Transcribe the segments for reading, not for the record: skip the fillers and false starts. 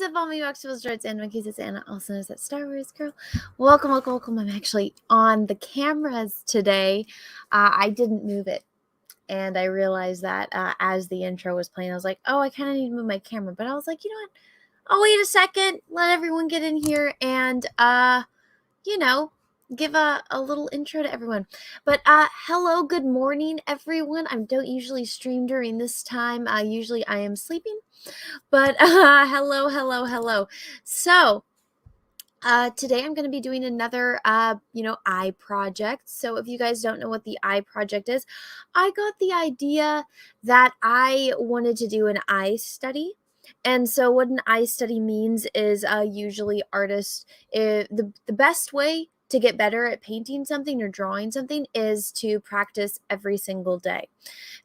up, all my P.O.Box Starts and monkeys? It's Anna, also known as that Star Wars girl. Welcome. I'm actually on the cameras today. I didn't move it, and I realized that as the intro was playing, I was like, oh, I kind of need to move my camera. But I was like, you know what? I'll wait a second, let everyone get in here, and give a little intro to everyone. But hello, good morning, everyone. I don't usually stream during this time. Usually I am sleeping. But hello. So today I'm going to be doing another, eye project. So if you guys don't know what the eye project is, I got the idea that I wanted to do an eye study. And so what an eye study means is usually artists, the best way to get better at painting something or drawing something is to practice every single day.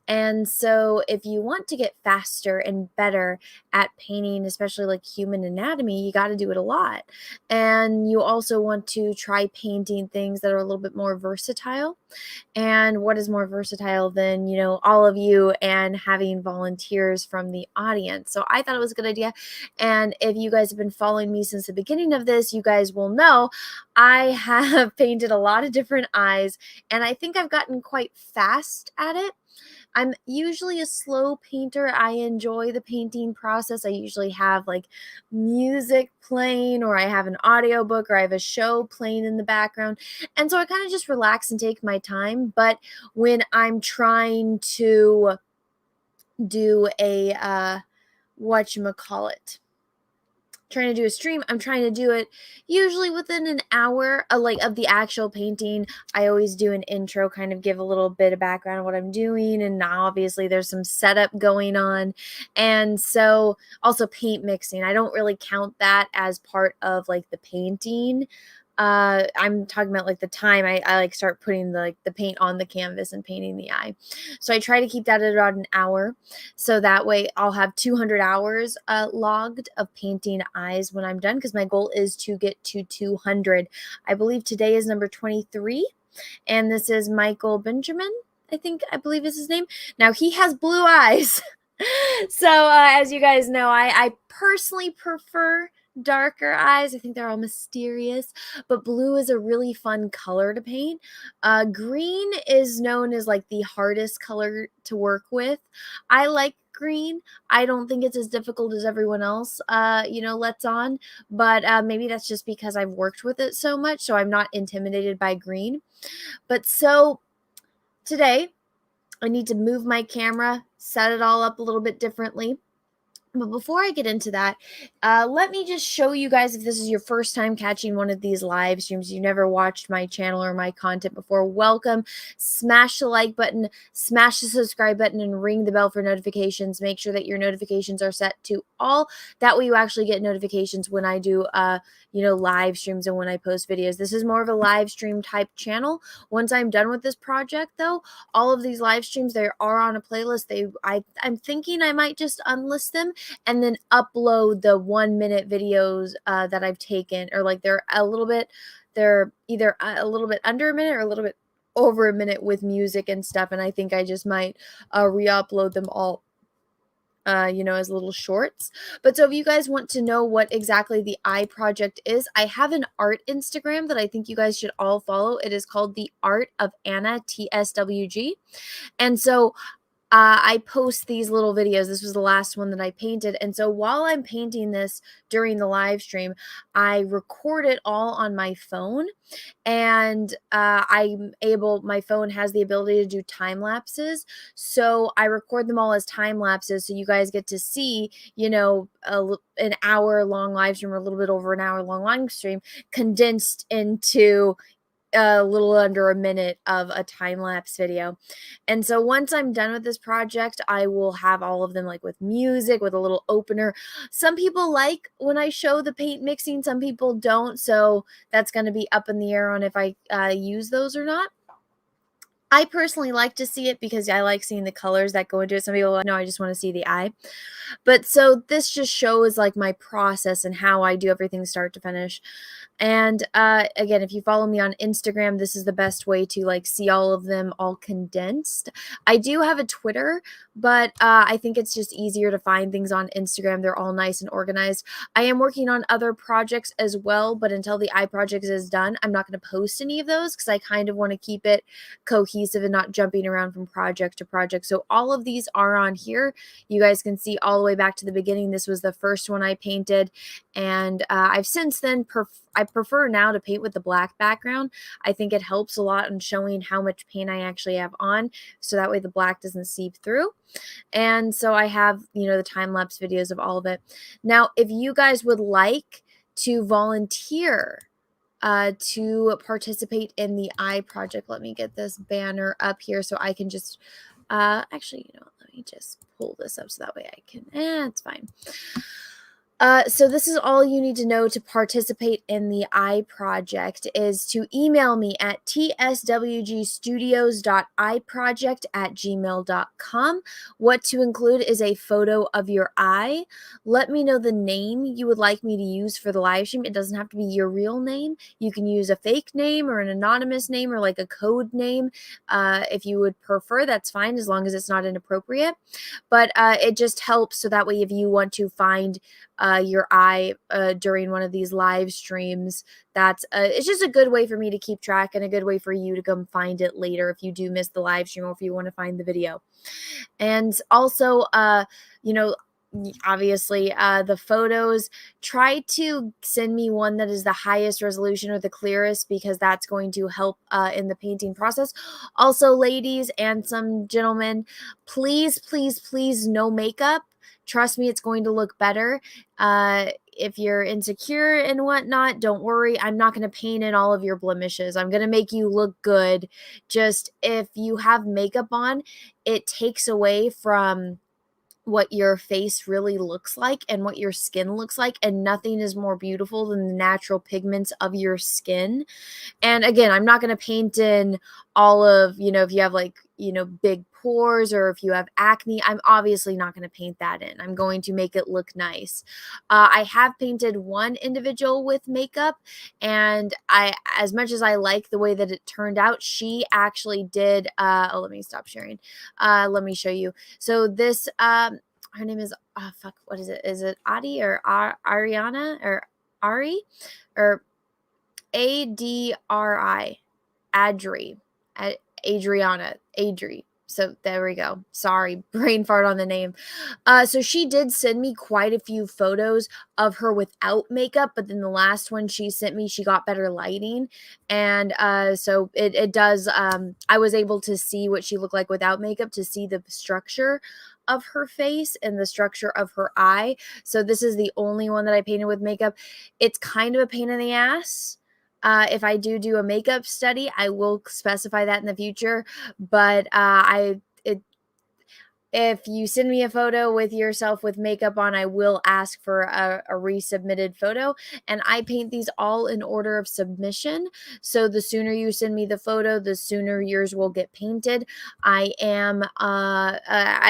And so if you want to get faster and better at painting, especially like human anatomy, you got to do it a lot. And you also want to try painting things that are a little bit more versatile. And what is more versatile than, all of you and having volunteers from the audience? So I thought it was a good idea. And if you guys have been following me since the beginning of this, you guys will know I have painted a lot of different eyes, and I think I've gotten quite fast at it. I'm usually a slow painter. I enjoy the painting process. I usually have like music playing, or I have an audiobook, or I have a show playing in the background. And so I kind of just relax and take my time. But when I'm trying to do a trying to do a stream, I'm trying to do it usually within an hour of the actual painting. I always do an intro, kind of give a little bit of background of what I'm doing, and now obviously there's some setup going on. And so also paint mixing, I don't really count that as part of like the painting. I'm talking about like the time I like start putting the paint on the canvas and painting the eye. So I try to keep that at about an hour, so that way I'll have 200 hours logged of painting eyes when I'm done, because my goal is to get to 200. I believe today is number 23, and this is Michael Benjamin, I believe is his name. Now he has blue eyes. So as you guys know, I personally prefer darker eyes. I think they're all mysterious, but blue is a really fun color to paint. Green is known as like the hardest color to work with. I like green. I don't think it's as difficult as everyone else lets on, but maybe that's just because I've worked with it so much, so I'm not intimidated by green. But so today I need to move my camera, set it all up a little bit differently. But before I get into that, let me just show you guys, if this is your first time catching one of these live streams, you've never watched my channel or my content before, welcome. Smash the like button, smash the subscribe button, and ring the bell for notifications. Make sure that your notifications are set to all. That way you actually get notifications when I do, live streams and when I post videos. This is more of a live stream type channel. Once I'm done with this project, though, all of these live streams, they are on a playlist. I'm thinking I might just unlist them and then upload the 1-minute videos that I've taken, or like they're either a little bit under a minute or a little bit over a minute with music and stuff. And I think I just might re-upload them all as little shorts. But so if you guys want to know what exactly the eye project is, I have an art Instagram that I think you guys should all follow. It is called The Art of Anna, TSWG. And so I post these little videos. This was the last one that I painted. And so while I'm painting this during the live stream, I record it all on my phone. And my phone has the ability to do time lapses. So I record them all as time lapses. So you guys get to see, an hour long live stream, or a little bit over an hour long live stream condensed into a little under a minute of a time-lapse video. And so once I'm done with this project, I will have all of them like with music, with a little opener. Some people like when I show the paint mixing, some people don't. So that's going to be up in the air on if I use those or not. I personally like to see it because I like seeing the colors that go into it. Some people are like, no, I just want to see the eye. But so this just shows like my process and how I do everything start to finish. And again, if you follow me on Instagram, this is the best way to like see all of them all condensed. I do have a Twitter, but I think it's just easier to find things on Instagram. They're all nice and organized. I am working on other projects as well, but until the eye project is done, I'm not going to post any of those because I kind of want to keep it cohesive and not jumping around from project to project. So all of these are on here. You guys can see all the way back to the beginning. This was the first one I painted, and I've since then I prefer now to paint with the black background. I think it helps a lot in showing how much paint I actually have on, so that way the black doesn't seep through. And so I have, the time-lapse videos of all of it. Now, if you guys would like to volunteer to participate in the eye project, let me get this banner up here so I can just actually, let me just pull this up so that way I can, it's fine. So this is all you need to know to participate in the eye project is to email me at tswgstudios.eyeproject@gmail.com. What to include is a photo of your eye. Let me know the name you would like me to use for the live stream. It doesn't have to be your real name. You can use a fake name or an anonymous name or like a code name. If you would prefer, that's fine as long as it's not inappropriate. But it just helps so that way if you want to find your eye during one of these live streams, that's it's just a good way for me to keep track and a good way for you to come find it later if you do miss the live stream or if you want to find the video. And also, obviously the photos, try to send me one that is the highest resolution or the clearest because that's going to help in the painting process. Also, ladies and some gentlemen, please, please, please, no makeup. Trust me, it's going to look better. If you're insecure and whatnot, don't worry. I'm not going to paint in all of your blemishes. I'm going to make you look good. Just if you have makeup on, it takes away from what your face really looks like and what your skin looks like, and nothing is more beautiful than the natural pigments of your skin. And again, I'm not going to paint in all of, if you have like, big pores or if you have acne, I'm obviously not going to paint that in. I'm going to make it look nice. I have painted one individual with makeup, and as much as I like the way that it turned out, she actually did, let me stop sharing. Let me show you. So this, her name is, what is it? Is it Adi or Ariana or Ari or Adri, Adri, Adriana, Adri. So there we go. Sorry, brain fart on the name. So she did send me quite a few photos of her without makeup, but then the last one she sent me, she got better lighting. And so it does, I was able to see what she looked like without makeup, to see the structure of her face and the structure of her eye. So this is the only one that I painted with makeup. It's kind of a pain in the ass. If I do a makeup study, I will specify that in the future. But if you send me a photo with yourself with makeup on, I will ask for a resubmitted photo. And I paint these all in order of submission. So the sooner you send me the photo, the sooner yours will get painted. I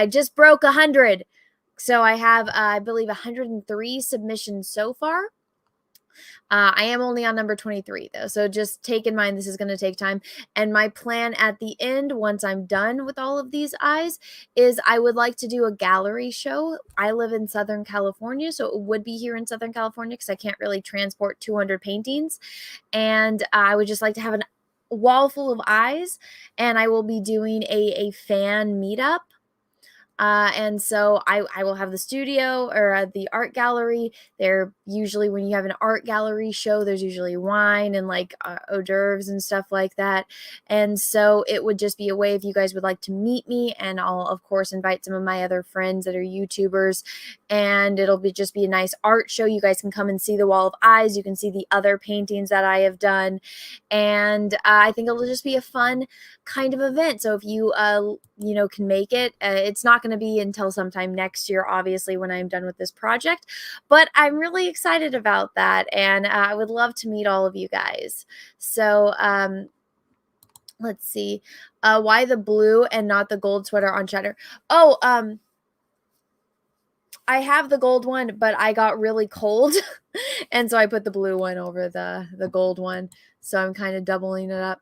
just broke 100. So I have, I believe, 103 submissions so far. I am only on number 23 though, so just take in mind this is going to take time. And my plan at the end, once I'm done with all of these eyes, is I would like to do a gallery show. I live in Southern California, so it would be here in Southern California because I can't really transport 200 paintings. And I would just like to have a wall full of eyes, and I will be doing a fan meetup. And so I will have the studio or the art gallery. There usually, when you have an art gallery show, there's usually wine and like hors d'oeuvres and stuff like that. And so it would just be a way if you guys would like to meet me, and I'll of course invite some of my other friends that are YouTubers, and it'll just be a nice art show. You guys can come and see the wall of eyes. You can see the other paintings that I have done, and I think it'll just be a fun kind of event. So if you can make it, it's not going to be until sometime next year, obviously, when I'm done with this project, but I'm really excited about that, and I would love to meet all of you guys. So let's see. Why the blue and not the gold sweater on Cheddar? Oh, I have the gold one, but I got really cold. And so I put the blue one over the gold one. So I'm kind of doubling it up.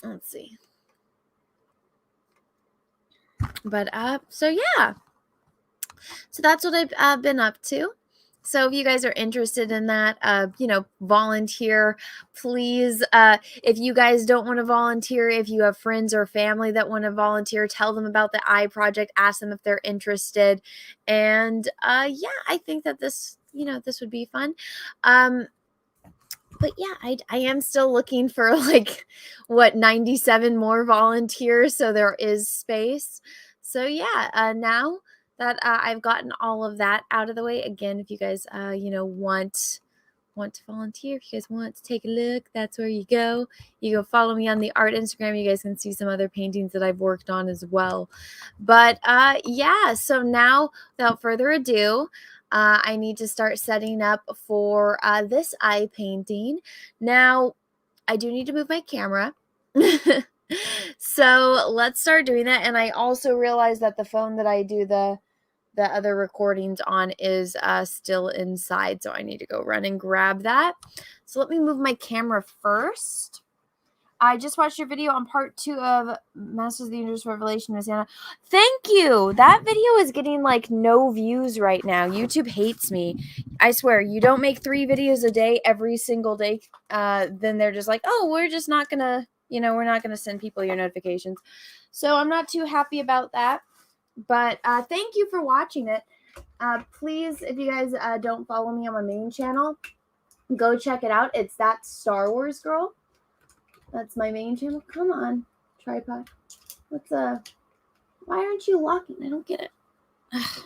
Let's see. But so yeah. So that's what I've been up to. So if you guys are interested in that, volunteer, please. If you guys don't want to volunteer, if you have friends or family that want to volunteer, tell them about the eye project, ask them if they're interested. And yeah, I think that this would be fun. But yeah, I am still looking for 97 more volunteers. So there is space. So yeah, now that I've gotten all of that out of the way, again, if you guys want to volunteer, if you guys want to take a look, that's where you go. You go follow me on the art Instagram. You guys can see some other paintings that I've worked on as well. But yeah, so now without further ado, I need to start setting up for this eye painting. Now, I do need to move my camera. So let's start doing that. And I also realized that the phone that I do the other recordings on is still inside. So I need to go run and grab that. So let me move my camera first. I just watched your video on part 2 of Masters of the Universe Revelation, Miss Anna. Thank you. That video is getting no views right now. YouTube hates me. I swear, you don't make 3 videos a day every single day. Then they're just like, oh, we're just not going to, we're not going to send people your notifications. So I'm not too happy about that. But thank you for watching it. Please, if you guys don't follow me on my main channel, go check it out. It's That Star Wars Girl. That's my main channel. Come on, tripod. Why aren't you locking? I don't get it. Ugh.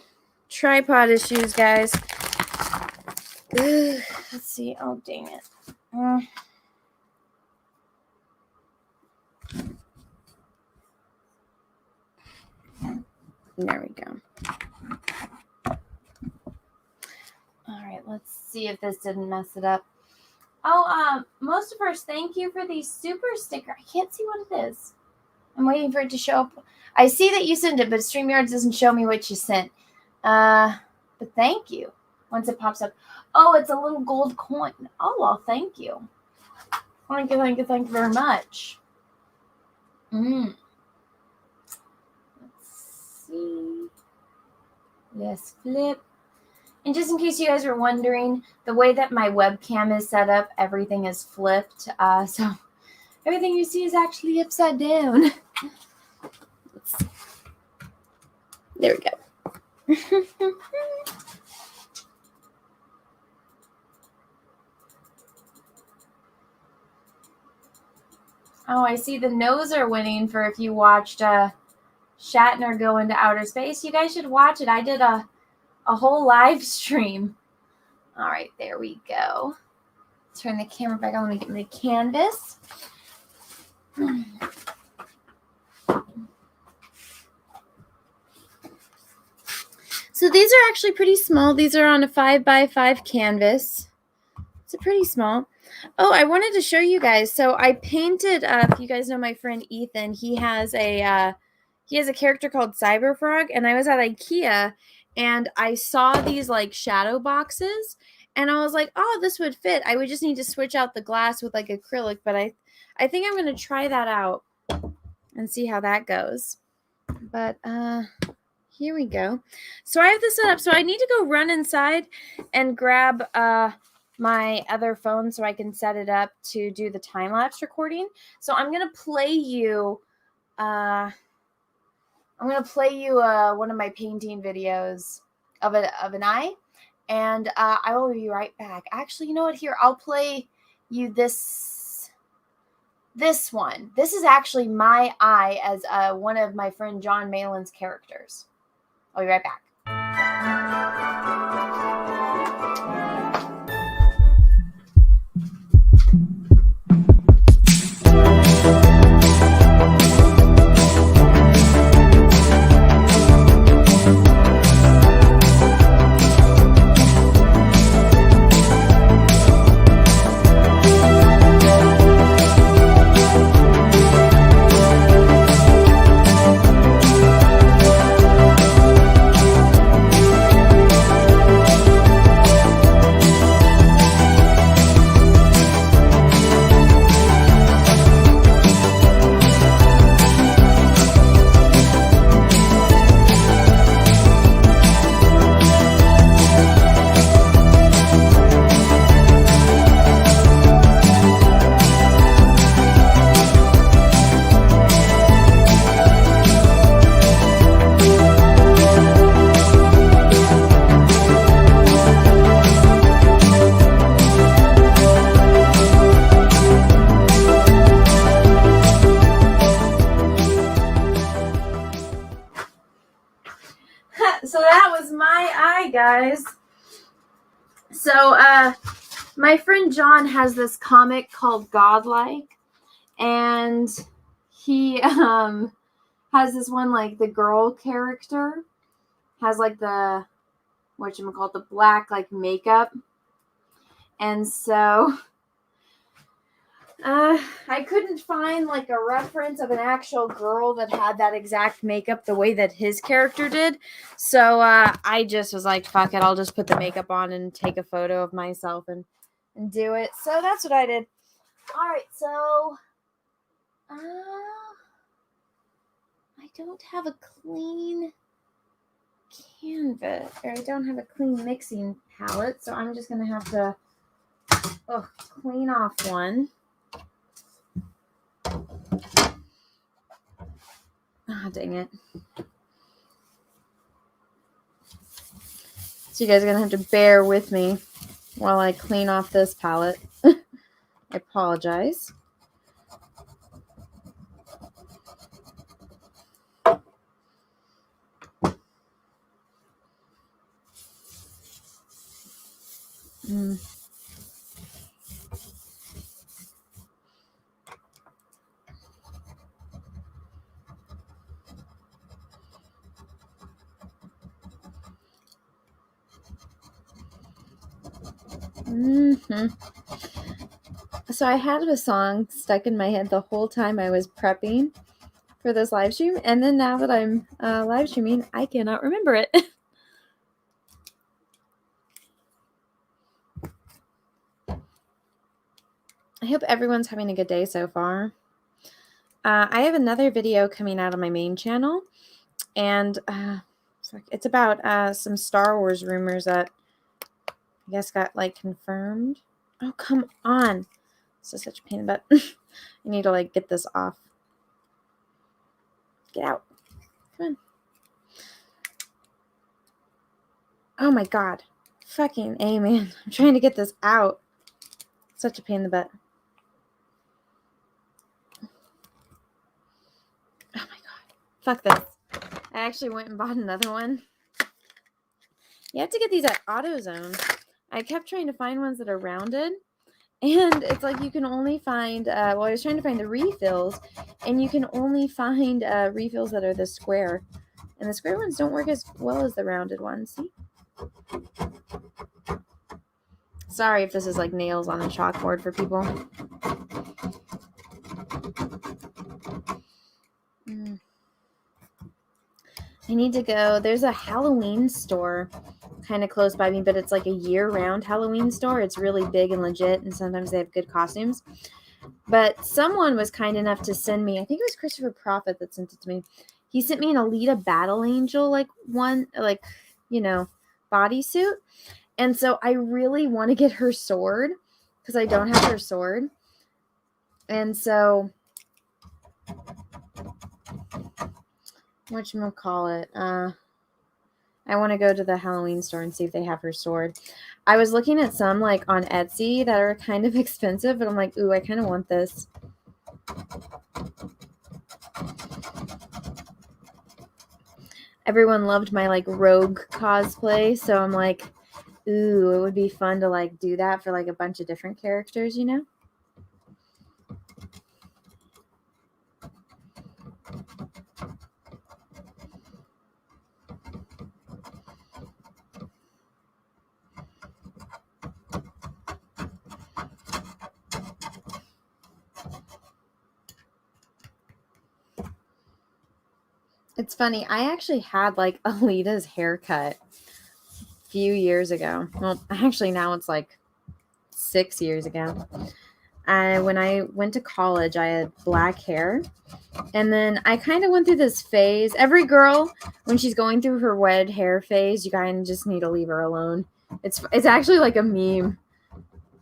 Tripod issues, guys. Ugh. Let's see. Oh, dang it. There we go. All right, let's see if this didn't mess it up. Oh, most of us, thank you for the super sticker. I can't see what it is. I'm waiting for it to show up. I see that you sent it, but StreamYard doesn't show me what you sent. But thank you. Once it pops up. Oh, it's a little gold coin. Oh, well, thank you. Thank you very much. Let's see. Let's flip. And just in case you guys were wondering, the way that my webcam is set up, everything is flipped. So everything you see is actually upside down. There we go. Oh, I see the no's are winning for if you watched Shatner go into outer space. You guys should watch it. I did a whole live stream. All right, there we go. Turn the camera back on. Let me get my canvas. So these are actually pretty small. These are on a 5x5 canvas. It's a pretty small. Oh, I wanted to show you guys. So I painted, if you guys know my friend Ethan, he has a character called Cyberfrog, and I was at IKEA and I saw these shadow boxes and I was like, oh, this would fit. I would just need to switch out the glass with acrylic, but I think I'm going to try that out and see how that goes. But here we go. So I have this set up. So I need to go run inside and grab my other phone so I can set it up to do the time-lapse recording. So I'm going to play you one of my painting videos of an eye, and I will be right back. Actually, you know what? Here, I'll play you this one. This is actually my eye as one of my friend John Malin's characters. I'll be right back. So that was my eye, guys. So my friend John has this comic called Godlike, and he has this one, like, the girl character has like the whatchamacallit, the black like makeup. And so I couldn't find like a reference of an actual girl that had that exact makeup the way that his character did. So I just was like, fuck it, I'll just put the makeup on and take a photo of myself and do it. So that's what I did. All right, so I don't have a clean canvas, or I don't have a clean mixing palette, so I'm just gonna have to clean off one. Ah, dang it. So you guys are gonna have to bear with me while I clean off this palette. I apologize. So I had a song stuck in my head the whole time I was prepping for this live stream, and then now that I'm live streaming, I cannot remember it. I hope everyone's having a good day so far. I have another video coming out on my main channel, and it's about some Star Wars rumors that I guess got like confirmed. Oh, come on. This is such a pain in the butt. I need to like get this off. Get out. Come on. Oh my god. Fucking A, man. I'm trying to get this out. Such a pain in the butt. Oh my god. Fuck this. I actually went and bought another one. You have to get these at AutoZone. I kept trying to find ones that are rounded. And it's like you can only find, I was trying to find the refills, and you can only find refills that are the square. And the square ones don't work as well as the rounded ones. See? Sorry if this is like nails on a chalkboard for people. I need to go. There's a Halloween store kind of close by me, but it's like a year-round Halloween store. It's really big and legit, and sometimes they have good costumes. But someone was kind enough to send me, I think it was Christopher Prophet that sent it to me. He sent me an Alita Battle Angel, bodysuit. And so I really want to get her sword because I don't have her sword. And so, whatchamacallit, I want to go to the Halloween store and see if they have her sword. I was looking at some like on Etsy that are kind of expensive, but I'm like, ooh, I kind of want this. Everyone loved my like rogue cosplay, so I'm like, ooh, it would be fun to like do that for like a bunch of different characters, you know? It's funny, I actually had like Alita's haircut a few years ago. Well, actually now it's like 6 years ago. When I went to college, I had black hair. And then I kind of went through this phase. Every girl, when she's going through her red hair phase, you kind of just need to leave her alone. It's actually like a meme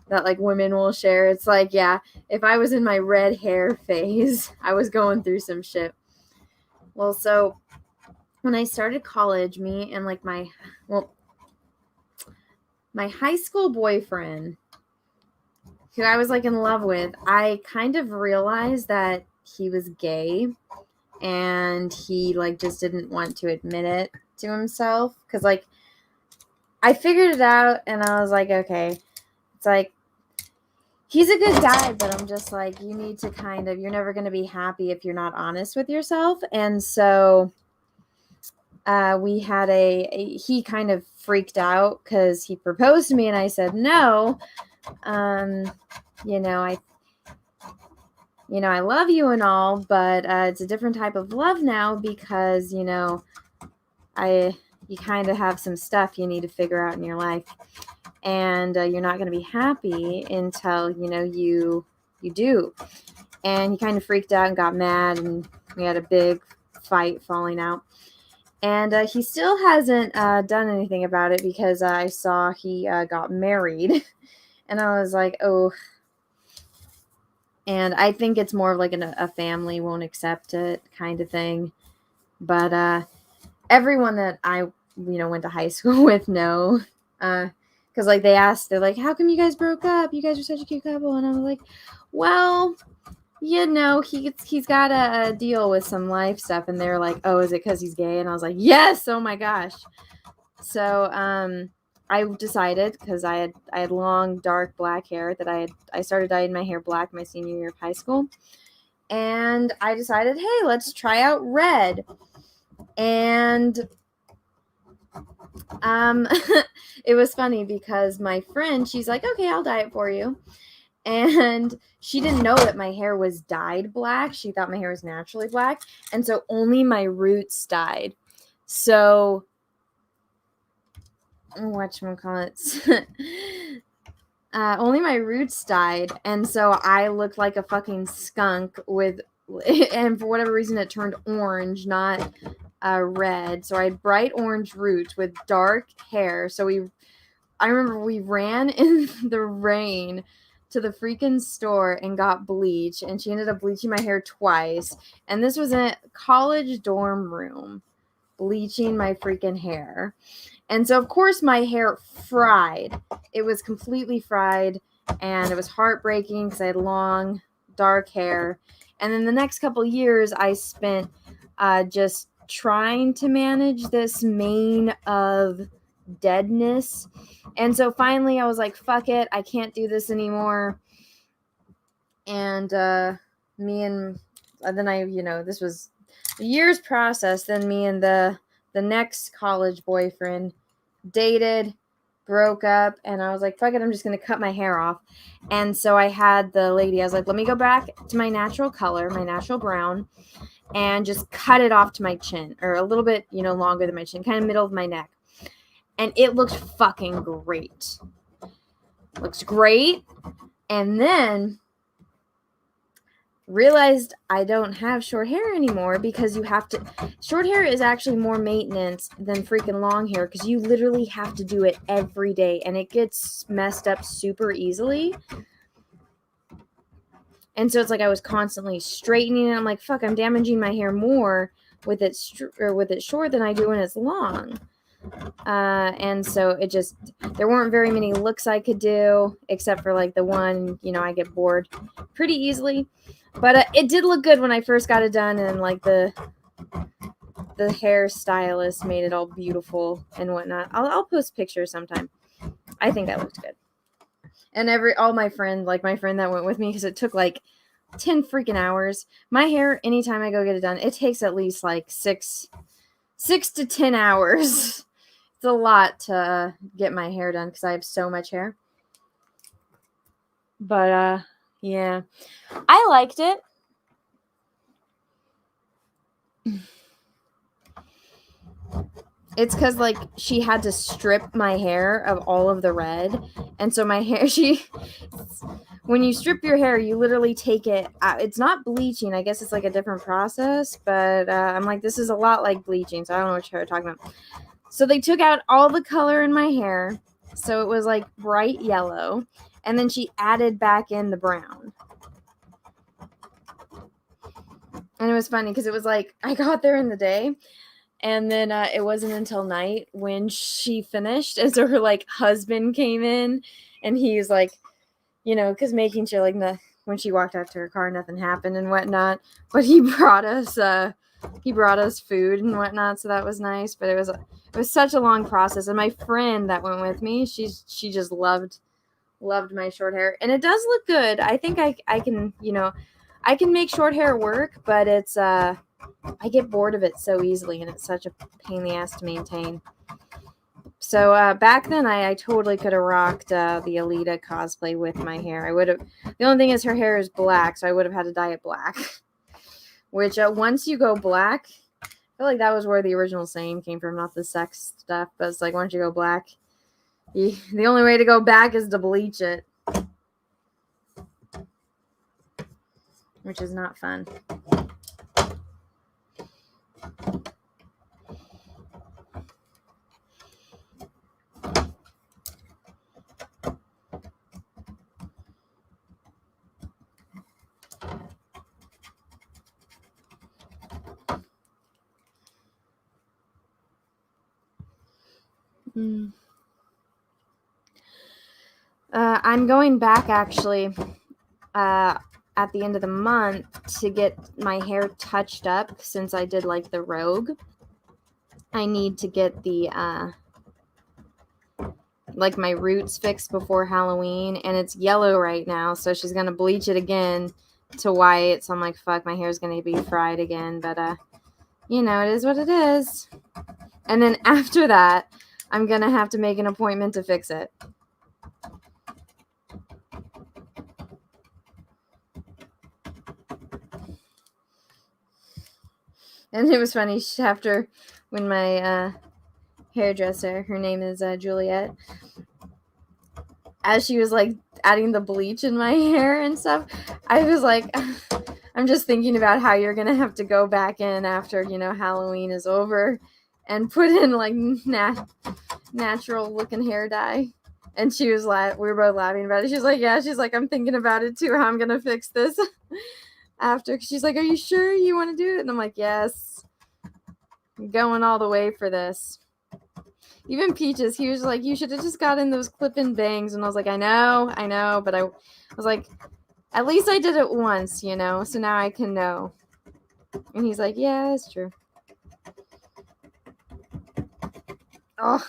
that like women will share. It's like, yeah, if I was in my red hair phase, I was going through some shit. Well, so when I started college, me and like my high school boyfriend, who I was like in love with, I kind of realized that he was gay, and he like just didn't want to admit it. to himself. Because, like, I figured it out, and I was like, okay. It's like, he's a good guy, but I'm just like, you need to kind of, you're never going to be happy if you're not honest with yourself. And so we had he kind of freaked out because he proposed to me and I said no. I love you and all, but it's a different type of love now because, you kind of have some stuff you need to figure out in your life. And you're not going to be happy until, you do. And he kind of freaked out and got mad, and we had a big fight falling out. And he still hasn't done anything about it because I saw he got married. And I was like, oh. And I think it's more of like a family won't accept it kind of thing. But everyone that I, went to high school with know. Because, like, they're like, how come you guys broke up? You guys are such a cute couple. And I was like, well, he's got to deal with some life stuff. And they're like, oh, is it because he's gay? And I was like, yes, oh my gosh. So I decided, because I had long, dark, black hair, that I started dyeing my hair black my senior year of high school. And I decided, hey, let's try out red. And it was funny because my friend, she's like, okay, I'll dye it for you. And she didn't know that my hair was dyed black. She thought my hair was naturally black. And so only my roots dyed. So, whatchamacallit? Only my roots dyed. And so I looked like a fucking skunk and for whatever reason it turned orange, not red. So I had bright orange roots with dark hair. So I remember we ran in the rain to the freaking store and got bleach, and she ended up bleaching my hair twice. And this was in a college dorm room, bleaching my freaking hair. And so, of course, my hair fried. It was completely fried, and it was heartbreaking because I had long, dark hair. And then the next couple years, I spent just trying to manage this mane of deadness. And so finally I was like, fuck it, I can't do this anymore. And then this was a year's process. Then me and the next college boyfriend dated, broke up, and I was like, fuck it, I'm just gonna cut my hair off. And so I had the lady, I was like, let me go back to my natural color, my natural brown, and just cut it off to my chin, or a little bit, longer than my chin, kind of middle of my neck. And it looked fucking great. Looks great. And then realized I don't have short hair anymore because short hair is actually more maintenance than freaking long hair because you literally have to do it every day and it gets messed up super easily. And so it's like I was constantly straightening it. I'm like, fuck, I'm damaging my hair more with it short than I do when it's long. And so there weren't very many looks I could do, except for like the one, I get bored pretty easily. But it did look good when I first got it done, and like the hairstylist made it all beautiful and whatnot. I'll post pictures sometime. I think that looked good. And all my friends, like my friend that went with me, because it took like 10 freaking hours. My hair, anytime I go get it done, it takes at least like 6 to 10 hours. It's a lot to get my hair done because I have so much hair. But yeah, I liked it. It's because, like, she had to strip my hair of all of the red. And so my hair, when you strip your hair, you literally take it out. It's not bleaching. I guess it's like a different process. But I'm like, this is a lot like bleaching. So I don't know what you're talking about. So they took out all the color in my hair. So it was like bright yellow. And then she added back in the brown. And it was funny because it was like, I got there in the day. And then it wasn't until night when she finished. And so her like husband came in and he was like, because making sure like when she walked out to her car, nothing happened and whatnot. But he brought us he brought us food and whatnot, so that was nice. But it was such a long process. And my friend that went with me, she just loved my short hair, and it does look good. I think I can, I can make short hair work, but it's I get bored of it so easily, and it's such a pain in the ass to maintain. So back then, I totally could have rocked the Alita cosplay with my hair. I would have. The only thing is her hair is black, so I would have had to dye it black. Which once you go black, I feel like that was where the original saying came from, not the sex stuff. But it's like once you go black, the only way to go back is to bleach it, which is not fun. I'm going back actually at the end of the month to get my hair touched up since I did like the rogue. I need to get the like my roots fixed before Halloween, and it's yellow right now, so she's gonna bleach it again to white. So I'm like, fuck, my hair's gonna be fried again, but it is what it is. And then after that, I'm gonna have to make an appointment to fix it. And it was funny after when my hairdresser, her name is Juliet, as she was like adding the bleach in my hair and stuff, I was like, I'm just thinking about how you're gonna have to go back in after Halloween is over and put in like natural looking hair dye. And she was like, we were both laughing about it. She's like, yeah, she's like, I'm thinking about it too, how I'm gonna fix this after. She's like, are you sure you want to do it? And I'm like, yes, I'm going all the way for this. Even Peaches, he was like, you should have just gotten those clip-in bangs. And I was like, I know, but I was like, at least I did it once, so now I can know. And he's like, yeah, that's true. Oh.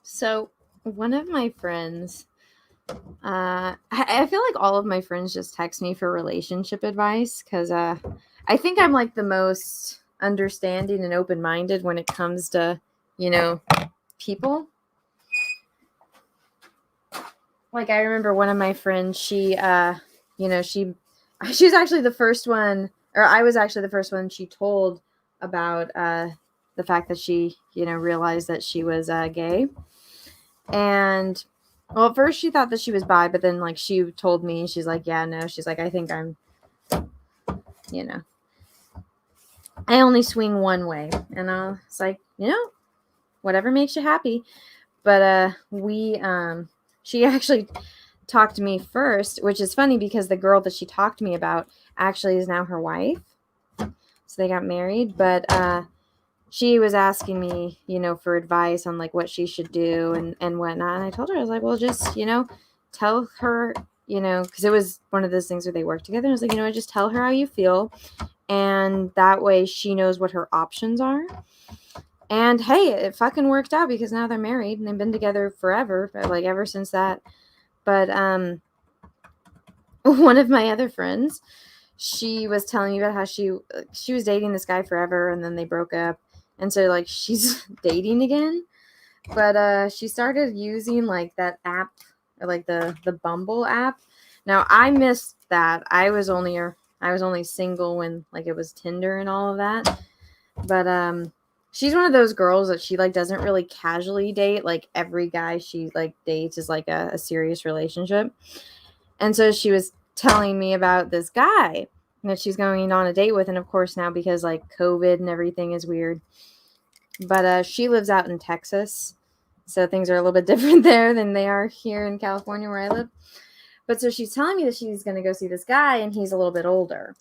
So one of my friends, I feel like all of my friends just text me for relationship advice because I think I'm like the most understanding and open-minded when it comes to, people. Like I remember one of my friends, she was actually the first one, or I was actually the first one she told about the fact that she, realized that she was gay. And well, at first she thought that she was bi, but then like she told me, she's like, yeah, no, she's like, I think I'm, I only swing one way. And I was like, whatever makes you happy. But she actually talked to me first, which is funny because the girl that she talked to me about actually is now her wife. So they got married, but she was asking me, for advice on like what she should do and whatnot. And I told her, I was like, well, just, tell her, because it was one of those things where they work together. I was like, just tell her how you feel. And that way she knows what her options are. And hey, it fucking worked out because now they're married and they've been together forever, like ever since that. But one of my other friends, she was telling me about how she was dating this guy forever and then they broke up. And so like she's dating again. But she started using like that app, or like the Bumble app. Now I missed that. I was only single when like it was Tinder and all of that. But she's one of those girls that she like doesn't really casually date. Like every guy she like dates is like a serious relationship. And so she was telling me about this guy that she's going on a date with. And of course now because like COVID and everything is weird, But she lives out in Texas, so things are a little bit different there than they are here in California where I live. But so she's telling me that she's going to go see this guy, and he's a little bit older.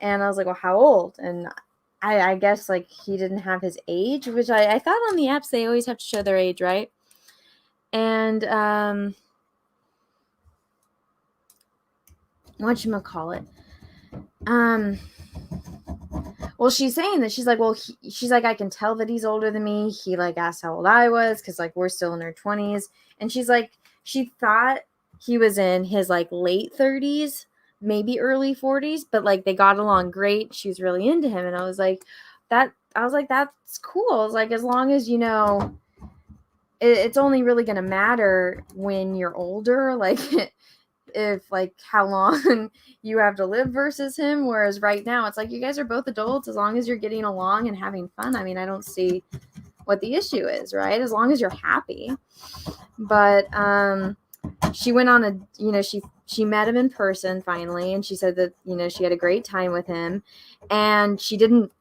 And I was like, well, how old? And I guess like he didn't have his age, which I thought on the apps they always have to show their age, right? And whatchamacallit? Well, she's saying that she's like, well, she's like, I can tell that he's older than me. He like asked how old I was because like we're still in our 20s. And she's like, she thought he was in his like late 30s, maybe early 40s, but like they got along great. She was really into him. And I was like, that's cool. I was like, as long as, you know, it's only really going to matter when you're older. Like, if like how long you have to live versus him, whereas right now it's like you guys are both adults. As long as you're getting along and having fun, I mean, I don't see what the issue is, right? As long as you're happy. But she went on a, you know, she met him in person finally, and she said that, you know, she had a great time with him, and she didn't,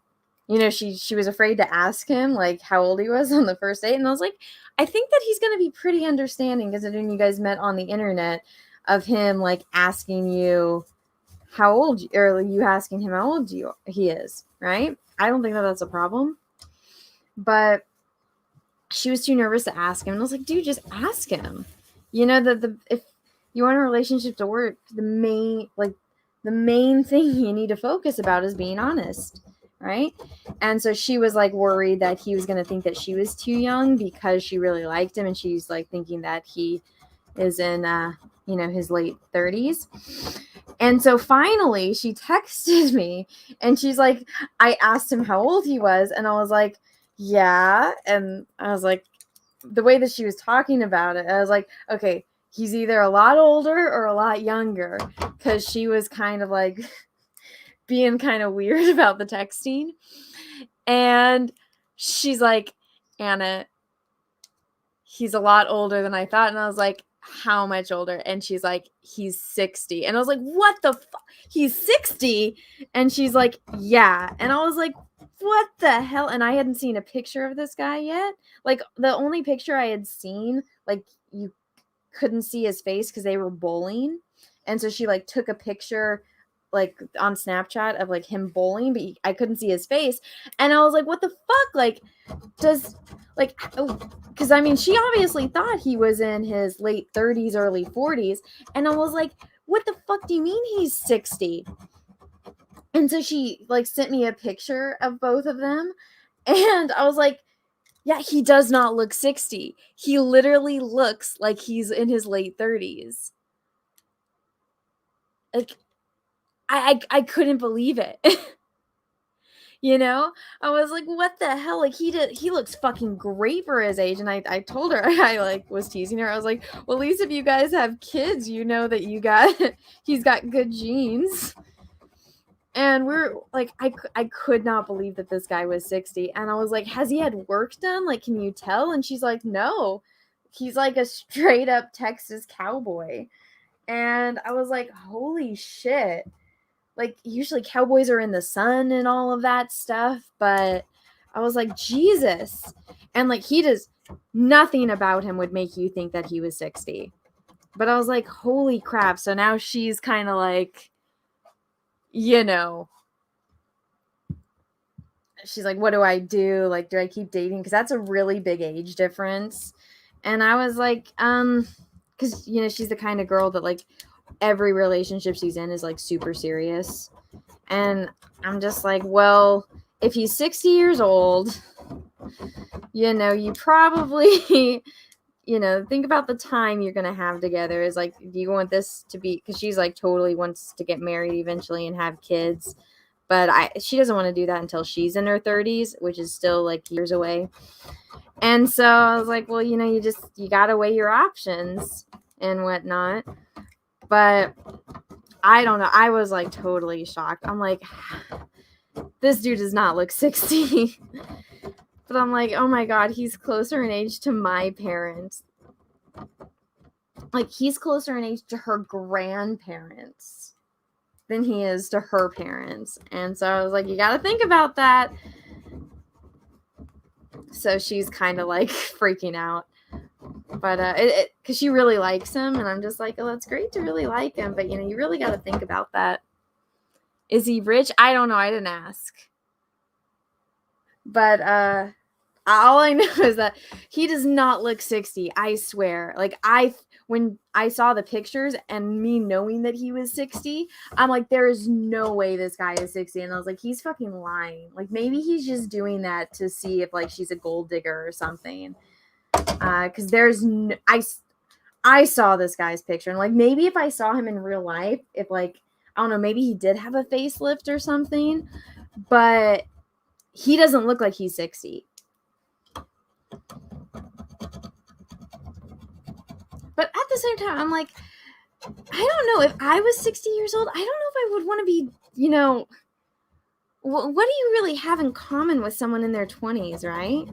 you know, she was afraid to ask him like how old he was on the first date. And I was like, I think that he's going to be pretty understanding, considering you guys met on the internet, of him like asking you how old, or you asking him how old he is, right? I don't think that that's a problem. But she was too nervous to ask him, and I was like, dude, just ask him. You know, if you want a relationship to work, the main thing you need to focus about is being honest, right? And so she was like worried that he was going to think that she was too young because she really liked him, and she's like thinking that he is in you know, his late 30s. And so finally she texted me, and she's like, I asked him how old he was, and I was like, yeah. And I was like, the way that she was talking about it, I was like, okay, he's either a lot older or a lot younger, because she was kind of like being kind of weird about the texting. And she's like, Anna, he's a lot older than I thought. And I was like, how much older? And she's like, he's 60. And I was like, what the fuck? He's 60? And she's like, yeah. And I was like, what the hell? And I hadn't seen a picture of this guy yet. Like, the only picture I had seen, like, you couldn't see his face because they were bowling. And so she like took a picture like on Snapchat of like him bowling, but I couldn't see his face. And I was like, what the fuck? Like, does like, because I mean, she obviously thought he was in his late 30s, early 40s. And I was like, what the fuck do you mean he's 60? And so she like sent me a picture of both of them. And I was like, yeah, he does not look 60. He literally looks like he's in his late 30s. Like, I couldn't believe it. You know, I was like, what the hell? Like, he looks fucking great for his age. And I told her, I like was teasing her. I was like, well, at least if you guys have kids, you know that he's got good genes. And we're like, I could not believe that this guy was 60. And I was like, has he had work done? Like, can you tell? And she's like, no, he's like a straight up Texas cowboy. And I was like, holy shit. Like, usually cowboys are in the sun and all of that stuff, but I was like, Jesus. And like, he does nothing about him would make you think that he was 60. But I was like, holy crap. So now she's kind of like, you know, she's like, what do I do? Like, do I keep dating? Because that's a really big age difference. And I was like, because, you know, she's the kind of girl that like every relationship she's in is like super serious. And I'm just like, well, if he's 60 years old, you know, you probably, you know, think about the time you're going to have together. Is like, do you want this to be, because she's like totally wants to get married eventually and have kids. But she doesn't want to do that until she's in her 30s, which is still like years away. And so I was like, well, you know, you got to weigh your options and whatnot. But I don't know. I was like totally shocked. I'm like, this dude does not look 60. But I'm like, oh my God, he's closer in age to my parents. Like, he's closer in age to her grandparents than he is to her parents. And so I was like, you got to think about that. So she's kind of like freaking out. But because she really likes him, and I'm just like, oh, that's great to really like him, but you really got to think about that. Is he rich? I don't know. I didn't ask. But all I know is that he does not look 60. I swear. Like when I saw the pictures and me knowing that he was 60, I'm like, there is no way this guy is 60. And I was like, he's fucking lying. Like maybe he's just doing that to see if like she's a gold digger or something. Because there's I saw this guy's picture, and like maybe if I saw him in real life, if like I don't know, maybe he did have a facelift or something, but he doesn't look like he's 60. But at the same time, I'm like, I don't know, if I was 60 years old, I don't know if I would want to be, what do you really have in common with someone in their 20s, right?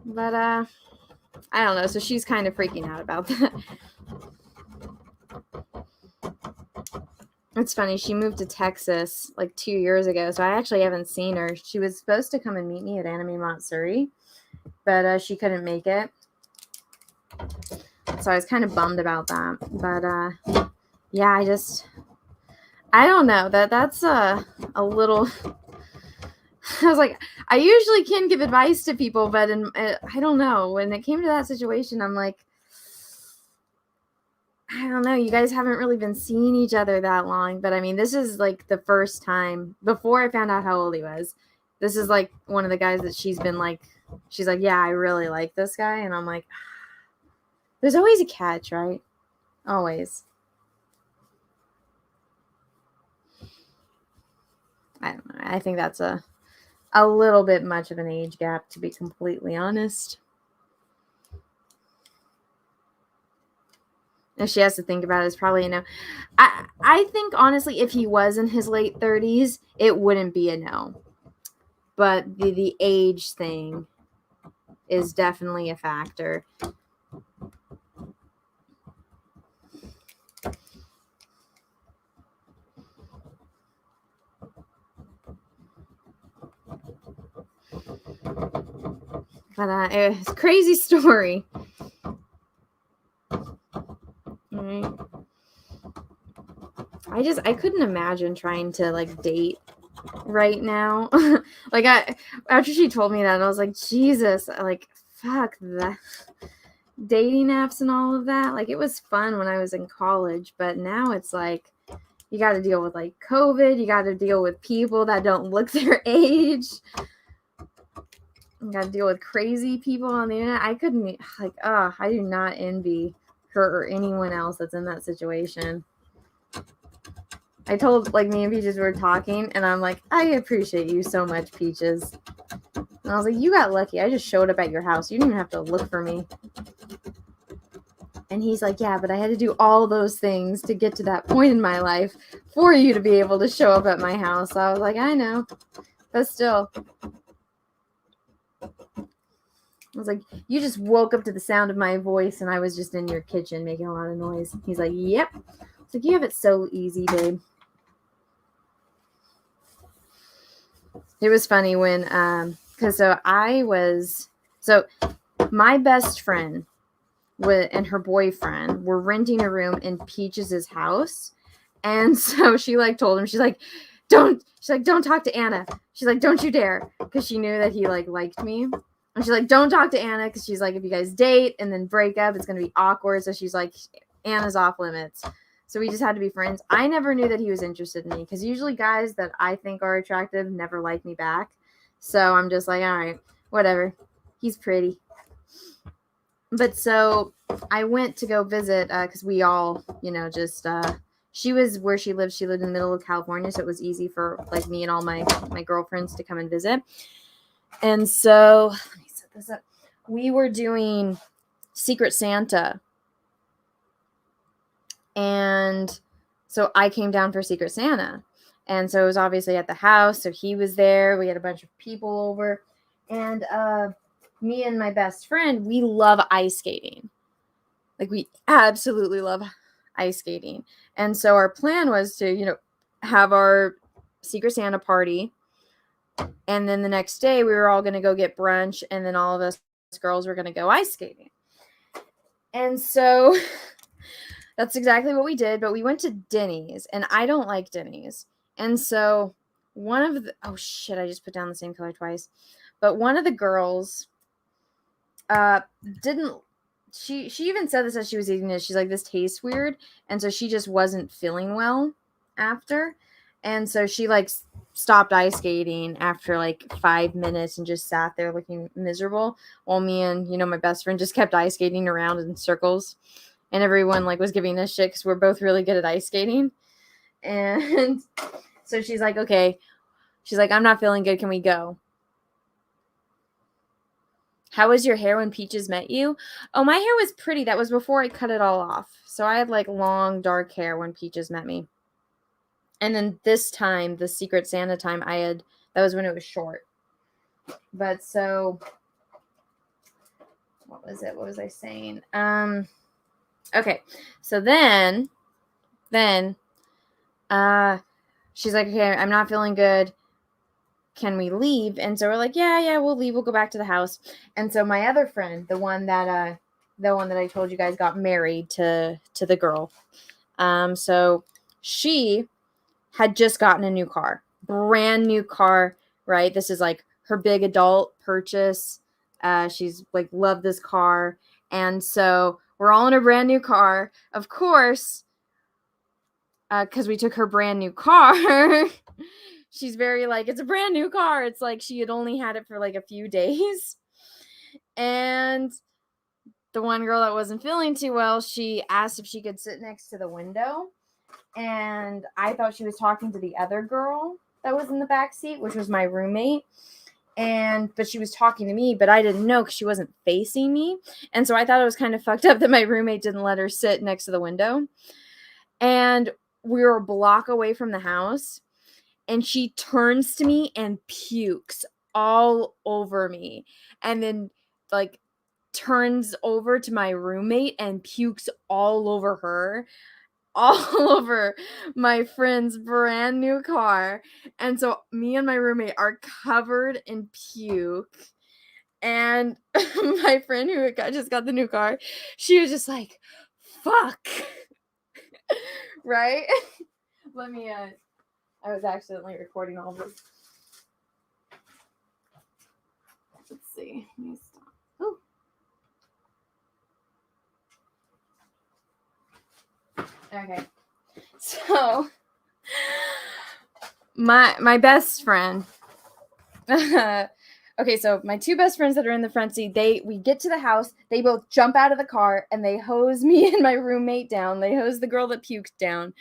But I don't know. So she's kind of freaking out about that. It's funny. She moved to Texas like 2 years ago, so I actually haven't seen her. She was supposed to come and meet me at Anime Montsuri, but she couldn't make it. So I was kind of bummed about that. But yeah, I don't know. That's a little. I was like, I usually can give advice to people, but I don't know. When it came to that situation, I'm like, I don't know. You guys haven't really been seeing each other that long, but I mean, this is like the first time before I found out how old he was. This is like one of the guys that she's like, yeah, I really like this guy. And I'm like, there's always a catch, right? Always. I don't know. I think that's a little bit much of an age gap, to be completely honest. If she has to think about it, it's probably a no. I think, honestly, if he was in his late 30s, it wouldn't be a no. But the age thing is definitely a factor. But it's a crazy story. Right. I couldn't imagine trying to like date right now. Like after she told me that, I was like, Jesus, like fuck that. Dating apps and all of that. Like it was fun when I was in college, but now it's like you got to deal with like COVID. You got to deal with people that don't look their age. You got to deal with crazy people on the internet. I couldn't I do not envy her or anyone else that's in that situation. I told, like, me and Peaches were talking, and I'm like, I appreciate you so much, Peaches. And I was like, you got lucky. I just showed up at your house. You didn't even have to look for me. And he's like, yeah, but I had to do all those things to get to that point in my life for you to be able to show up at my house. So I was like, I know. But still. I was like, you just woke up to the sound of my voice, and I was just in your kitchen making a lot of noise. He's like, yep. It's like, you have it so easy, babe. It was funny when, because my best friend and her boyfriend were renting a room in Peaches' house. And so she like told him, she's like, don't talk to Anna. She's like, don't you dare. Because she knew that he like liked me. And she's like, don't talk to Anna. Because she's like, if you guys date and then break up, it's going to be awkward. So she's like, Anna's off limits. So we just had to be friends. I never knew that he was interested in me, because usually guys that I think are attractive never like me back. So I'm just like, all right, whatever. He's pretty. But so I went to go visit because we all, she was where she lived. She lived in the middle of California, so it was easy for like me and all my girlfriends to come and visit. And so let me set this up. We were doing Secret Santa. And so I came down for Secret Santa. And so it was obviously at the house. So he was there. We had a bunch of people over. And me and my best friend, we love ice skating. Like, we absolutely love ice skating. And so our plan was to, have our Secret Santa party And then the next day we were all going to go get brunch, and then all of us girls were going to go ice skating. And so that's exactly what we did, but we went to Denny's, and I don't like Denny's. And so one of the, oh shit, I just put down the same color twice. But one of the girls didn't, she even said this as she was eating it. She's like, this tastes weird. And so she just wasn't feeling well after. And so she like stopped ice skating after like 5 minutes and just sat there looking miserable, while me and, you know, my best friend just kept ice skating around in circles. And everyone like was giving us shit because we're both really good at ice skating. And so she's like, okay. She's like, I'm not feeling good. Can we go? How was your hair when Peaches met you? Oh, my hair was pretty. That was before I cut it all off. So I had like long, dark hair when Peaches met me. And then this time, the Secret Santa time, that was when it was short. But so, what was it? What was I saying? Okay. So then, she's like, okay, I'm not feeling good. Can we leave? And so we're like, yeah, we'll leave. We'll go back to the house. And so my other friend, the one that I told you guys got married to the girl. So she had just gotten a new car, brand new car, right? This is like her big adult purchase. She's like, loved this car. And so we're all in a brand new car, of course, because we took her brand new car. She's very like, it's a brand new car. It's like she had only had it for like a few days. And the one girl that wasn't feeling too well, she asked if she could sit next to the window. And I thought she was talking to the other girl that was in the back seat, which was my roommate. But she was talking to me, but I didn't know because she wasn't facing me. And so I thought it was kind of fucked up that my roommate didn't let her sit next to the window. And we were a block away from the house. And she turns to me and pukes all over me. And then, like, turns over to my roommate and pukes all over her, all over my friend's brand new car. And so me and my roommate are covered in puke. And my friend who just got the new car, she was just like, fuck. Right? Let me, I was accidentally recording all of this. Let's see. Let me stop. Ooh. Okay. So my best friend. Okay, so my two best friends that are in the front seat, we get to the house, they both jump out of the car and they hose me and my roommate down. They hose the girl that puked down.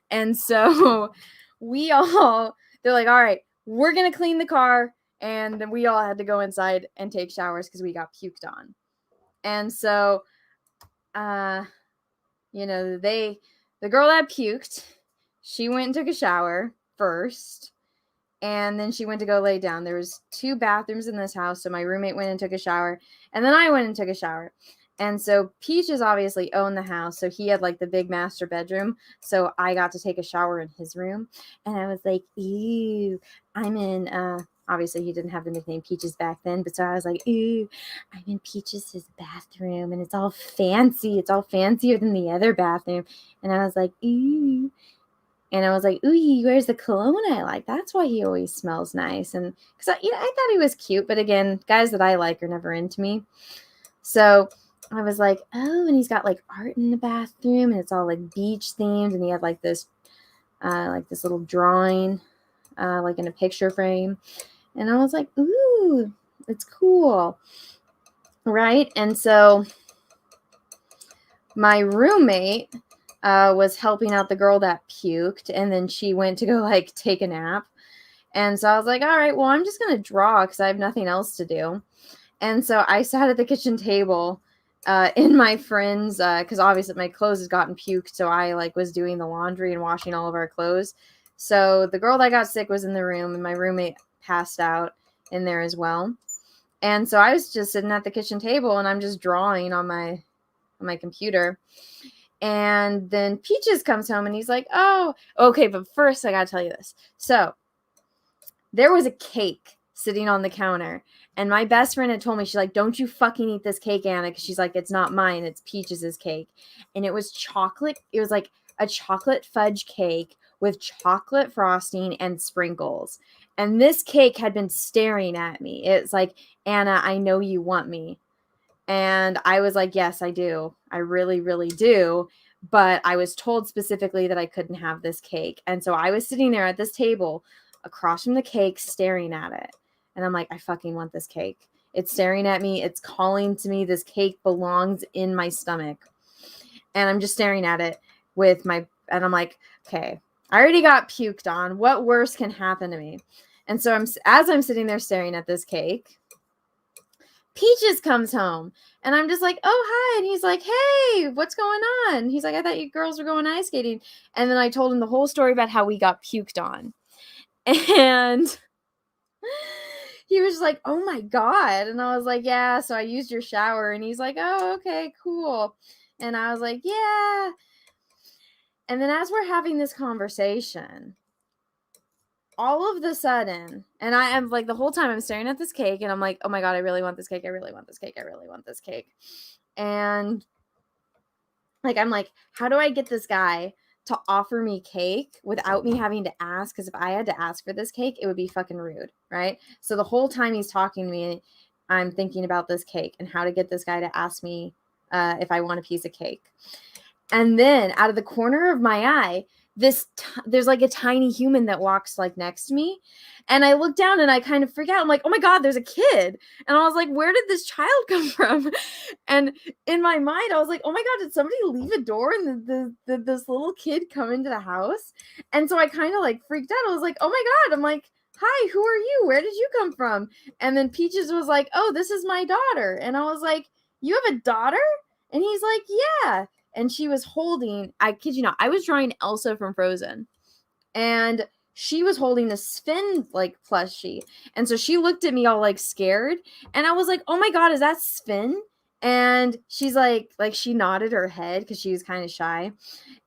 And so they're like, all right, we're going to clean the car. And then we all had to go inside and take showers because we got puked on. And so, you know, the girl that puked, she went and took a shower first. And then she went to go lay down. There was 2 bathrooms in this house. So my roommate went and took a shower. And then I went and took a shower. And so Peaches obviously owned the house. So he had like the big master bedroom. So I got to take a shower in his room. And I was like, ew, I'm in, obviously he didn't have the nickname Peaches back then. But so I was like, ew, I'm in Peaches' bathroom. And it's all fancy. It's all fancier than the other bathroom. And I was like, ew. And I was like, ooh, he wears the cologne I like. That's why he always smells nice. And because I thought he was cute. But again, guys that I like are never into me. So I was like, oh, and he's got like art in the bathroom. And it's all like beach themed. And he had like this little drawing like in a picture frame. And I was like, ooh, it's cool. Right? And so my roommate was helping out the girl that puked, and then she went to go like take a nap. And so I was like, all right, well, I'm just gonna draw because I have nothing else to do. And so I sat at the kitchen table in my friend's, because obviously my clothes had gotten puked, so I like was doing the laundry and washing all of our clothes. So the girl that got sick was in the room, and my roommate passed out in there as well. And so I was just sitting at the kitchen table, and I'm just drawing on my computer. And then Peaches comes home and he's like, oh, okay. But first I got to tell you this. So there was a cake sitting on the counter. And my best friend had told me, she's like, don't you fucking eat this cake, Anna. Because she's like, it's not mine. It's Peaches' cake. And it was chocolate. It was like a chocolate fudge cake with chocolate frosting and sprinkles. And this cake had been staring at me. It's like, Anna, I know you want me. And I was like, yes, I do. I really, really do. But I was told specifically that I couldn't have this cake. And so I was sitting there at this table across from the cake staring at it. And I'm like, I fucking want this cake. It's staring at me. It's calling to me. This cake belongs in my stomach. And I'm just staring at it and I'm like, okay, I already got puked on. What worse can happen to me? And so as I'm sitting there staring at this cake, Peaches comes home and I'm just like, oh, hi. And he's like, hey, what's going on? He's like, I thought you girls were going ice skating. And then I told him the whole story about how we got puked on. And he was like, oh my God. And I was like, yeah, so I used your shower. And he's like, oh, okay, cool. And I was like, yeah. And then as we're having this conversation, all of the sudden, and I am like, the whole time I'm staring at this cake and I'm like, oh my God, I really want this cake. I really want this cake. I really want this cake. And like, I'm like, how do I get this guy to offer me cake without me having to ask? Because if I had to ask for this cake, it would be fucking rude, right? So the whole time he's talking to me, I'm thinking about this cake and how to get this guy to ask me if I want a piece of cake. And then out of the corner of my eye, there's like a tiny human that walks like next to me. And I look down and I kind of freak out. I'm like, oh my God, there's a kid. And I was like, where did this child come from? And in my mind, I was like, oh my God, did somebody leave a door and this little kid come into the house? And so I kind of like freaked out. I was like, oh my God. I'm like, hi, who are you? Where did you come from? And then Peaches was like, oh, this is my daughter. And I was like, you have a daughter? And he's like, yeah. And she was holding, I kid you not, I was drawing Elsa from Frozen. And she was holding the Sven like plushie. And so she looked at me all like scared. And I was like, oh my God, is that Sven? And she's like she nodded her head because she was kind of shy.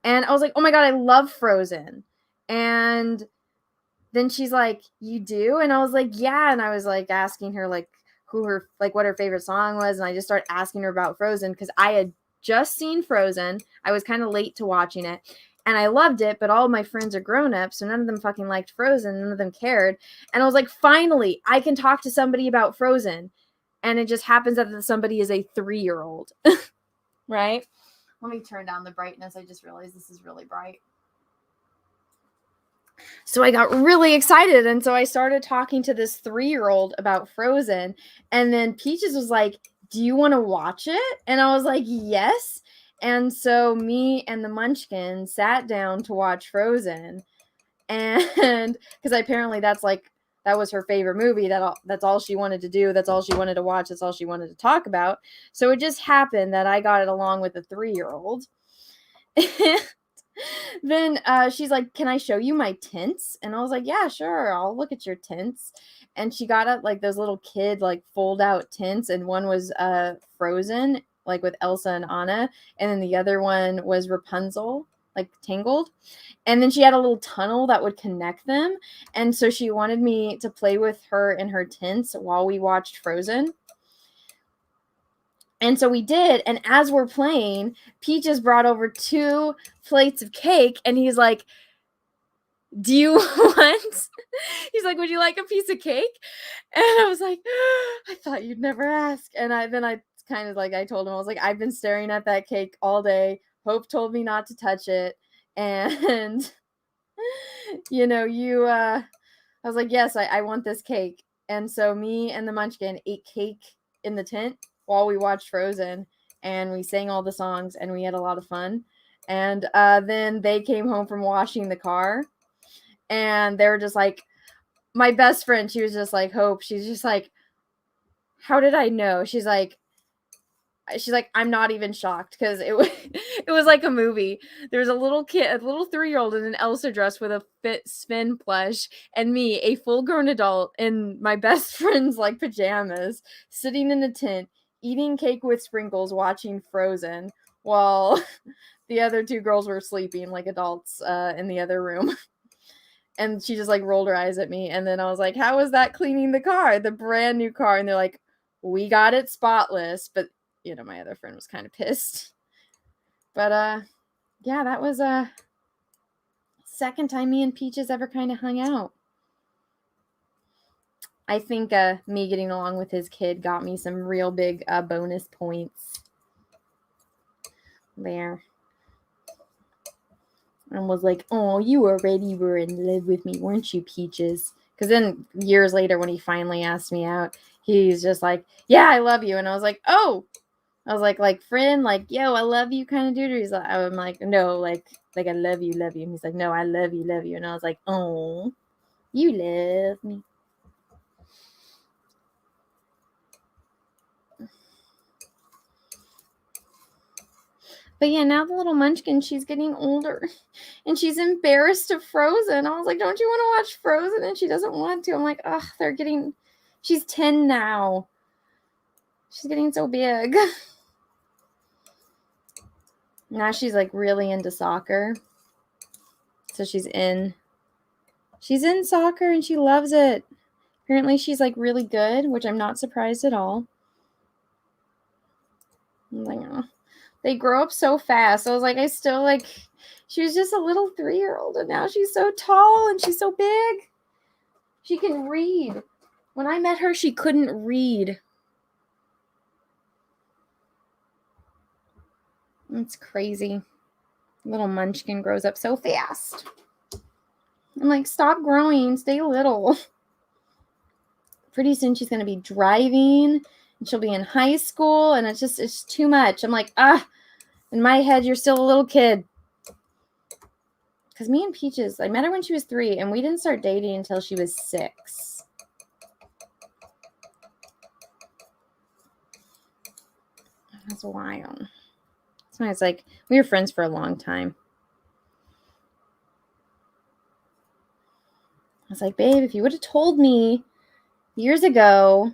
And I was like, oh my God, I love Frozen. And then she's like, you do? And I was like, yeah. And I was like asking her like what her favorite song was. And I just started asking her about Frozen because I had just seen Frozen. I was kind of late to watching it. And I loved it, but all of my friends are grown up, so none of them fucking liked Frozen. None of them cared. And I was like, finally, I can talk to somebody about Frozen. And it just happens that somebody is a 3-year-old. Right? Let me turn down the brightness. I just realized this is really bright. So I got really excited. And so I started talking to this 3-year-old about Frozen. And then Peaches was like, do you want to watch it? And I was like, yes. And so me and the Munchkin sat down to watch Frozen. And because apparently that was her favorite movie. That's all she wanted to do. That's all she wanted to watch. That's all she wanted to talk about. So it just happened that I got it along with a 3-year-old. Then she's like, can I show you my tints? And I was like, yeah, sure. I'll look at your tints. And she got up like those little kid like fold out tints. And one was Frozen, like with Elsa and Anna. And then the other one was Rapunzel, like Tangled. And then she had a little tunnel that would connect them. And so she wanted me to play with her and her tints while we watched Frozen. And so we did. And as we're playing, Peaches brought over 2 plates of cake. And he's like, do you want? He's like, would you like a piece of cake? And I was like, I thought you'd never ask. And I kind of like, I told him, I was like, I've been staring at that cake all day. Hope told me not to touch it. And, I was like, yes, I want this cake. And so me and the Munchkin ate cake in the tent while we watched Frozen, and we sang all the songs, and we had a lot of fun. And then they came home from washing the car, and they were just like, my best friend, she was just like, Hope, she's just like, how did I know? She's like, I'm not even shocked because it was like a movie. There was a little kid, a little 3-year-old in an Elsa dress with a Sven plush, and me, a full-grown adult in my best friend's like pajamas, sitting in a tent, eating cake with sprinkles, watching Frozen, while the other 2 girls were sleeping like adults in the other room. And she just like rolled her eyes at me. And then I was like, how was that cleaning the car? The brand new car. And they're like, we got it spotless. But, you know, my other friend was kind of pissed. But, yeah, that was second time me and Peaches ever kind of hung out. I think me getting along with his kid got me some real big bonus points there. And was like, oh, you already were in love with me, weren't you, Peaches? Because then years later, when he finally asked me out, he's just like, yeah, I love you. And I was like, oh. I was like friend, like, yo, I love you kind of dude. Or he's like, I'm like, no, like I love you. And he's like, no, I love you. And I was like, oh, you love me. But yeah, now the little munchkin, she's getting older and she's embarrassed of Frozen. I was like, don't you want to watch Frozen? And she doesn't want to. I'm like, ugh, she's 10 now. She's getting so big. Now she's like really into soccer. So she's in soccer and she loves it. Apparently she's like really good, which I'm not surprised at all. I'm like, oh. They grow up so fast. I was like, she was just a little 3-year-old and now she's so tall and she's so big. She can read. When I met her, she couldn't read. It's crazy. Little munchkin grows up so fast. I'm like, stop growing, stay little. Pretty soon she's going to be driving and she'll be in high school and it's too much. I'm like, in my head, you're still a little kid. Because me and Peaches, I met her when she was 3 and we didn't start dating until she was 6. That's wild. So it's like, we were friends for a long time. I was like, babe, if you would have told me years ago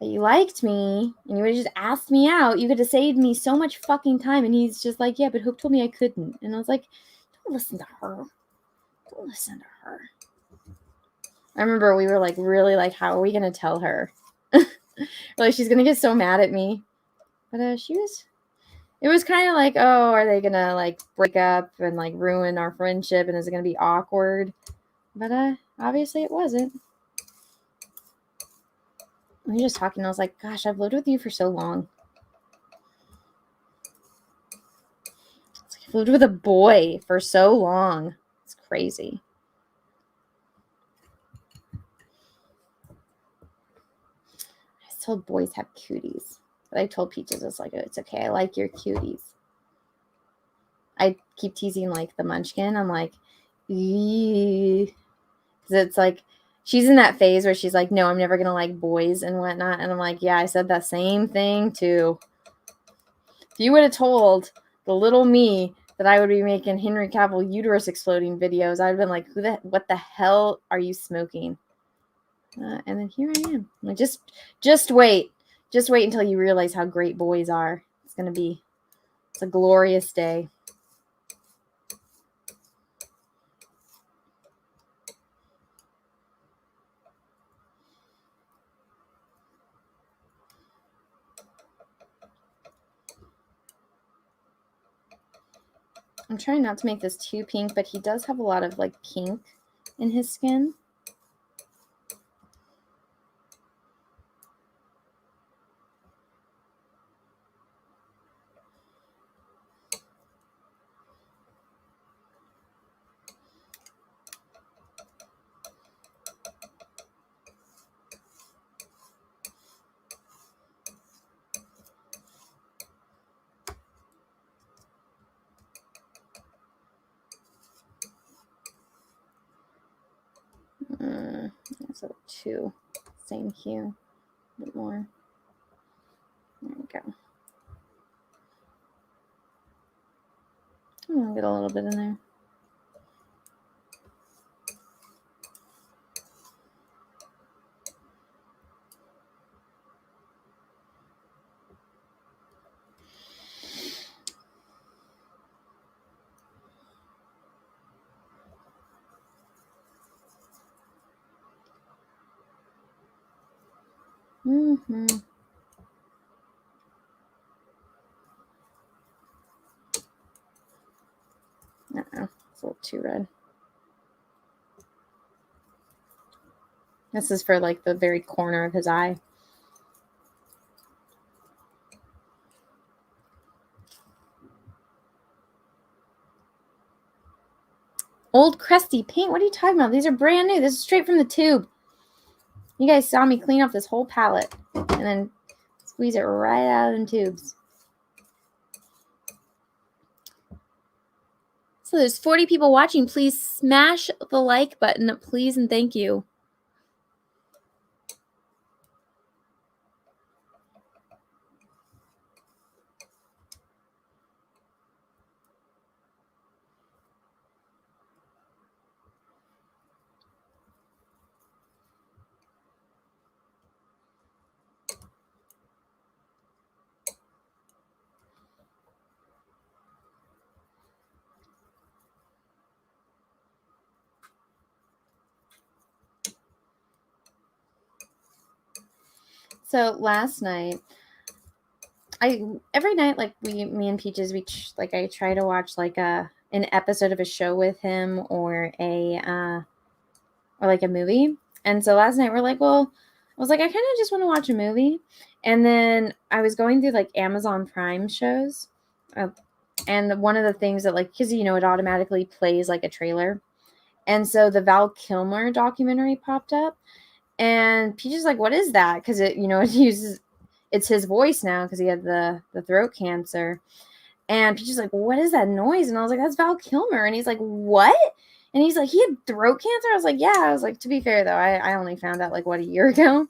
that you liked me and you would have just asked me out, you could have saved me so much fucking time. And he's just like, yeah, but Hope told me I couldn't. And I was like, don't listen to her. Don't listen to her. I remember we were like, really, like, how are we going to tell her? Like, she's going to get so mad at me. But it was kind of like, oh, are they going to like break up and like ruin our friendship? And is it going to be awkward? But obviously it wasn't. We were just talking. And I was like, gosh, I've lived with you for so long. I've lived with a boy for so long. It's crazy. I told boys have cuties. But I told Peaches, it's okay. I like your cuties. I keep teasing like the munchkin. I'm like, because it's like, she's in that phase where she's like, no, I'm never going to like boys and whatnot. And I'm like, yeah, I said that same thing too. If you would have told the little me that I would be making Henry Cavill uterus exploding videos, I'd have been like, what the hell are you smoking? And then here I am. I'm like, just wait. Just wait until you realize how great boys are. It's a glorious day. I'm trying not to make this too pink, but he does have a lot of like pink in his skin. That's a 2. Same hue. A bit more. There we go. I'm going to get a little bit in there. Mm-hmm. Uh-oh, it's a little too red. This is for like the very corner of his eye. Old crusty paint? What are you talking about? These are brand new. This is straight from the tube. You guys saw me clean up this whole palette and then squeeze it right out of them tubes. So there's 40 people watching. Please smash the like button, please and thank you. So last night, every night, like me and Peaches, I try to watch like an episode of a show with him or like a movie. And so last night we're like, well, I was like, I kind of just want to watch a movie. And then I was going through like Amazon Prime shows, and one of the things that, like, because it automatically plays like a trailer, and so the Val Kilmer documentary popped up. And Peaches like, what is that? Because it's his voice now because he had the throat cancer. And Peaches like, what is that noise? And I was like, that's Val Kilmer. And he's like, what? And he's like, he had throat cancer? I was like, yeah. I was like, to be fair, though, I only found out like, a year ago.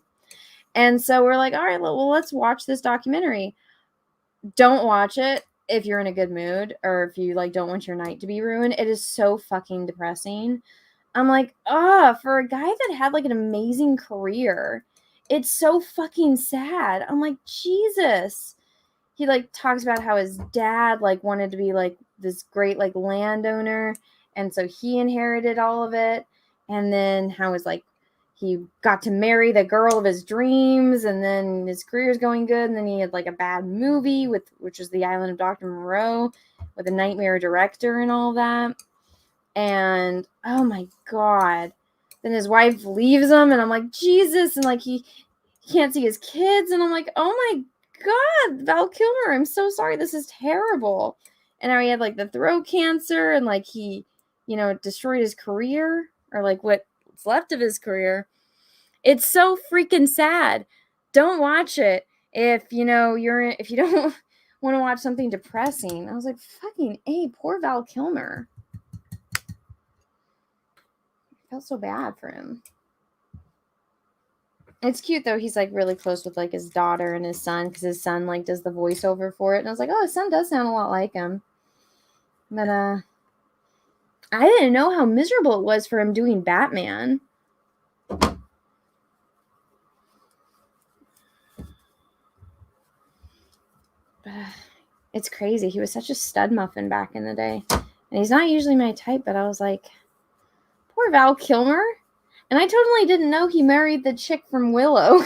And so we're like, all right, well, let's watch this documentary. Don't watch it if you're in a good mood or if you like don't want your night to be ruined. It is so fucking depressing. I'm like, for a guy that had like an amazing career, it's so fucking sad. I'm like, Jesus. He like talks about how his dad like wanted to be like this great like landowner, and so he inherited all of it. And then how his like he got to marry the girl of his dreams, and then his career's going good, and then he had like a bad movie which was The Island of Dr. Moreau with a nightmare director and all that. And oh my god, then his wife leaves him, and I'm like, Jesus. And like he can't see his kids, and I'm like, oh my god, Val Kilmer, I'm so sorry, this is terrible. And now he had like the throat cancer, and like he destroyed his career, or like what's left of his career. It's so freaking sad. Don't watch it if you don't want to watch something depressing. I was like, fucking A, poor Val Kilmer. Felt so bad for him. It's cute though. He's like really close with like his daughter and his son, because his son like does the voiceover for it. And I was like, oh, his son does sound a lot like him. But I didn't know how miserable it was for him doing Batman. But it's crazy. He was such a stud muffin back in the day. And he's not usually my type, but I was like, poor Val Kilmer. And I totally didn't know he married the chick from Willow.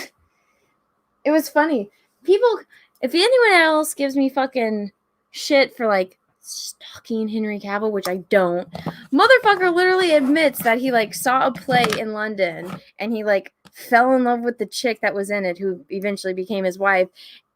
It was funny. People, if anyone else gives me fucking shit for like stalking Henry Cavill, which I don't, motherfucker literally admits that he like saw a play in London and he like fell in love with the chick that was in it, who eventually became his wife.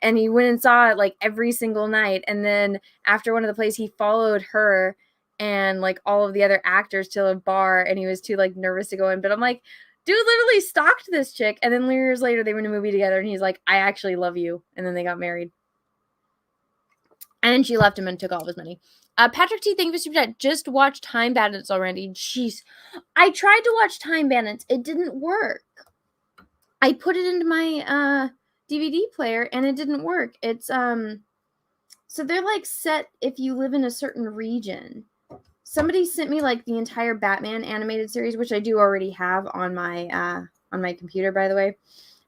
And he went and saw it like every single night. And then after one of the plays, he followed her and like all of the other actors to a bar, and he was too like nervous to go in. But I'm like, dude literally stalked this chick, and then years later they went to a movie together, and he's like, I actually love you. And then they got married. And then she left him and took all of his money. Patrick T, thank you for super chat. Just watched Time Bandits already. Jeez. I tried to watch Time Bandits. It didn't work. I put it into my DVD player and it didn't work. It's so they're like set if you live in a certain region. Somebody sent me like the entire Batman animated series, which I do already have on my computer, by the way.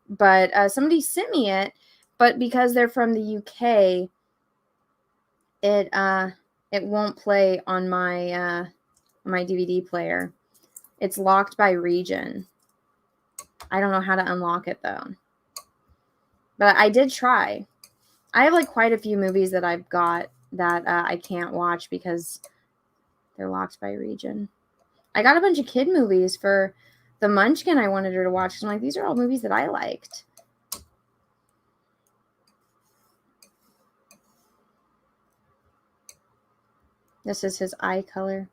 But somebody sent me it, but because they're from the UK, it won't play on my DVD player. It's locked by region. I don't know how to unlock it though. But I did try. I have like quite a few movies that I've got that I can't watch because they're locked by region. I got a bunch of kid movies for the Munchkin I wanted her to watch. I'm like, these are all movies that I liked. This is his eye color.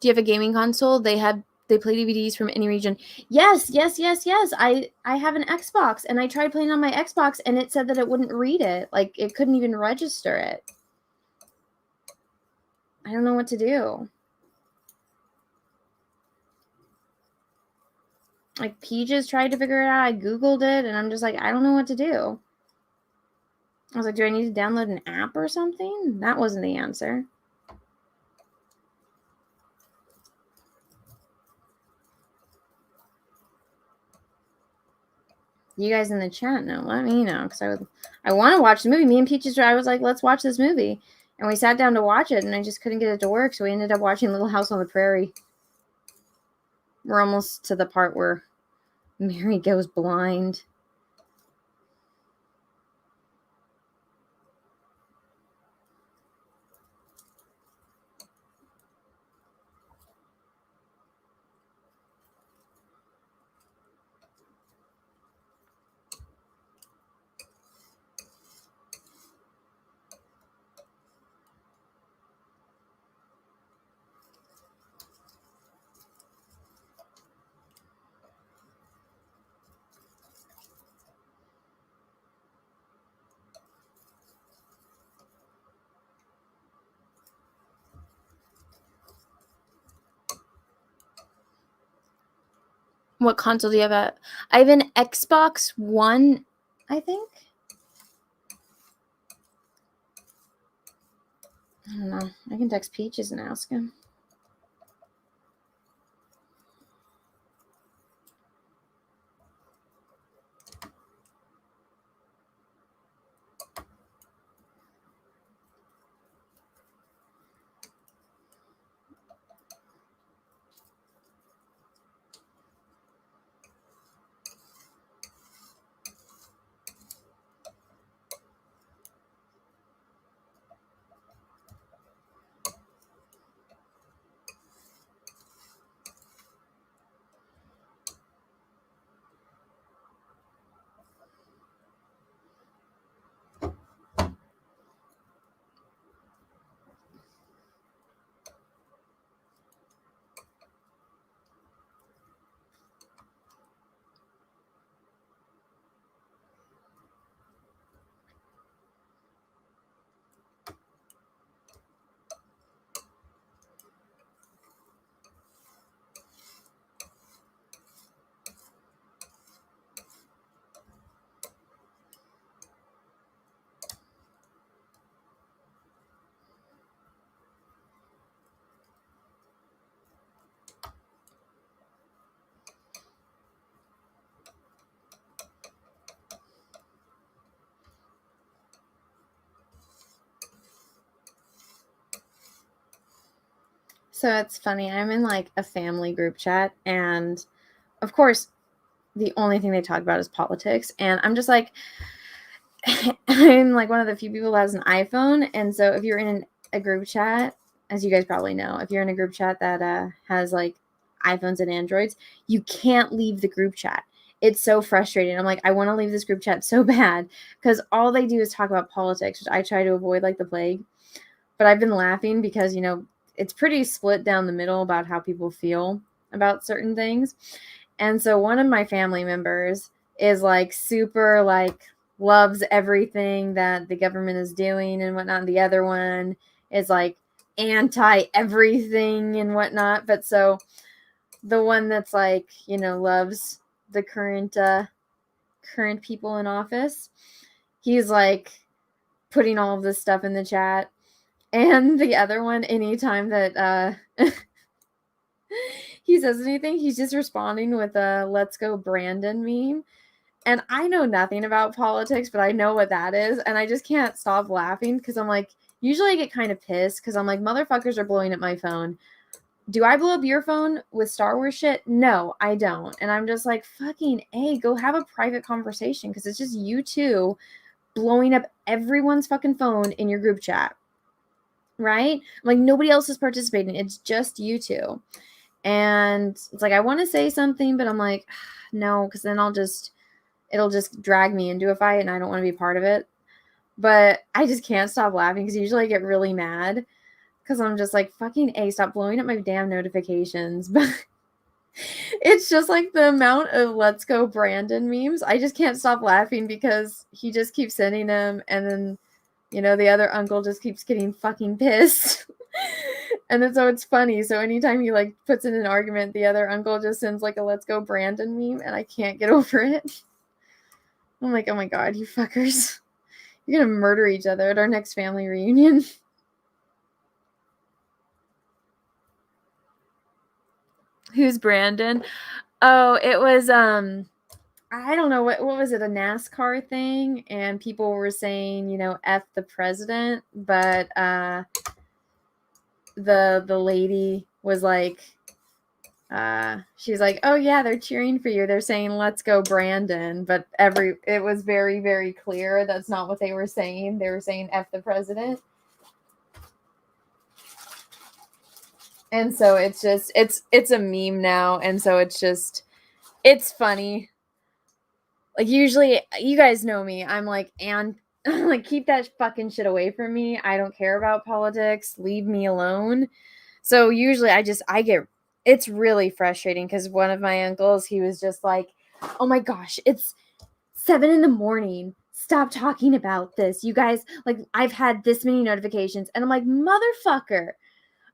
Do you have a gaming console? They play DVDs from any region. Yes. I have an Xbox, and I tried playing on my Xbox, and it said that it wouldn't read it. Like, it couldn't even register it. I don't know what to do. Like, Peaches tried to figure it out. I Googled it, and I'm just like, I don't know what to do. I was like, do I need to download an app or something? That wasn't the answer. You guys in the chat know. Let me know, because I want to watch the movie. Me and Peaches, I was like, let's watch this movie. And we sat down to watch it, and I just couldn't get it to work, so we ended up watching Little House on the Prairie. We're almost to the part where Mary goes blind. What console do you have? I have an Xbox One, I think. I don't know. I can text Peaches and ask him. So it's funny. I'm in like a family group chat, and of course, the only thing they talk about is politics. And I'm just like, I'm like one of the few people that has an iPhone. And so if you're in a group chat, as you guys probably know, if you're in a group chat that has like iPhones and Androids, you can't leave the group chat. It's so frustrating. I'm like, I want to leave this group chat so bad because all they do is talk about politics, which I try to avoid like the plague. But I've been laughing because, it's pretty split down the middle about how people feel about certain things. And so one of my family members is like super like loves everything that the government is doing and whatnot. And the other one is like anti everything and whatnot. But so the one that's like, loves the current people in office, he's like putting all of this stuff in the chat. And the other one, anytime that he says anything, he's just responding with a "Let's go Brandon" meme. And I know nothing about politics, but I know what that is. And I just can't stop laughing because I'm like, usually I get kind of pissed because I'm like, motherfuckers are blowing up my phone. Do I blow up your phone with Star Wars shit? No, I don't. And I'm just like, fucking A, go have a private conversation because it's just you two blowing up everyone's fucking phone in your group chat. Right? Like, nobody else is participating. It's just you two. And it's like, I want to say something, but I'm like, no, because then it'll just drag me into a fight and I don't want to be part of it. But I just can't stop laughing because usually I get really mad because I'm just like, fucking A, stop blowing up my damn notifications. But it's just like the amount of "Let's go Brandon" memes. I just can't stop laughing because he just keeps sending them. And then, the other uncle just keeps getting fucking pissed. And then so it's funny. So anytime he like puts in an argument, the other uncle just sends like a "Let's go Brandon" meme and I can't get over it. I'm like, oh my God, you fuckers. You're going to murder each other at our next family reunion. Who's Brandon? Oh, it was, I don't know, what was it, a NASCAR thing? And people were saying, F the president. But the lady was like, she's like, oh yeah, they're cheering for you. They're saying "Let's go Brandon," but it was very, very clear that's not what they were saying. They were saying "F the president." And so it's just it's a meme now, and so it's funny. Like, usually, you guys know me. I'm like, and like, keep that fucking shit away from me. I don't care about politics. Leave me alone. So usually I get, it's really frustrating because one of my uncles, he was just like, oh my gosh, it's 7 a.m. Stop talking about this. You guys, like, I've had this many notifications. And I'm like, motherfucker,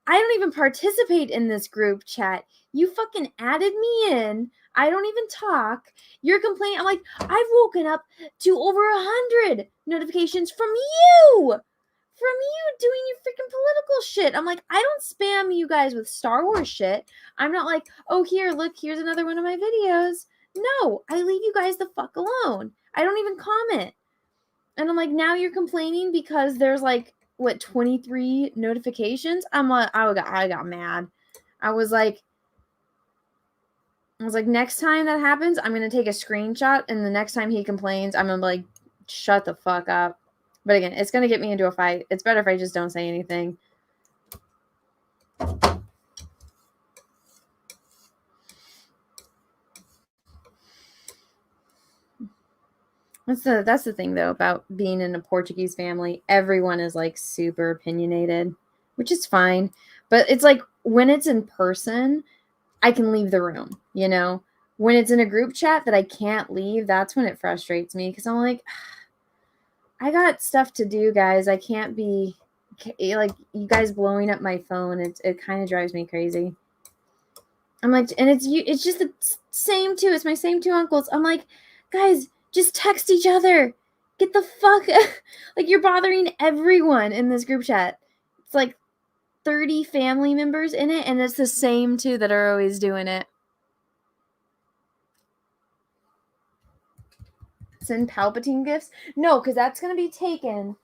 I don't even participate in this group chat. You fucking added me in. I don't even talk. You're complaining. I'm like, I've woken up to over 100 notifications from you. From you doing your freaking political shit. I'm like, I don't spam you guys with Star Wars shit. I'm not like, oh, here, look, here's another one of my videos. No, I leave you guys the fuck alone. I don't even comment. And I'm like, now you're complaining because there's like, what, 23 notifications? I'm like, I got mad. I was like, next time that happens, I'm going to take a screenshot. And the next time he complains, I'm going to be like, shut the fuck up. But again, it's going to get me into a fight. It's better if I just don't say anything. That's the thing, though, about being in a Portuguese family. Everyone is like super opinionated, which is fine. But it's like, when it's in person, I can leave the room, When it's in a group chat that I can't leave, that's when it frustrates me because I'm like, I got stuff to do, guys. I can't be like, you guys blowing up my phone. It kind of drives me crazy. I'm like, and it's just the same two. It's my same two uncles. I'm like, guys, just text each other. Get the fuck like, you're bothering everyone in this group chat. It's like 30 family members in it, and it's the same two that are always doing it. Send Palpatine gifts? No, because that's going to be taken.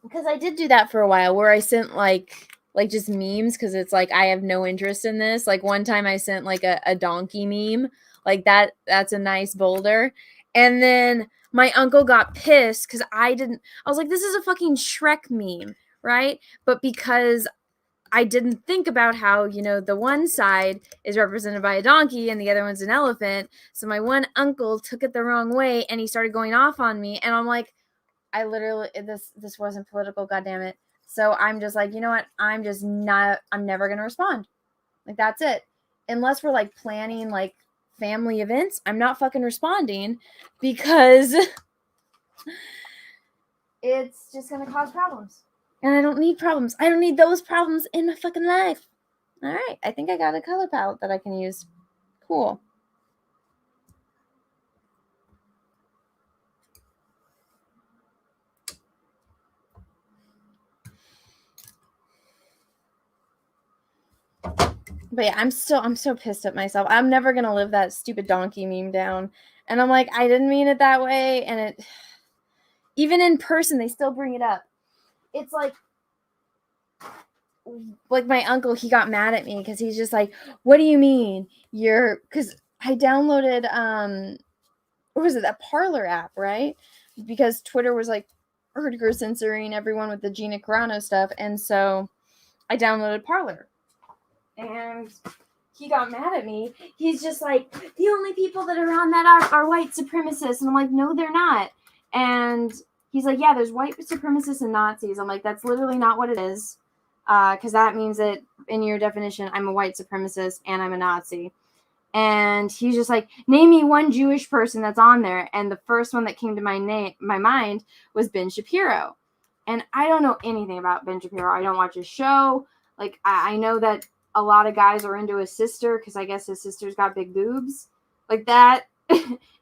Because I did do that for a while where I sent like just memes because it's like, I have no interest in this. Like, one time I sent like a donkey meme. Like, that's a nice boulder. And then my uncle got pissed because I was like, this is a fucking Shrek meme, right? But because I didn't think about how, the one side is represented by a donkey and the other one's an elephant. So my one uncle took it the wrong way and he started going off on me. And I'm like, I literally, this wasn't political, goddammit. So I'm just like, you know what? I'm never going to respond. Like, that's it. Unless we're like planning like family events, I'm not fucking responding because it's just going to cause problems. And I don't need problems. I don't need those problems in my fucking life. All right. I think I got a color palette that I can use. Cool. But yeah, I'm so pissed at myself. I'm never gonna live that stupid donkey meme down. And I'm like, I didn't mean it that way. And it, even in person, they still bring it up. It's like my uncle, he got mad at me because he's just like, what do you mean you're, because I downloaded what was it, that Parlor app, right? Because Twitter was like hardcore censoring everyone with the Gina Carano stuff. And so I downloaded Parlor. And he got mad at me. He's just like, the only people that are on that are white supremacists. And I'm like, no, they're not. And he's like, yeah, there's white supremacists and Nazis. I'm like, that's literally not what it is. Because that means that in your definition, I'm a white supremacist and I'm a Nazi. And he's just like, name me one Jewish person that's on there. And the first one that came to my mind was Ben Shapiro. And I don't know anything about Ben Shapiro. I don't watch his show. Like, I know that a lot of guys are into his sister because I guess his sister's got big boobs. Like that.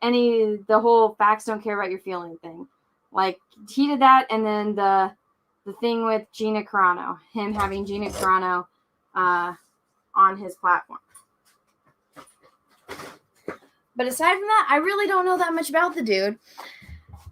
And the whole facts don't care about your feeling thing. Like, he did that. And then the thing with Gina Carano, him having Gina Carano on his platform. But aside from that, I really don't know that much about the dude.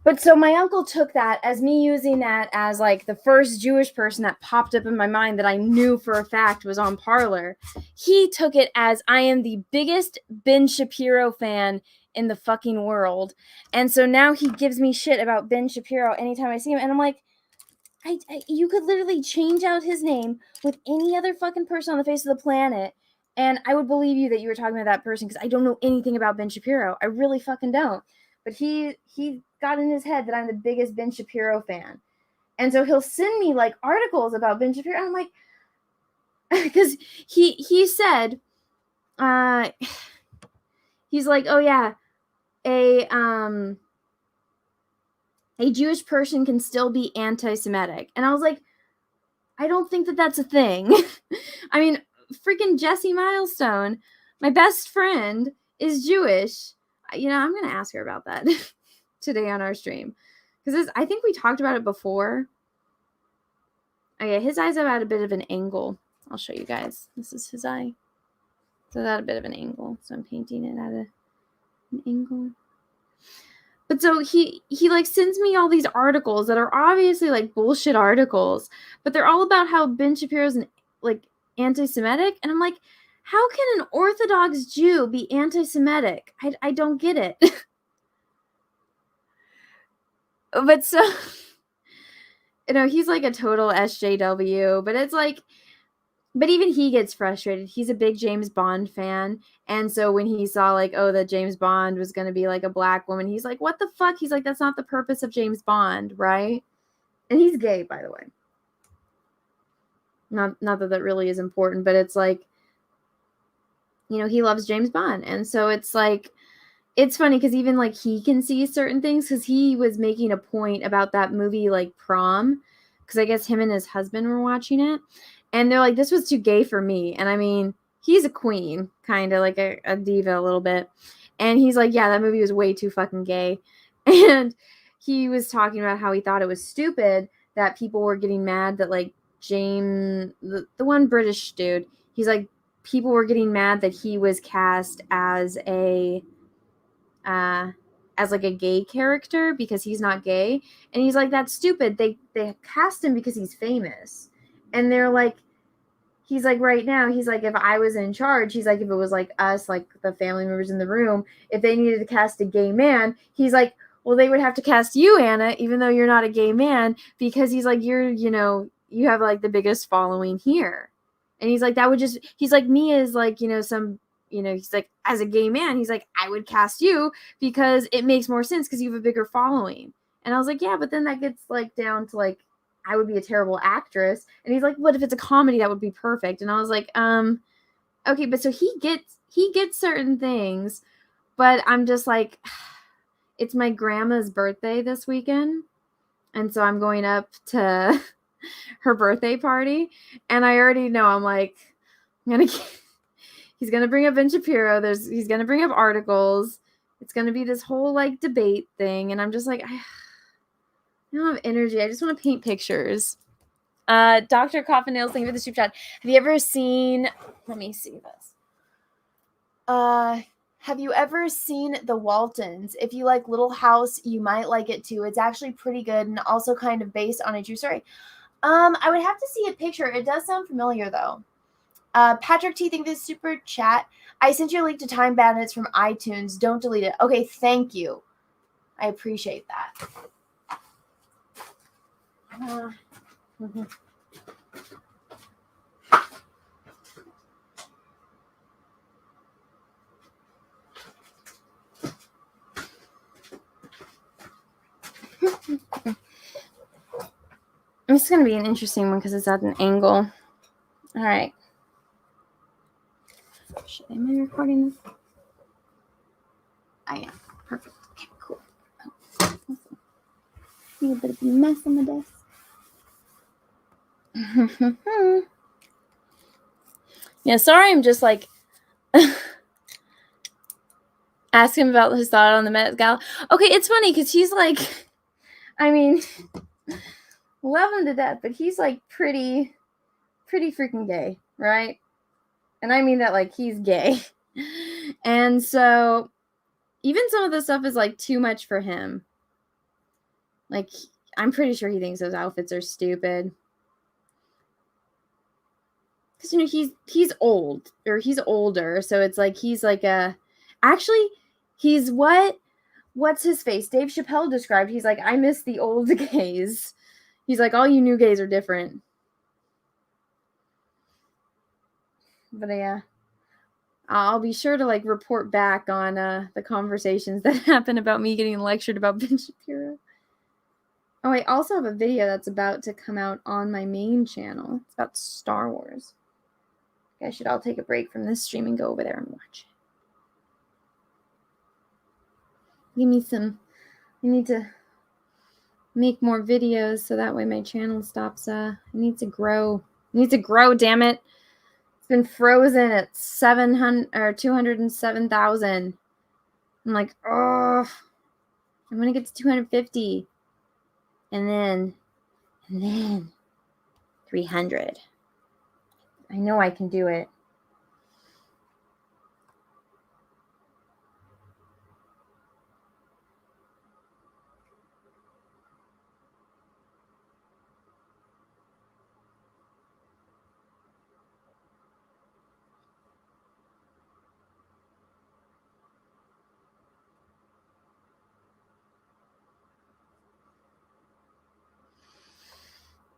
But so my uncle took that as me using that as like the first Jewish person that popped up in my mind that I knew for a fact was on Parlor. He took it as I am the biggest Ben Shapiro fan in the fucking world. And so now he gives me shit about Ben Shapiro anytime I see him. And I'm like, you could literally change out his name with any other fucking person on the face of the planet. And I would believe you that you were talking about that person because I don't know anything about Ben Shapiro. I really fucking don't. But he got in his head that I'm the biggest Ben Shapiro fan. And so he'll send me like articles about Ben Shapiro. And I'm like, because he said, he's like, oh yeah, a Jewish person can still be anti-Semitic. And I was like, I don't think that that's a thing. I mean, freaking Jessie Milestone, my best friend, is Jewish. You know, I'm going to ask her about that today on our stream. Because I think we talked about it before. Okay, his eyes have had a bit of an angle. I'll show you guys. This is his eye. So it's at a bit of an angle. So I'm painting it at an angle. But so he like sends me all these articles that are obviously like bullshit articles, but they're all about how Ben Shapiro's like anti-Semitic, and I'm like, how can an Orthodox Jew be anti-Semitic? I don't get it. But so, you know, he's like a total SJW, but it's like, but even he gets frustrated. He's a big James Bond fan. And so when he saw like, oh, that James Bond was going to be like a black woman, he's like, what the fuck? He's like, that's not the purpose of James Bond, right? And he's gay, by the way. Not that really is important, but it's like, you know, he loves James Bond. And so it's like, it's funny because even like he can see certain things because he was making a point about that movie like Prom, because I guess him and his husband were watching it. And they're like, this was too gay for me. And I mean, he's a queen, kind of like a diva a little bit. And he's like, yeah, that movie was way too fucking gay. And he was talking about how he thought it was stupid that people were getting mad that like James, the one British dude, he's like, people were getting mad that he was cast as like a gay character because he's not gay. And he's like, that's stupid. They cast him because he's famous. And they're like, he's like, right now, he's like, if I was in charge, he's like, if it was like us, like the family members in the room, if they needed to cast a gay man, he's like, well, they would have to cast you, Anna, even though you're not a gay man, because he's like, you're, you know, you have like the biggest following here. And he's like, that would just, he's like, me as like, you know, some, you know, he's like, as a gay man, he's like, I would cast you because it makes more sense because you have a bigger following. And I was like, yeah, but then that gets like down to like, I would be a terrible actress. And he's like, what if it's a comedy? That would be perfect. And I was like, okay, but so he gets certain things, but I'm just like, it's my grandma's birthday this weekend. And so I'm going up to her birthday party. And I already know, I'm like, he's going to bring up Ben Shapiro. He's going to bring up articles. It's going to be this whole like debate thing. And I'm just like, I don't have energy. I just want to paint pictures. Dr. Coffin Nails, thank you for the soup chat. Have you ever seen, let me see this. Have you ever seen The Waltons? If you like Little House, you might like it too. It's actually pretty good and also kind of based on a true story. I would have to see a picture. It does sound familiar though. Patrick T, thank you for the super chat. I sent you a link to Time Bandits from iTunes. Don't delete it. Okay, thank you. I appreciate that. Mm-hmm. It's going to be an interesting one because it's at an angle. All right. Am I recording this? I am. Perfect. Okay, cool. See a bit of a mess on the desk. Yeah, sorry, I'm just like asking him about his thought on the Met Gala. Okay, it's funny because he's like, I mean, love him to death, but he's like pretty freaking gay, right? And I mean that like he's gay. And so even some of the stuff is like too much for him. Like, I'm pretty sure he thinks those outfits are stupid. Because, you know, he's old, or he's older, so it's like he's like actually, he's what's his face? Dave Chappelle described. He's like, I miss the old gays. He's like, all you new gays are different. But yeah, I'll be sure to like report back on the conversations that happen about me getting lectured about Ben Shapiro. Oh, I also have a video that's about to come out on my main channel. It's about Star Wars. I should all take a break from this stream and go over there and watch it. Give me some. I need to make more videos so that way my channel stops. It needs to grow. It needs to grow, damn it. It's been frozen at 700 or 207,000. I'm like, oh, I'm gonna get to 250. And then 300. I know I can do it.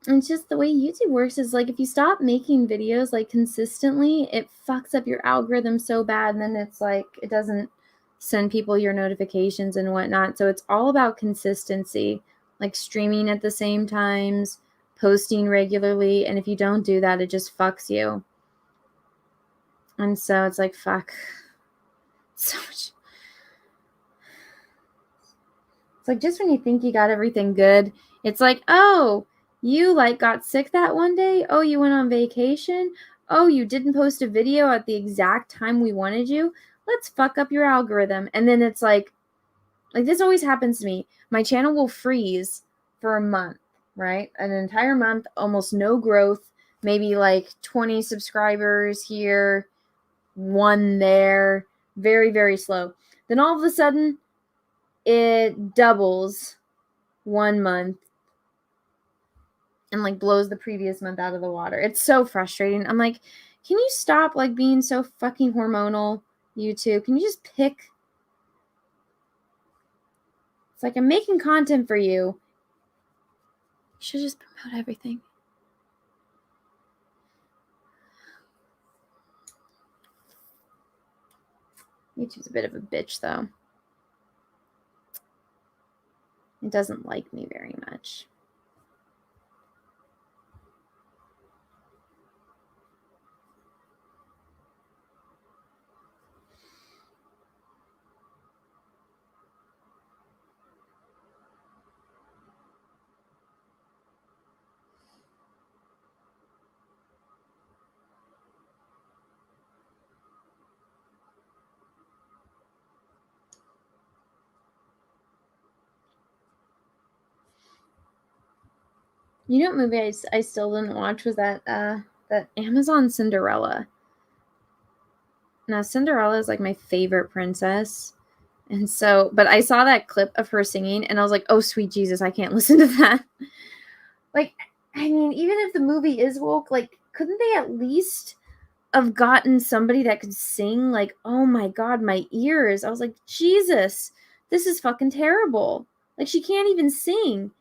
And it's just the way YouTube works is like if you stop making videos like consistently, it fucks up your algorithm so bad, and then it's like it doesn't send people your notifications and whatnot. So it's all about consistency, like streaming at the same times, posting regularly, and if you don't do that, it just fucks you. And so it's like, fuck. So much. It's like just when you think you got everything good, it's like, oh, you like got sick that one day? Oh, you went on vacation? Oh, you didn't post a video at the exact time we wanted you? Let's fuck up your algorithm. And then it's like this always happens to me. My channel will freeze for a month, right? An entire month, almost no growth, maybe like 20 subscribers here, one there, very, very slow. Then all of a sudden, it doubles 1 month and like blows the previous month out of the water. It's so frustrating. I'm like, can you stop like being so fucking hormonal, YouTube? Can you just pick? It's like I'm making content for you. You should just promote everything. YouTube's a bit of a bitch though. It doesn't like me very much. You know what movie I still didn't watch was that Amazon Cinderella. Now Cinderella is like my favorite princess. And so, but I saw that clip of her singing and I was like, "Oh sweet Jesus, I can't listen to that." Like, I mean, even if the movie is woke, like couldn't they at least have gotten somebody that could sing? Like, oh my god, my ears. I was like, "Jesus, this is fucking terrible." Like she can't even sing.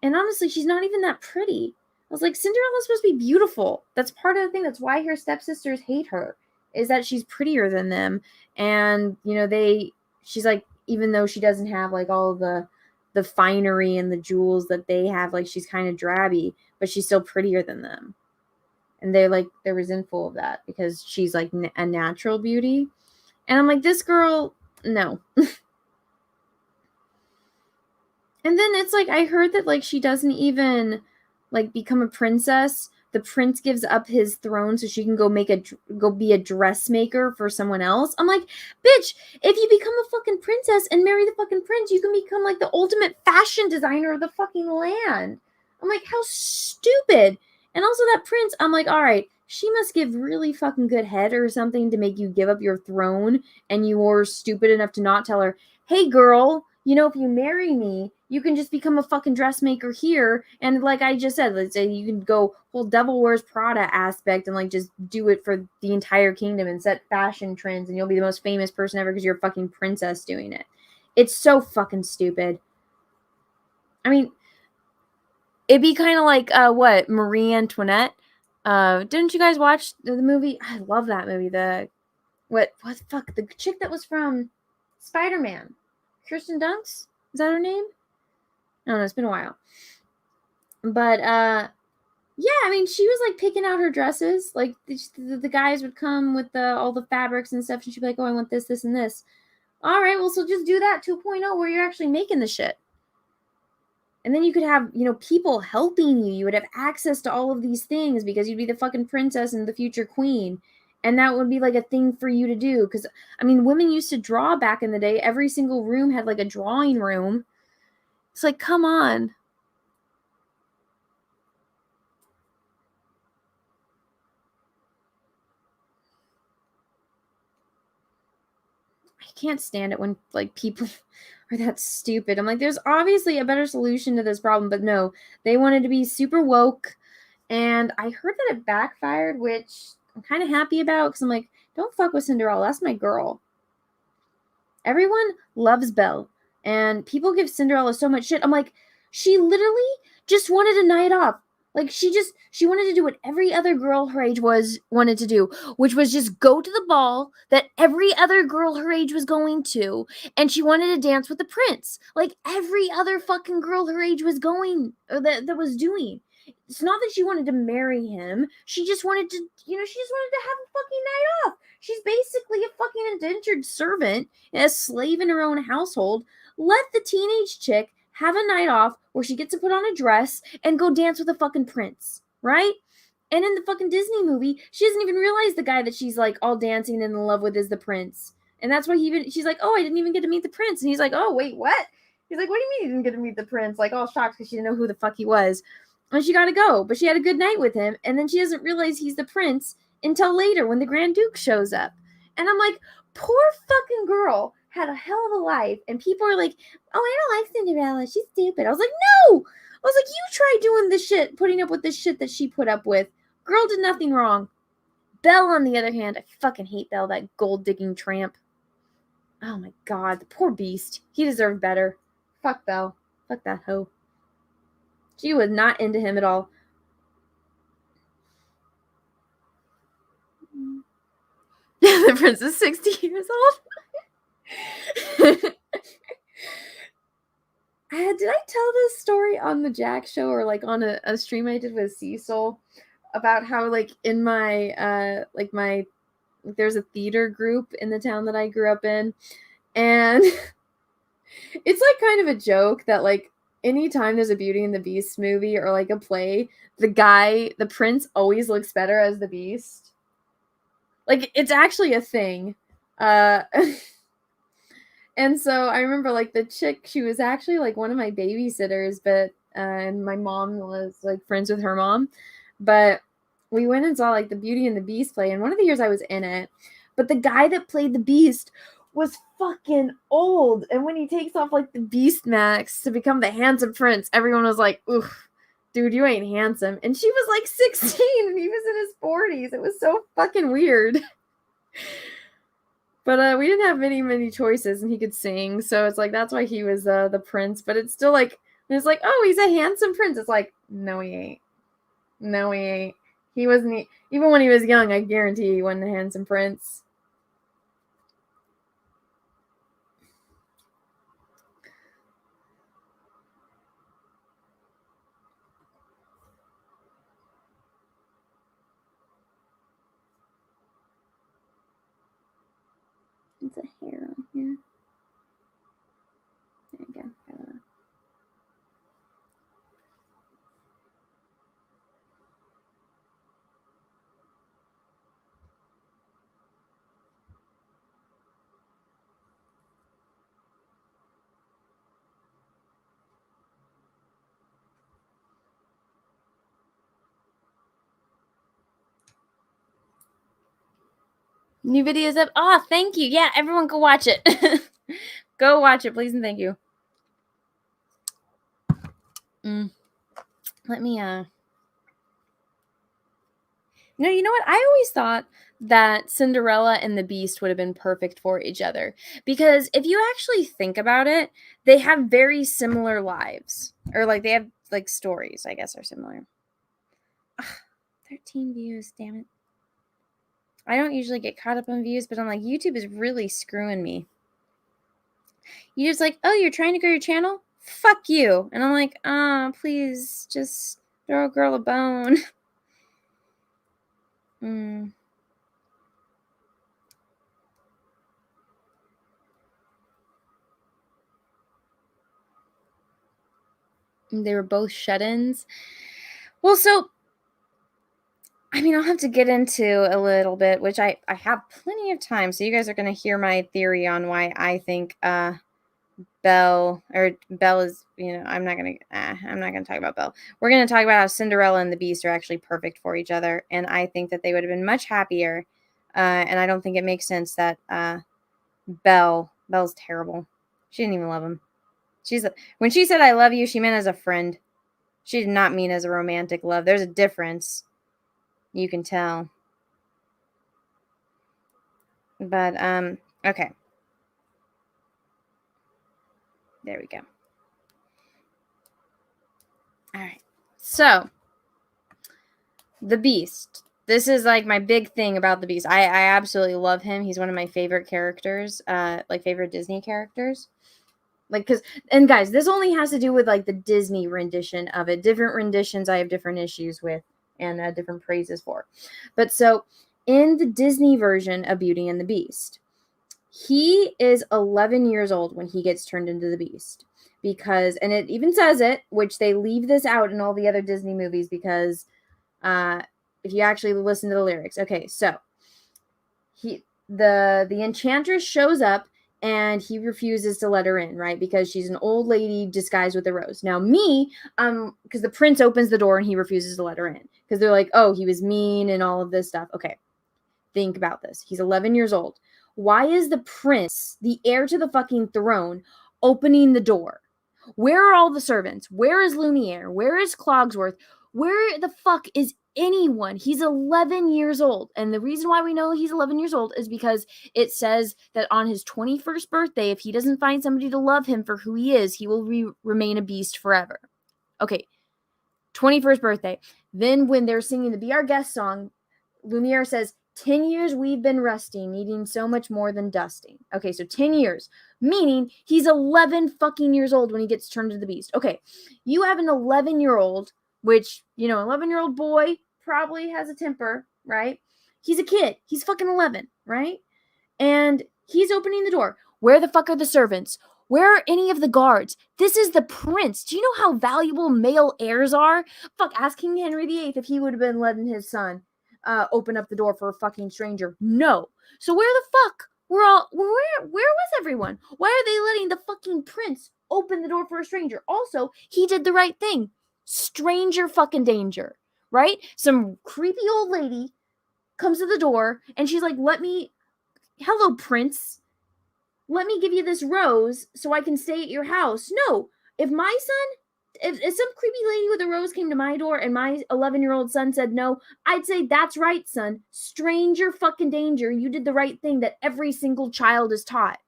And honestly, she's not even that pretty. I was like, Cinderella's supposed to be beautiful. That's part of the thing. That's why her stepsisters hate her, is that she's prettier than them. And, you know, she's like, even though she doesn't have like all the finery and the jewels that they have, like she's kind of drabby, but she's still prettier than them. And they're resentful of that because she's like a natural beauty. And I'm like, this girl, no. And then it's like I heard that like she doesn't even like become a princess. The prince gives up his throne so she can go be a dressmaker for someone else. I'm like, bitch, if you become a fucking princess and marry the fucking prince, you can become like the ultimate fashion designer of the fucking land. I'm like, how stupid. And also that prince, I'm like, all right, she must give really fucking good head or something to make you give up your throne, and you were stupid enough to not tell her, hey girl, you know, if you marry me, you can just become a fucking dressmaker here. And like I just said, let's say you can go whole Devil Wears Prada aspect and like just do it for the entire kingdom and set fashion trends, and you'll be the most famous person ever because you're a fucking princess doing it. It's so fucking stupid. I mean, it'd be kind of like what, Marie Antoinette. Didn't you guys watch the movie? I love that movie. What fuck, the chick that was from Spider-Man, Kirsten Dunst, is that her name? I don't know, it's been a while. But yeah, I mean, she was like picking out her dresses. Like the guys would come with all the fabrics and stuff, and she'd be like, "Oh, I want this, this, and this." All right, well, so just do that 2.0 where you're actually making the shit. And then you could have, you know, people helping you. You would have access to all of these things because you'd be the fucking princess and the future queen. And that would be like a thing for you to do. Because, I mean, women used to draw back in the day. Every single room had like a drawing room. It's like, come on. I can't stand it when like people are that stupid. I'm like, there's obviously a better solution to this problem, but no, they wanted to be super woke. And I heard that it backfired, which I'm kind of happy about because I'm like, don't fuck with Cinderella. That's my girl. Everyone loves Belle, and people give Cinderella so much shit. I'm like, she literally just wanted a night off. Like she wanted to do what every other girl her age wanted to do, which was just go to the ball that every other girl her age was going to, and she wanted to dance with the prince, like every other fucking girl her age was going, or that was doing. It's not that she wanted to marry him. She just wanted to, you know, she just wanted to have a fucking night off. She's basically a fucking indentured servant, a slave in her own household. Let the teenage chick have a night off where she gets to put on a dress and go dance with a fucking prince, right? And in the fucking Disney movie, she doesn't even realize the guy that she's like all dancing and in love with is the prince. And that's why she's like, oh, I didn't even get to meet the prince. And he's like, oh, wait, what? He's like, what do you mean you didn't get to meet the prince? Like all shocked because she didn't know who the fuck he was. And she got to go, but she had a good night with him. And then she doesn't realize he's the prince until later when the Grand Duke shows up. And I'm like, poor fucking girl had a hell of a life. And people are like, oh, I don't like Cinderella. She's stupid. I was like, no. I was like, you try doing this shit, putting up with this shit that she put up with. Girl did nothing wrong. Belle, on the other hand, I fucking hate Belle, that gold digging tramp. Oh my god, the poor beast. He deserved better. Fuck Belle. Fuck that hoe. She was not into him at all. The prince is 60 years old. Did I tell this story on the Jack show or like on a stream I did with Cecil about how like in my there's a theater group in the town that I grew up in, and it's like kind of a joke that like anytime there's a Beauty and the Beast movie or like a play, the prince always looks better as the beast. Like it's actually a thing. And so I remember like the chick, she was actually like one of my babysitters, but and my mom was like friends with her mom. But we went and saw like the Beauty and the Beast play, and one of the years I was in it. But the guy that played the Beast was fucking old, and when he takes off like the Beast mask to become the handsome prince, everyone was like, "Oof, dude, you ain't handsome." And she was like 16, and he was in his 40s. It was so fucking weird. But we didn't have many choices, and he could sing, so it's like that's why he was the prince. But it's still like it's like, oh, he's a handsome prince. It's like, no, he ain't. No, he ain't. He wasn't. Even when he was young, I guarantee he wasn't a handsome prince. It's a hair on here. There you go. New videos up. Oh, thank you. Yeah, everyone go watch it. Go watch it, please, and thank you. Let me No, you know what? I always thought that Cinderella and the Beast would have been perfect for each other. Because if you actually think about it, they have very similar lives. Or like they have like stories, I guess, are similar. Ugh, 13 views, damn it. I don't usually get caught up on views, but I'm like, YouTube is really screwing me. You're just like, oh, you're trying to grow your channel? Fuck you. And I'm like, please just throw a girl a bone. They were both shut-ins. Well, so I mean, I'll have to get into a little bit, which I have plenty of time. So you guys are going to hear my theory on why I think Belle is, I'm not going to talk about Belle. We're going to talk about how Cinderella and the Beast are actually perfect for each other. And I think that they would have been much happier. And I don't think it makes sense that Belle's terrible. She didn't even love him. When she said I love you, she meant as a friend. She did not mean as a romantic love. There's a difference. You can tell. But, okay. There we go. All right. So, the Beast. This is like my big thing about the Beast. I absolutely love him. He's one of my favorite characters, like favorite Disney characters. Like, and guys, this only has to do with like the Disney rendition of it. Different renditions I have different issues with and different praises for. But so in the Disney version of Beauty and the Beast, he is 11 years old when he gets turned into the Beast. Because, and it even says it, which they leave this out in all the other Disney movies because if you actually listen to the lyrics. Okay, so the enchantress shows up and he refuses to let her in, right? Because she's an old lady disguised with a rose. Now because the prince opens the door and he refuses to let her in. Because they're like, oh, he was mean and all of this stuff. Okay, think about this. He's 11 years old. Why is the prince, the heir to the fucking throne, opening the door? Where are all the servants? Where is Lumiere? Where is Clogsworth? Where the fuck is anyone? He's 11 years old. And the reason why we know he's 11 years old is because it says that on his 21st birthday, if he doesn't find somebody to love him for who he is, he will remain a beast forever. Okay, 21st birthday. Then when they're singing the Be Our Guest song, Lumiere says, 10 years we've been rusting, needing so much more than dusting. Okay, so 10 years, meaning he's 11 fucking years old when he gets turned into the Beast. Okay, you have an 11-year-old, which, 11-year-old boy probably has a temper, right? He's a kid. He's fucking 11, right? And he's opening the door. Where the fuck are the servants? Where are any of the guards? This is the prince. Do you know how valuable male heirs are? Fuck, ask King Henry VIII if he would have been letting his son open up the door for a fucking stranger. No. So where the fuck? Where was everyone? Why are they letting the fucking prince open the door for a stranger. Also, he did the right thing. Stranger fucking danger, right? Some creepy old lady comes to the door and she's like, hello, Prince. Let me give you this rose so I can stay at your house. No, if my son, if some creepy lady with a rose came to my door and my 11-year-old son said no, I'd say, that's right, son. Stranger fucking danger. You did the right thing that every single child is taught.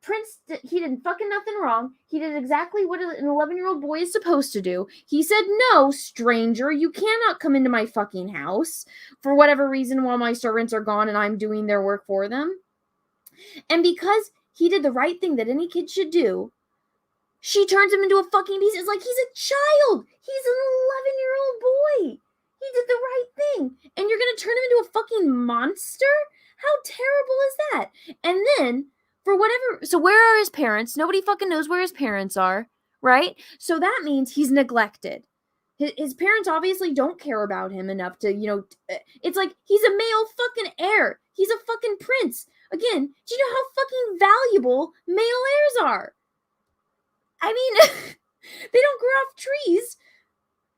Prince, he did fucking nothing wrong. He did exactly what an 11-year-old boy is supposed to do. He said, no, stranger, you cannot come into my fucking house for whatever reason while my servants are gone and I'm doing their work for them. And because he did the right thing that any kid should do, she turns him into a fucking beast. It's like he's a child. He's an 11-year-old boy. He did the right thing. And you're going to turn him into a fucking monster? How terrible is that? And then, for whatever... So where are his parents? Nobody fucking knows where his parents are, right? So that means he's neglected. His parents obviously don't care about him enough to, it's like he's a male fucking heir. He's a fucking prince. Again, do you know how fucking valuable male heirs are? I mean, they don't grow off trees.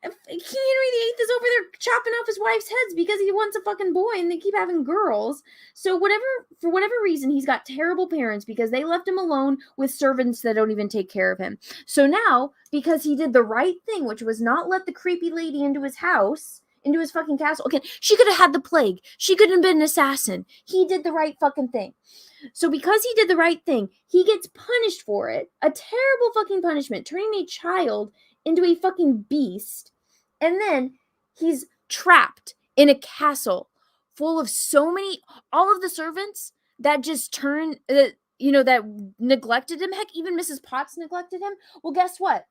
King Henry VIII is over there chopping off his wife's heads because he wants a fucking boy and they keep having girls. So for whatever reason, he's got terrible parents because they left him alone with servants that don't even take care of him. So now, because he did the right thing, which was not let the creepy lady into his house, into his fucking castle. Okay, she could have had the plague. She could have been an assassin. He did the right fucking thing. So because he did the right thing, he gets punished for it. A terrible fucking punishment, turning a child into a fucking beast. And then he's trapped in a castle full of all of the servants that just that neglected him. Heck, even Mrs. Potts neglected him. Well, guess what?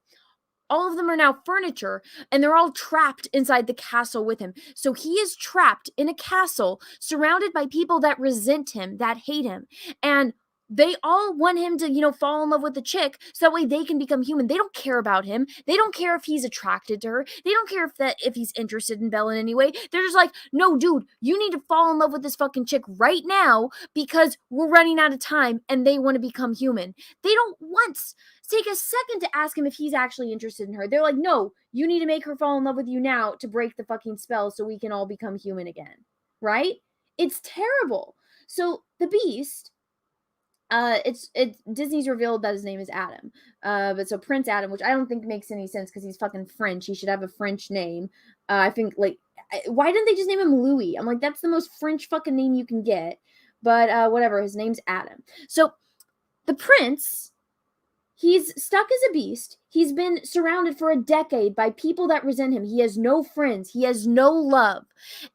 All of them are now furniture, and they're all trapped inside the castle with him. So he is trapped in a castle surrounded by people that resent him, that hate him. And they all want him to, fall in love with the chick so that way they can become human. They don't care about him. They don't care if he's attracted to her. They don't care if he's interested in Belle in any way. They're just like, no, dude, you need to fall in love with this fucking chick right now because we're running out of time and they want to become human. They don't once take a second to ask him if he's actually interested in her. They're like, no, you need to make her fall in love with you now to break the fucking spell so we can all become human again. Right? It's terrible. So the Beast... Disney's revealed that his name is Adam. But so Prince Adam, which I don't think makes any sense because he's fucking French. He should have a French name. I think why didn't they just name him Louis? I'm like, that's the most French fucking name you can get. But whatever, his name's Adam. So the prince, he's stuck as a beast. He's been surrounded for a decade by people that resent him. He has no friends. He has no love.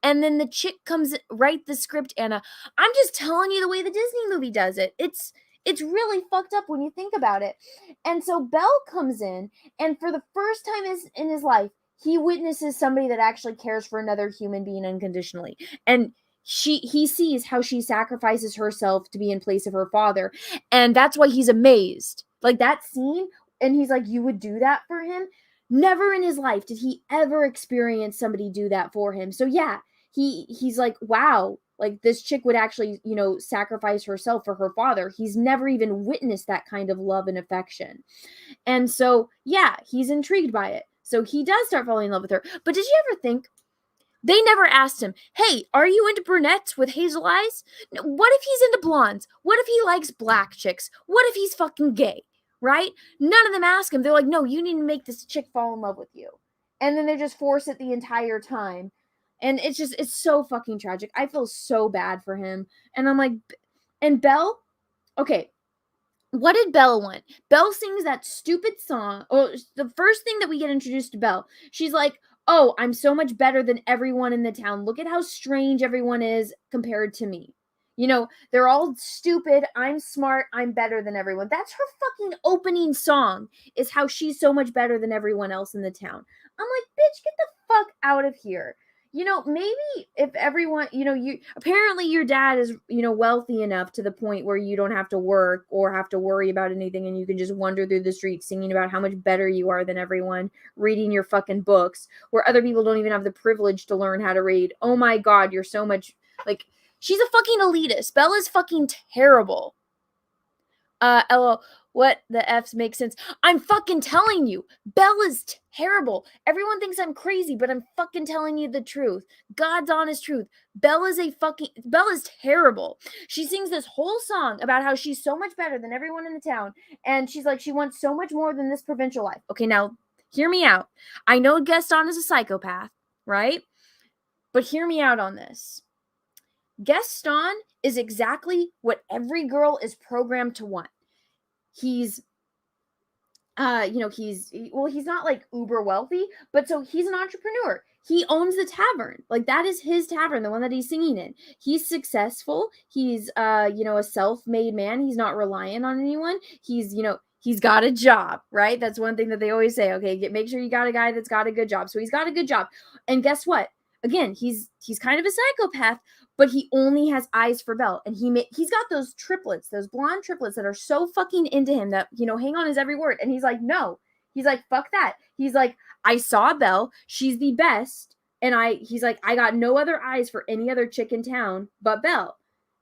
And then the chick comes, write the script, Anna. I'm just telling you the way the Disney movie does it. It's really fucked up when you think about it. And so Belle comes in, and for the first time in his life, he witnesses somebody that actually cares for another human being unconditionally. And he sees how she sacrifices herself to be in place of her father. And that's why he's amazed. Like that scene, and he's like, you would do that for him? Never in his life did he ever experience somebody do that for him. So yeah, he's like, wow, like this chick would actually, sacrifice herself for her father. He's never even witnessed that kind of love and affection. And so, yeah, he's intrigued by it. So he does start falling in love with her. But did you ever think, they never asked him, hey, are you into brunettes with hazel eyes? What if he's into blondes? What if he likes black chicks? What if he's fucking gay? Right? None of them ask him. They're like, no, you need to make this chick fall in love with you. And then they just force it the entire time. And it's so fucking tragic. I feel so bad for him. And I'm like, and Belle, okay, what did Belle want? Belle sings that stupid song. Oh, the first thing that we get introduced to Belle, she's like, oh, I'm so much better than everyone in the town. Look at how strange everyone is compared to me. They're all stupid. I'm smart. I'm better than everyone. That's her fucking opening song, is how she's so much better than everyone else in the town. I'm like, bitch, get the fuck out of here. Maybe if everyone, apparently your dad is, wealthy enough to the point where you don't have to work or have to worry about anything and you can just wander through the streets singing about how much better you are than everyone, reading your fucking books, where other people don't even have the privilege to learn how to read. Oh my God, you're so much, like, she's a fucking elitist. Bella's fucking terrible. LO, what the F's make sense? I'm fucking telling you, Belle is terrible. Everyone thinks I'm crazy, but I'm fucking telling you the truth. God's honest truth. Belle is terrible. She sings this whole song about how she's so much better than everyone in the town, and she's like, she wants so much more than this provincial life. Okay, now, hear me out. I know Gaston is a psychopath, right? But hear me out on this. Gaston is exactly what every girl is programmed to want. He's he's not like uber wealthy, but so he's an entrepreneur. He owns the tavern. Like, that is his tavern, the one that he's singing in. He's successful. He's a self-made man. He's not reliant on anyone. He's got a job, right? That's one thing that they always say. Okay, make sure you got a guy that's got a good job. So he's got a good job. And guess what? Again, he's kind of a psychopath, but he only has eyes for Belle. And he's got those triplets, those blonde triplets that are so fucking into him that, hang on his every word. And he's like, no. He's like, fuck that. He's like, I saw Belle. She's the best. And he's like, I got no other eyes for any other chick in town but Belle.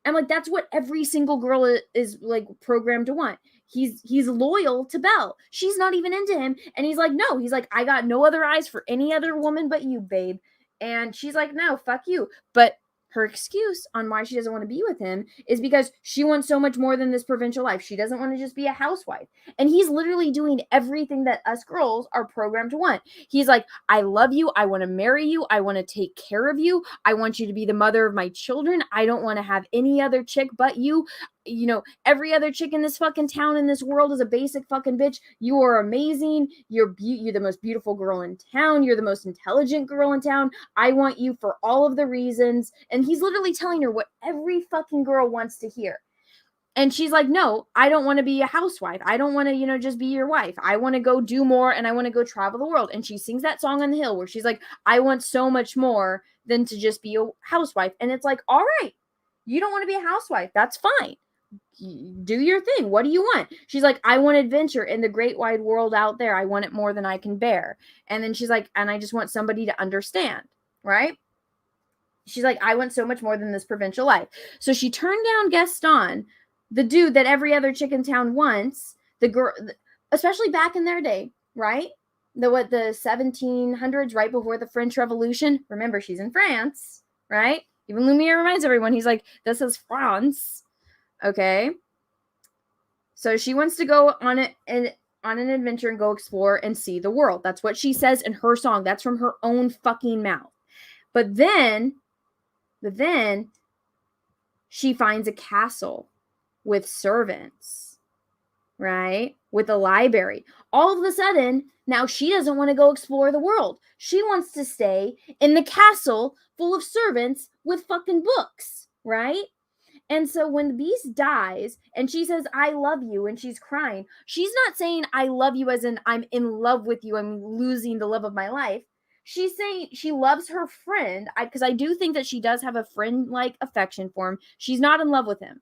And like, that's what every single girl is like programmed to want. He's loyal to Belle. She's not even into him. And he's like, no. He's like, I got no other eyes for any other woman but you, babe. And she's like, no, fuck you. But her excuse on why she doesn't want to be with him is because she wants so much more than this provincial life. She doesn't want to just be a housewife. And he's literally doing everything that us girls are programmed to want. He's like, I love you. I want to marry you. I want to take care of you. I want you to be the mother of my children. I don't want to have any other chick but you. Every other chick in this fucking town in this world is a basic fucking bitch. You are amazing. You're the most beautiful girl in town. You're the most intelligent girl in town. I want you for all of the reasons. And he's literally telling her what every fucking girl wants to hear. And she's like, no, I don't want to be a housewife. I don't want to, just be your wife. I want to go do more and I want to go travel the world. And she sings that song on the hill where she's like, I want so much more than to just be a housewife. And it's like, all right, you don't want to be a housewife. That's fine. Do your thing. What do you want? She's like, I want adventure in the great wide world out there. I want it more than I can bear. And then she's like, and I just want somebody to understand, right? She's like, I want so much more than this provincial life. So she turned down Gaston, the dude that every other chick in town wants, the girl, especially back in their day, right? The 1700s, right before the French Revolution. Remember, she's in France, right? Even Lumiere reminds everyone, he's like, this is France. Okay. So she wants to go on an adventure and go explore and see the world. That's what she says in her song. That's from her own fucking mouth. But then she finds a castle with servants, right? With a library. All of a sudden, now she doesn't want to go explore the world. She wants to stay in the castle full of servants with fucking books, right? And so when the beast dies and she says, I love you, and she's crying, she's not saying I love you as in I'm in love with you, I'm losing the love of my life. She's saying she loves her friend, because I do think that she does have a friend-like affection for him. She's not in love with him.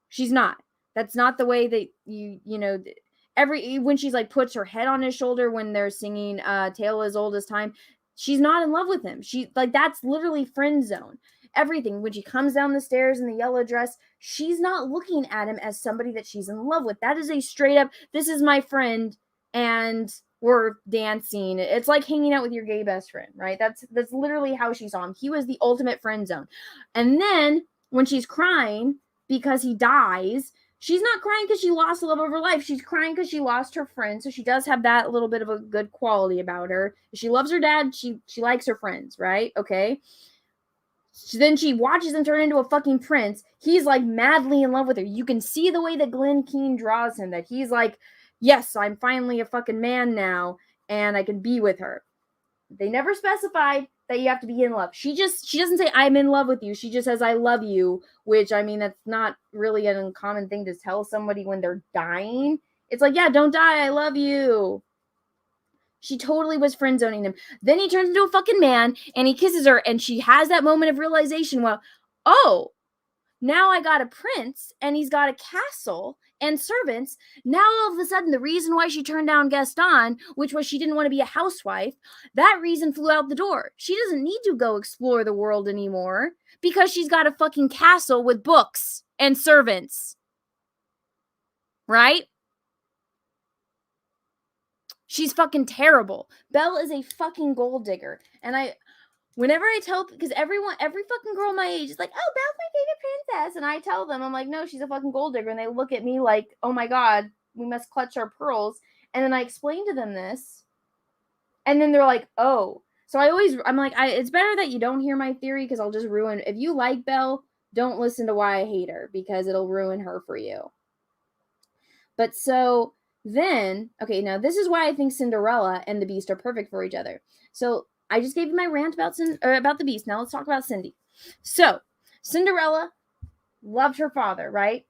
She's not. That's not the way that when she's like puts her head on his shoulder when they're singing Tale as Old as Time, she's not in love with him. She that's literally friend zone. Everything. When she comes down the stairs in the yellow dress, she's not looking at him as somebody that she's in love with. That is a straight up, this is my friend and we're dancing. It's like hanging out with your gay best friend, right? That's literally how she saw him. He was the ultimate friend zone. And then when she's crying because he dies, she's not crying because she lost the love of her life. She's crying because she lost her friend. So she does have that little bit of a good quality about her. She loves her dad. She likes her friends, right? Okay. Then she watches him turn into a fucking prince. He's like madly in love with her. You can see the way that Glenn Keane draws him, that he's like, yes, I'm finally a fucking man now and I can be with her. They never specified that you have to be in love. She doesn't say I'm in love with you. She just says I love you, which, I mean, that's not really an uncommon thing to tell somebody when they're dying. It's like, yeah, don't die. I love you. She totally was friend zoning him. Then he turns into a fucking man and he kisses her and she has that moment of realization. Well, oh, now I got a prince and he's got a castle and servants. Now all of a sudden, the reason why she turned down Gaston, which was she didn't want to be a housewife, that reason flew out the door. She doesn't need to go explore the world anymore because she's got a fucking castle with books and servants. right? She's fucking terrible. Belle is a fucking gold digger. And whenever I tell, because every fucking girl my age is like, oh, Belle's my favorite princess. And I tell them, I'm like, no, she's a fucking gold digger. And they look at me like, oh my God, we must clutch our pearls. And then I explain to them this. And then they're like, oh. So I'm like, it's better that you don't hear my theory because I'll just ruin. If you like Belle, don't listen to why I hate her because it'll ruin her for you. But so then, okay, now this is why I think Cinderella and the Beast are perfect for each other. So I just gave you my rant about the Beast. Now let's talk about Cindy. So Cinderella loved her father, right?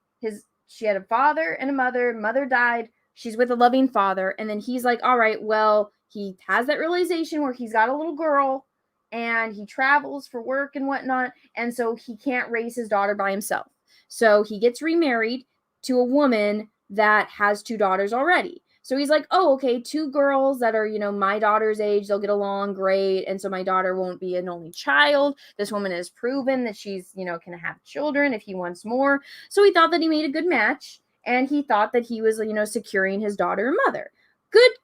She had a father and a mother. Mother died. She's with a loving father. And then he's like, all right, well, he has that realization where he's got a little girl and he travels for work and whatnot. And so he can't raise his daughter by himself. So he gets remarried to a woman that has 2 daughters already. So he's like, oh, okay, 2 girls that are, my daughter's age, they'll get along great. And so my daughter won't be an only child. This woman has proven that she's, can have children if he wants more. So he thought that he made a good match. And he thought that he was, securing his daughter and mother.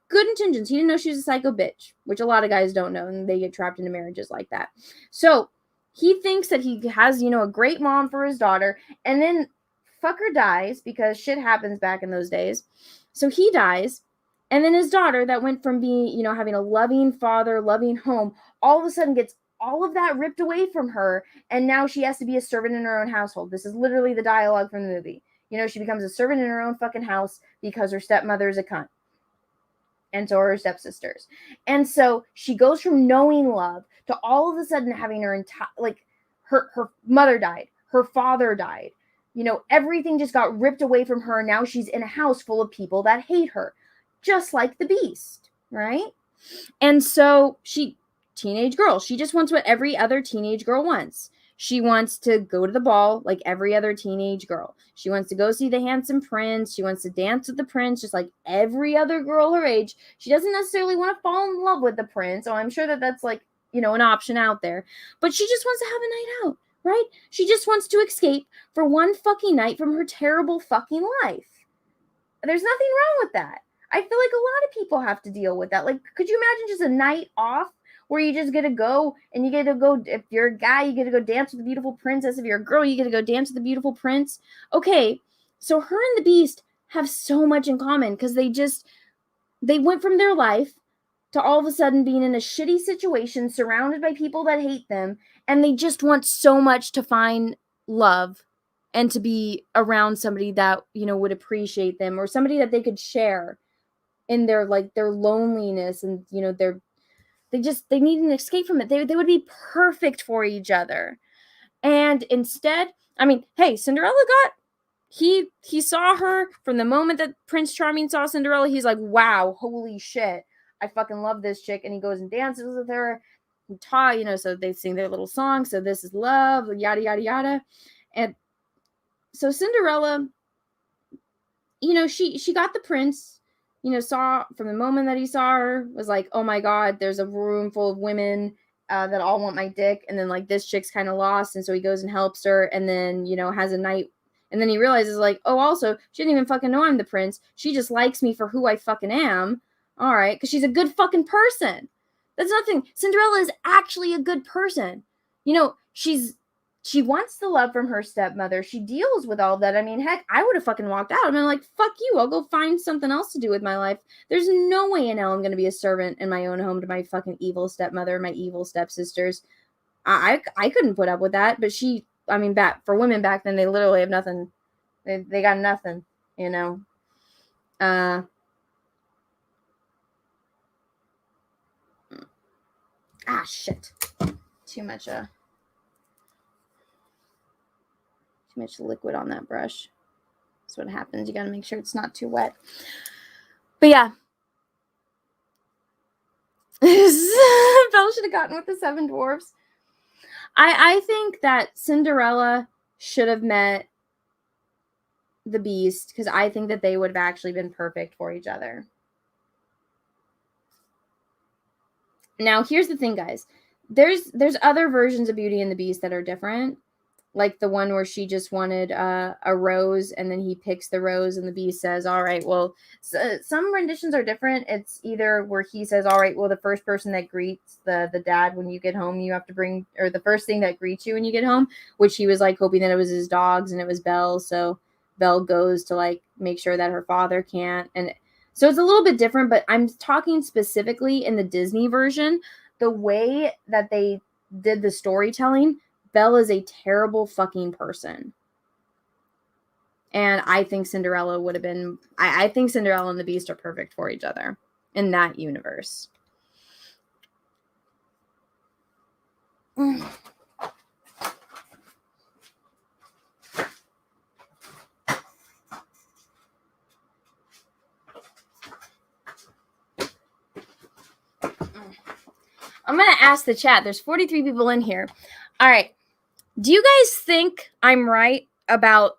Good intentions. He didn't know she was a psycho bitch, which a lot of guys don't know. And they get trapped into marriages like that. So he thinks that he has, a great mom for his daughter. And then fucker dies because shit happens back in those days. So he dies. And then his daughter that went from being, having a loving father, loving home, all of a sudden gets all of that ripped away from her. And now she has to be a servant in her own household. This is literally the dialogue from the movie. She becomes a servant in her own fucking house because her stepmother is a cunt. And so are her stepsisters. And so she goes from knowing love to all of a sudden having her entire, her mother died. Her father died. Everything just got ripped away from her. Now she's in a house full of people that hate her. Just like the Beast, right? And so teenage girl, she just wants what every other teenage girl wants. She wants to go to the ball like every other teenage girl. She wants to go see the handsome prince. She wants to dance with the prince just like every other girl her age. She doesn't necessarily want to fall in love with the prince. So I'm sure that that's like, an option out there. But she just wants to have a night out, right? She just wants to escape for one fucking night from her terrible fucking life. There's nothing wrong with that. I feel like a lot of people have to deal with that. Like, could you imagine just a night off where you just get to go and you get to go, if you're a guy, you get to go dance with the beautiful princess. If you're a girl, you get to go dance with the beautiful prince. Okay, so her and the Beast have so much in common because they went from their life to all of a sudden being in a shitty situation surrounded by people that hate them, and they just want so much to find love and to be around somebody that, would appreciate them or somebody that they could share in their loneliness and, they need an escape from it. They would be perfect for each other. And instead, hey, Cinderella he saw her from the moment that Prince Charming saw Cinderella. He's like, wow, holy shit, I fucking love this chick. And he goes and dances with her. So they sing their little song. So this is love, yada, yada, yada. And so Cinderella, she got the prince, saw from the moment that he saw her, was like, oh my God, there's a room full of women that all want my dick. And then like this chick's kind of lost. And so he goes and helps her and then, has a night. And then he realizes like, oh, also, she didn't even fucking know I'm the prince. She just likes me for who I fucking am. All right. Because she's a good fucking person. That's nothing. Cinderella is actually a good person. She wants the love from her stepmother. She deals with all that. Heck, I would have fucking walked out. I'm like, fuck you. I'll go find something else to do with my life. There's no way in hell I'm going to be a servant in my own home to my fucking evil stepmother, my evil stepsisters. I couldn't put up with that. But for women back then, they literally have nothing. They got nothing, shit. Too much liquid on that brush. That's what happens. You got to make sure it's not too wet. But yeah. Belle should have gotten with the 7 dwarfs. I think that Cinderella should have met the Beast because I think that they would have actually been perfect for each other. Now, here's the thing, guys. There's other versions of Beauty and the Beast that are different. Like the one where she just wanted a rose, and then he picks the rose, and the beast says, all right, well, some renditions are different. It's either where he says, all right, well, the first person that greets the dad when you get home, you have to bring, or the first thing that greets you when you get home, which he was like hoping that it was his dogs, and it was Belle. So Belle goes to like make sure that her father can't. And so it's a little bit different, but I'm talking specifically in the Disney version, the way that they did the storytelling. Belle is a terrible fucking person. And I think Cinderella would have been, I think Cinderella and the Beast are perfect for each other in that universe. I'm going to ask the chat. There's 43 people in here. All right. Do you guys think I'm right about,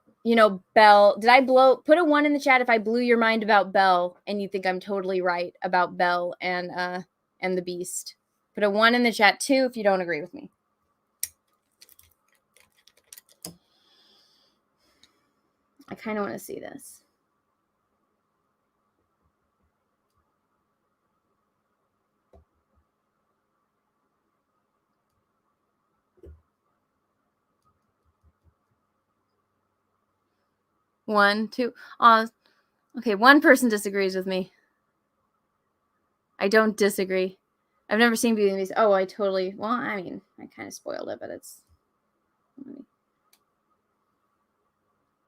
Belle? Did I put a 1 in the chat if I blew your mind about Belle and you think I'm totally right about Belle and the Beast? Put a 1 in the chat too if you don't agree with me. I kind of want to see this. One, two. Okay, one person disagrees with me. I don't disagree. I've never seen Beauty and the Beast. Oh, I totally. Well, I mean, I kind of spoiled it, but it's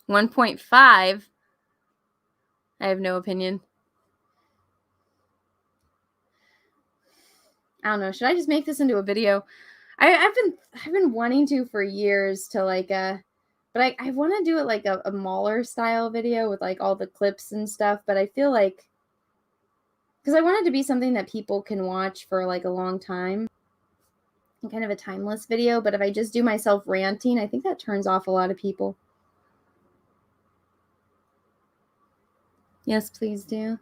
1.5. I have no opinion. I don't know. Should I just make this into a video? I've been wanting to for years to like but I want to do it like a Mauler style video with like all the clips and stuff. But I feel like, because I want it to be something that people can watch for like a long time, kind of a timeless video. But if I just do myself ranting, I think that turns off a lot of people. Yes, please do.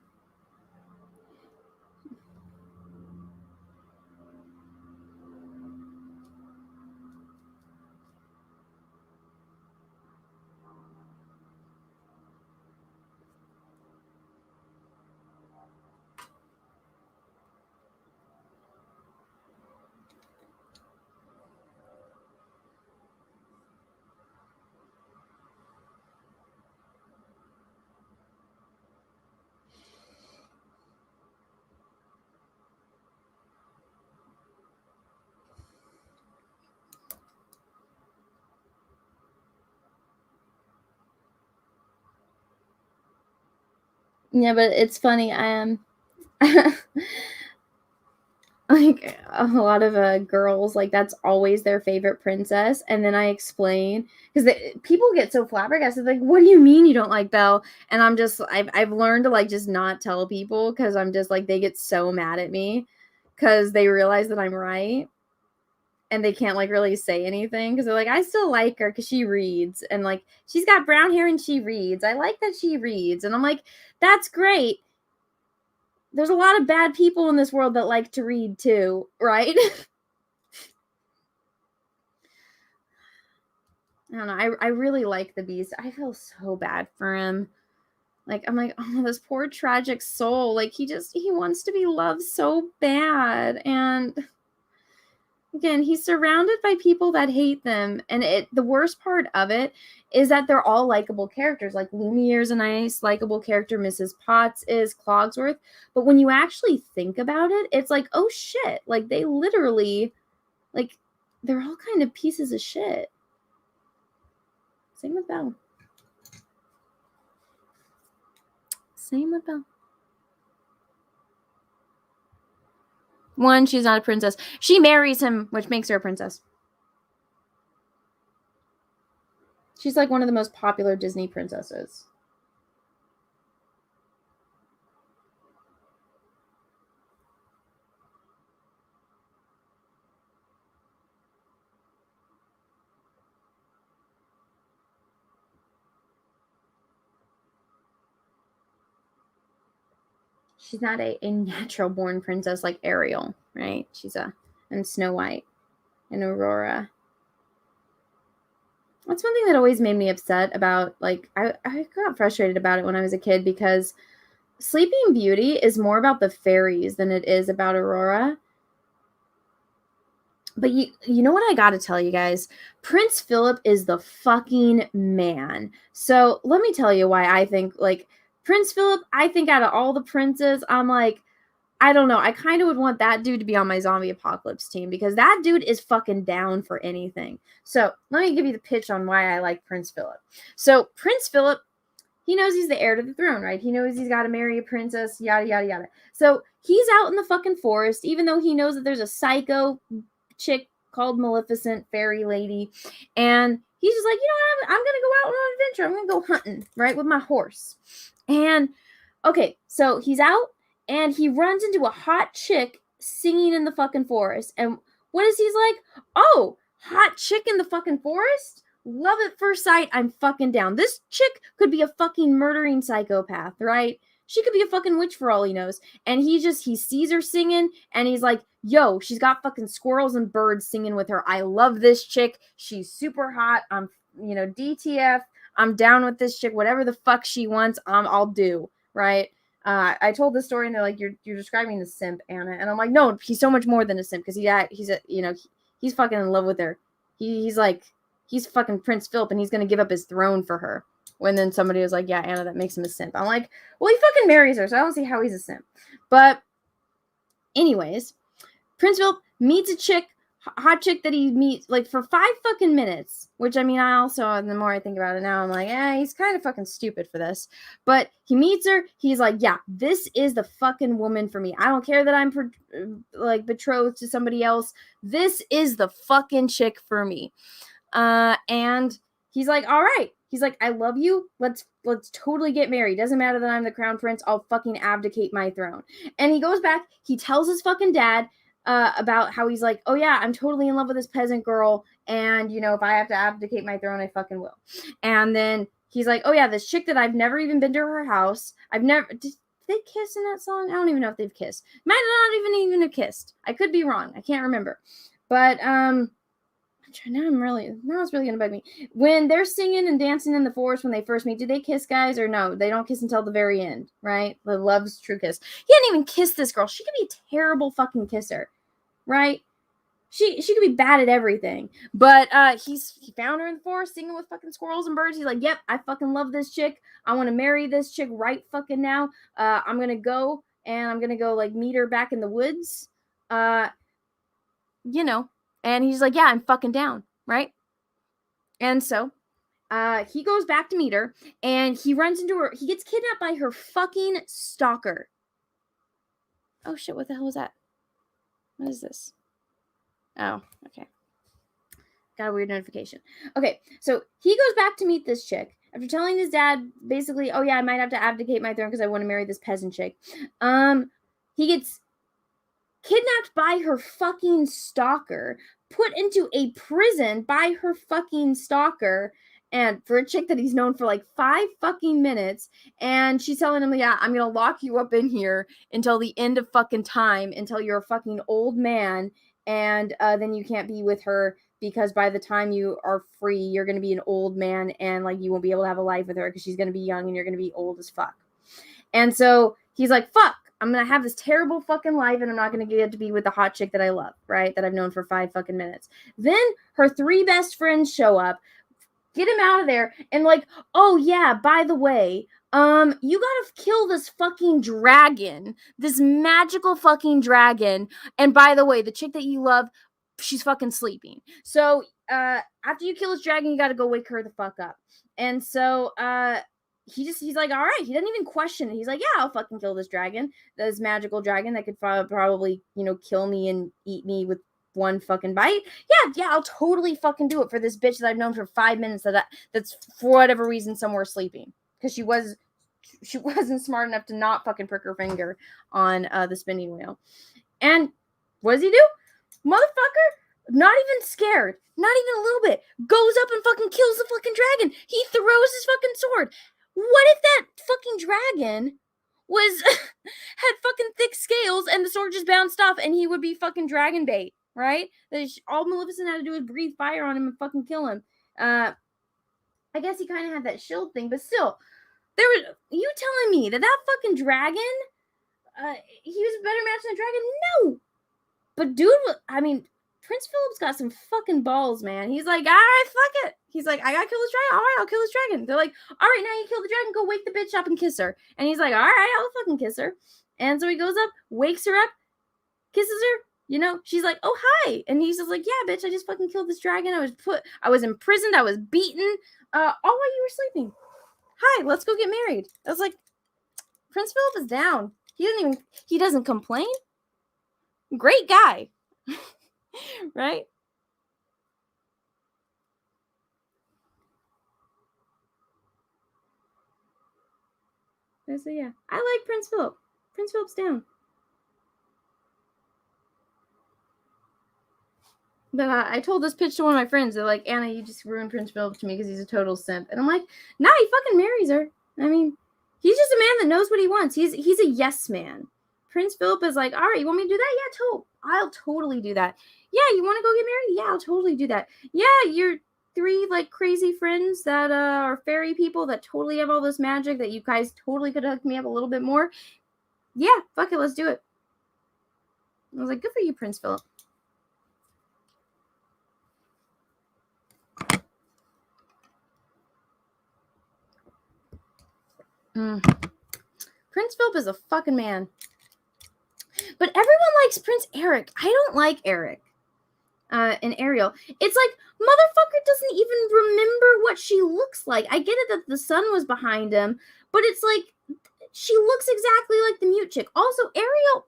Yeah, but it's funny. I am like a lot of girls, like that's always their favorite princess, and then I explain, because people get so flabbergasted, like, what do you mean you don't like Belle? And I've learned to like just not tell people, because I'm just like, they get so mad at me because they realize that I'm right, and they can't like really say anything, because they're like, I still like her because she reads, and like she's got brown hair and she reads. I like that she reads. And I'm like, that's great. There's a lot of bad people in this world that like to read too, right? I don't know. I really like the Beast. I feel so bad for him. Like, I'm like, oh, this poor tragic soul. Like, he wants to be loved so bad. And again, he's surrounded by people that hate them. And the worst part of it is that they're all likable characters. Like, Lumiere's a nice, likable character. Mrs. Potts is, Clogsworth. But when you actually think about it, it's like, oh shit. Like, they literally, like, they're all kind of pieces of shit. Same with Belle. Same with Belle. 1, she's not a princess. She marries him, which makes her a princess. She's like one of the most popular Disney princesses. She's not a natural born princess like Ariel, right? And Snow White and Aurora. That's one thing that always made me upset about, like, I got frustrated about it when I was a kid because Sleeping Beauty is more about the fairies than it is about Aurora. But you know what I gotta tell you guys? Prince Philip is the fucking man. So let me tell you why I think, like, Prince Philip, I think out of all the princes, I'm like, I don't know. I kind of would want that dude to be on my zombie apocalypse team because that dude is fucking down for anything. So let me give you the pitch on why I like Prince Philip. So Prince Philip, he knows he's the heir to the throne, right? He knows he's got to marry a princess, yada, yada, yada. So he's out in the fucking forest, even though he knows that there's a psycho chick called Maleficent, fairy lady. And he's just like, you know what? I'm going to go out on an adventure. I'm going to go hunting, right, with my horse. And okay, so he's out and he runs into a hot chick singing in the fucking forest. And what is he's like? Oh, hot chick in the fucking forest? Love at first sight. I'm fucking down. This chick could be a fucking murdering psychopath, right? She could be a fucking witch for all he knows. And he sees her singing and he's like, yo, she's got fucking squirrels and birds singing with her. I love this chick. She's super hot. I'm, DTF. I'm down with this chick. Whatever the fuck she wants, I'll do, right? I told this story and they're like, you're describing a simp, Anna. And I'm like, no, he's so much more than a simp because he's fucking in love with her. He's fucking Prince Philip and he's going to give up his throne for her. When then somebody was like, yeah, Anna, that makes him a simp. I'm like, well, he fucking marries her, so I don't see how he's a simp. But anyways, Prince Philip meets a chick, hot chick that he meets like for 5 fucking minutes, which I mean, I also, the more I think about it now, I'm like, he's kind of fucking stupid for this. But he meets her. He's like, yeah, this is the fucking woman for me. I don't care that I'm betrothed to somebody else. This is the fucking chick for me. And he's like, all right. He's like, I love you. Let's totally get married. Doesn't matter that I'm the crown prince. I'll fucking abdicate my throne. And he goes back. He tells his fucking dad about how he's like, oh yeah, I'm totally in love with this peasant girl. And, if I have to abdicate my throne, I fucking will. And then he's like, oh yeah, this chick that I've never even been to her house. Did they kiss in that song? I don't even know if they've kissed. Might not even have kissed. I could be wrong. I can't remember. But, now it's really gonna bug me. When they're singing and dancing in the forest when they first meet, do they kiss, guys, or no? They don't kiss until the very end, right? The love's true kiss. He hadn't even kissed this girl. She could be a terrible fucking kisser, right? She could be bad at everything. But he found her in the forest singing with fucking squirrels and birds. He's like, yep, I fucking love this chick. I want to marry this chick right fucking now. I'm gonna go like meet her back in the woods. And he's like, yeah, I'm fucking down, right? And so he goes back to meet her, and he runs into her. He gets kidnapped by her fucking stalker. Oh, shit, what the hell was that? What is this? Oh, okay. Got a weird notification. Okay, so he goes back to meet this chick after telling his dad, basically, oh, yeah, I might have to abdicate my throne because I want to marry this peasant chick. He gets kidnapped by her fucking stalker, put into a prison by her fucking stalker, and for a chick that he's known for like 5 fucking minutes, and she's telling him, yeah, I'm gonna lock you up in here until the end of fucking time, until you're a fucking old man, and then you can't be with her because by the time you are free, you're gonna be an old man, and like you won't be able to have a life with her because she's gonna be young and you're gonna be old as fuck. And so he's like, fuck, I'm going to have this terrible fucking life and I'm not going to get to be with the hot chick that I love, right? That I've known for 5 fucking minutes. Then her 3 best friends show up, get him out of there, and like, oh yeah, by the way, you gotta kill this fucking dragon, this magical fucking dragon. And by the way, the chick that you love, she's fucking sleeping. So, after you kill this dragon, you gotta go wake her the fuck up. And so, he's like, all right. He doesn't even question it. He's like, yeah, I'll fucking kill this dragon, this magical dragon that could probably, kill me and eat me with one fucking bite. Yeah, I'll totally fucking do it for this bitch that I've known for 5 minutes that's for whatever reason somewhere sleeping because she wasn't smart enough to not fucking prick her finger on the spinning wheel. And what does he do? Motherfucker, not even scared, not even a little bit, goes up and fucking kills the fucking dragon. He throws his fucking sword. What if that fucking dragon had fucking thick scales and the sword just bounced off and he would be fucking dragon bait, right? All Maleficent had to do was breathe fire on him and fucking kill him. I guess he kind of had that shield thing, but still, there was you telling me that fucking dragon, he was a better match than the dragon? No, but dude, I mean, Prince Philip's got some fucking balls, man. He's like, all right, fuck it. He's like, I gotta kill this dragon. All right, I'll kill this dragon. They're like, all right, now you kill the dragon, go wake the bitch up and kiss her. And he's like, all right, I'll fucking kiss her. And so he goes up, wakes her up, kisses her. You know, she's like, oh, hi. And he's just like, yeah, bitch, I just fucking killed this dragon. I was imprisoned. I was beaten, all while you were sleeping. Hi, let's go get married. I was like, Prince Philip is down. He doesn't complain. Great guy. Right? So yeah, I like Prince Philip. Prince Philip's down. But I told this pitch to one of my friends. They're like, Anna, you just ruined Prince Philip to me because he's a total simp. And I'm like, nah, he fucking marries her. I mean, he's just a man that knows what he wants. He's a yes man. Prince Philip is like, all right, you want me to do that? Yeah, I'll totally do that. Yeah, you want to go get married? Yeah, I'll totally do that. Yeah, you're 3 like crazy friends that are fairy people that totally have all this magic that you guys totally could hook me up a little bit more. Yeah, fuck it, let's do it. I was like, good for you, Prince Philip. Prince Philip is a fucking man. But everyone likes Prince Eric. I don't like Eric. And Ariel. It's like, motherfucker doesn't even remember what she looks like. I get it that the sun was behind him, but it's like, she looks exactly like the mute chick. Also, Ariel,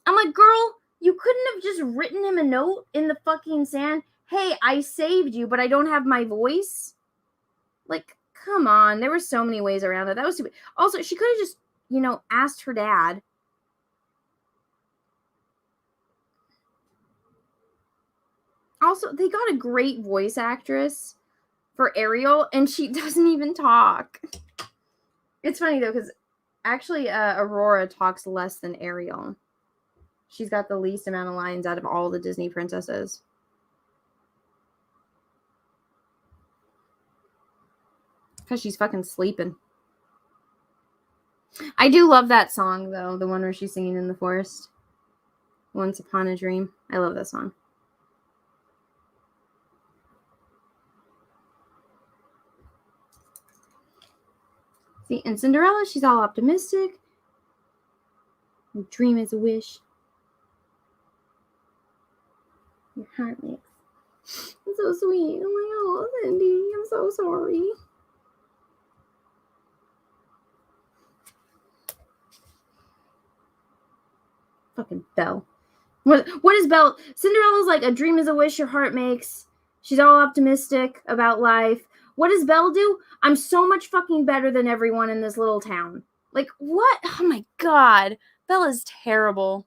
I'm like, girl, you couldn't have just written him a note in the fucking sand. Hey, I saved you, but I don't have my voice. Like, come on. There were so many ways around it. That was stupid. Also, she could have just, asked her dad. Also, they got a great voice actress for Ariel, and she doesn't even talk. It's funny, though, because actually Aurora talks less than Ariel. She's got the least amount of lines out of all the Disney princesses. Because she's fucking sleeping. I do love that song, though. The one where she's singing in the forest. Once Upon a Dream. I love that song. See, and Cinderella, she's all optimistic. A dream is a wish. Your heart makes. It's so sweet. Oh my god, Cindy. I'm so sorry. Fucking Belle. What is Belle? Cinderella's like, a dream is a wish your heart makes. She's all optimistic about life. What does Belle do? I'm so much fucking better than everyone in this little town. Like, what? Oh my god. Belle is terrible.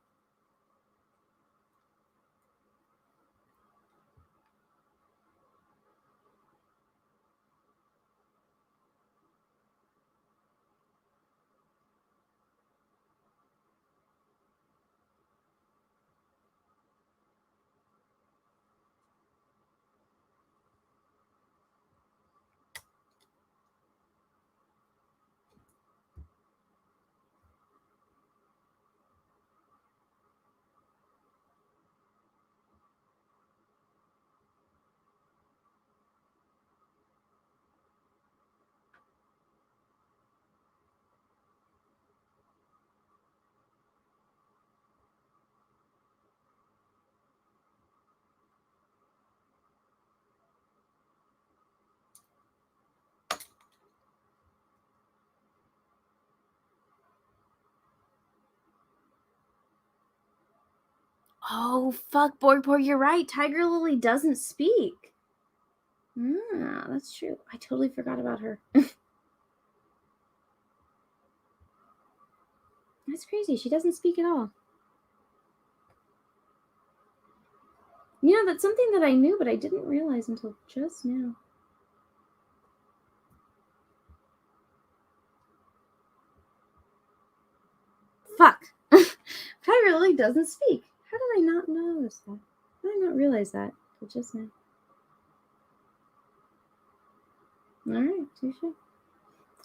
Oh, fuck, Borgport, you're right. Tiger Lily doesn't speak. Ah, that's true. I totally forgot about her. That's crazy. She doesn't speak at all. That's something that I knew, but I didn't realize until just now. Fuck. Tiger Lily doesn't speak. How did I not notice that? How did I not realize that until just now? All right, touche.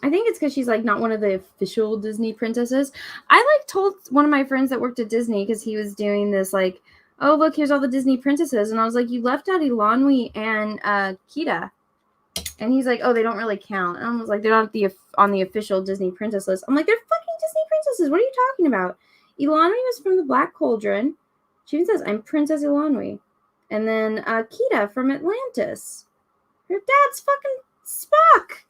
I think it's because she's like not one of the official Disney princesses. I like told one of my friends that worked at Disney because he was doing this like, oh look, here's all the Disney princesses, and I was like, you left out Ilanwi and Kita, and he's like, oh, they don't really count. And I was like, they're not on the official Disney princess list. I'm like, they're fucking Disney princesses. What are you talking about? Ilanwi was from the Black Cauldron. She even says, I'm Princess Ilanwi. And then Kita from Atlantis. Her dad's fucking Spock.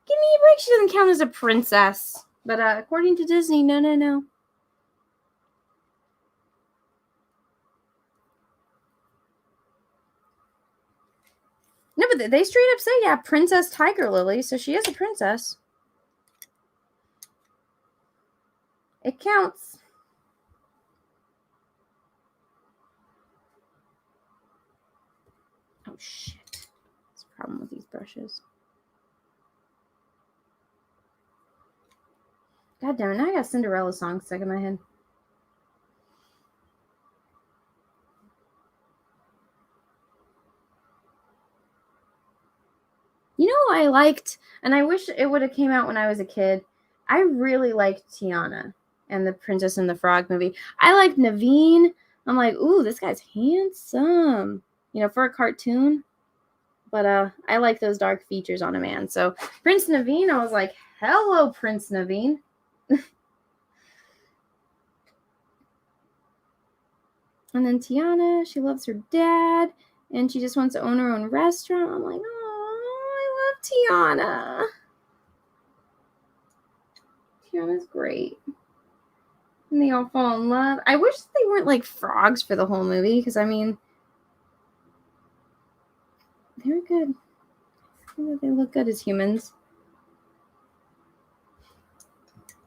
Give me a break. She doesn't count as a princess. But according to Disney, no. No, but they straight up say, yeah, Princess Tiger Lily. So she is a princess. It counts. Oh, shit. That's a problem with these brushes. God damn it. Now I got Cinderella songs stuck in my head. You know, I liked, and I wish it would have came out when I was a kid. I really liked Tiana and the Princess and the Frog movie. I liked Naveen. I'm like, ooh, this guy's handsome, for a cartoon. But I like those dark features on a man. So Prince Naveen, I was like, hello, Prince Naveen. And then Tiana, she loves her dad, and she just wants to own her own restaurant. I'm like, oh, I love Tiana. Tiana's great. And they all fall in love. I wish they weren't like frogs for the whole movie, because I mean, they were good. They look good as humans.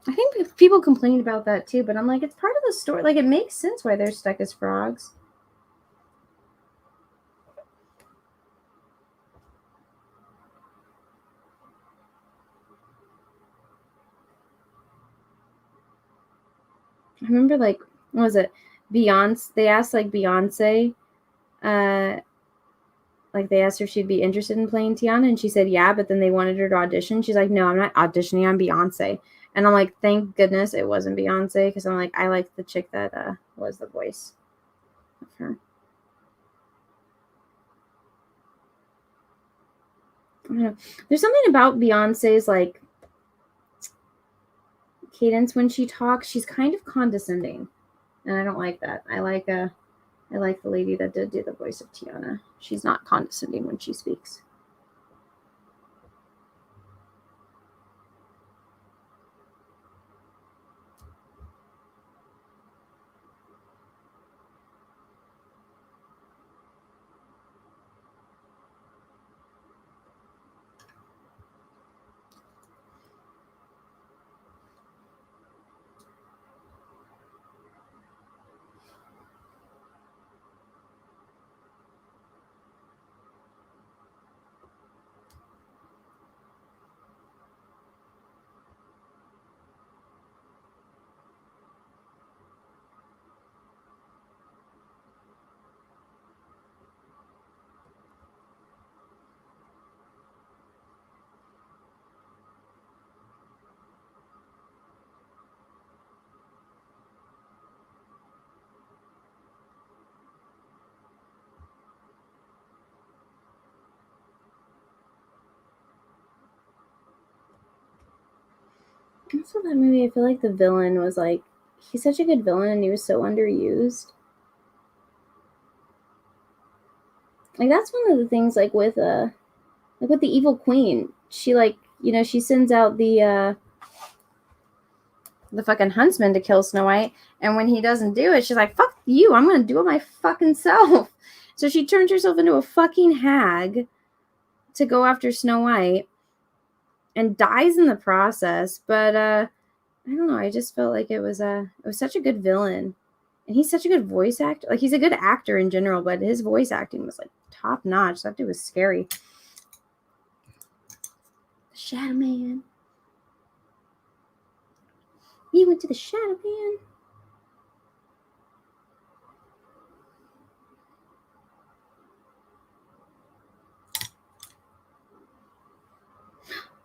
I think people complained about that too, but I'm like, it's part of the story. Like, it makes sense why they're stuck as frogs. I remember, like, what was it? Beyonce. They asked like Beyonce, like they asked her if she'd be interested in playing Tiana, and she said yeah, but then they wanted her to audition. She's like, no, I'm not auditioning. I'm Beyonce. And I'm like, thank goodness it wasn't Beyonce, because I'm like, I like the chick that was the voice of her. I don't know. There's something about Beyonce's like cadence when she talks. She's kind of condescending, and I don't like that. I like the lady that did do the voice of Tiana. She's not condescending when she speaks. Also, that movie, I feel like the villain was like, he's such a good villain and he was so underused. Like, that's one of the things, like with the Evil Queen. She she sends out the fucking huntsman to kill Snow White, and when he doesn't do it, she's like, fuck you, I'm gonna do it my fucking self. So she turns herself into a fucking hag to go after Snow White and dies in the process. But I don't know, I just felt like it was such a good villain. And he's such a good voice actor. Like, he's a good actor in general, but his voice acting was like top notch. That dude was scary. The Shadow Man. He went to the Shadow Man.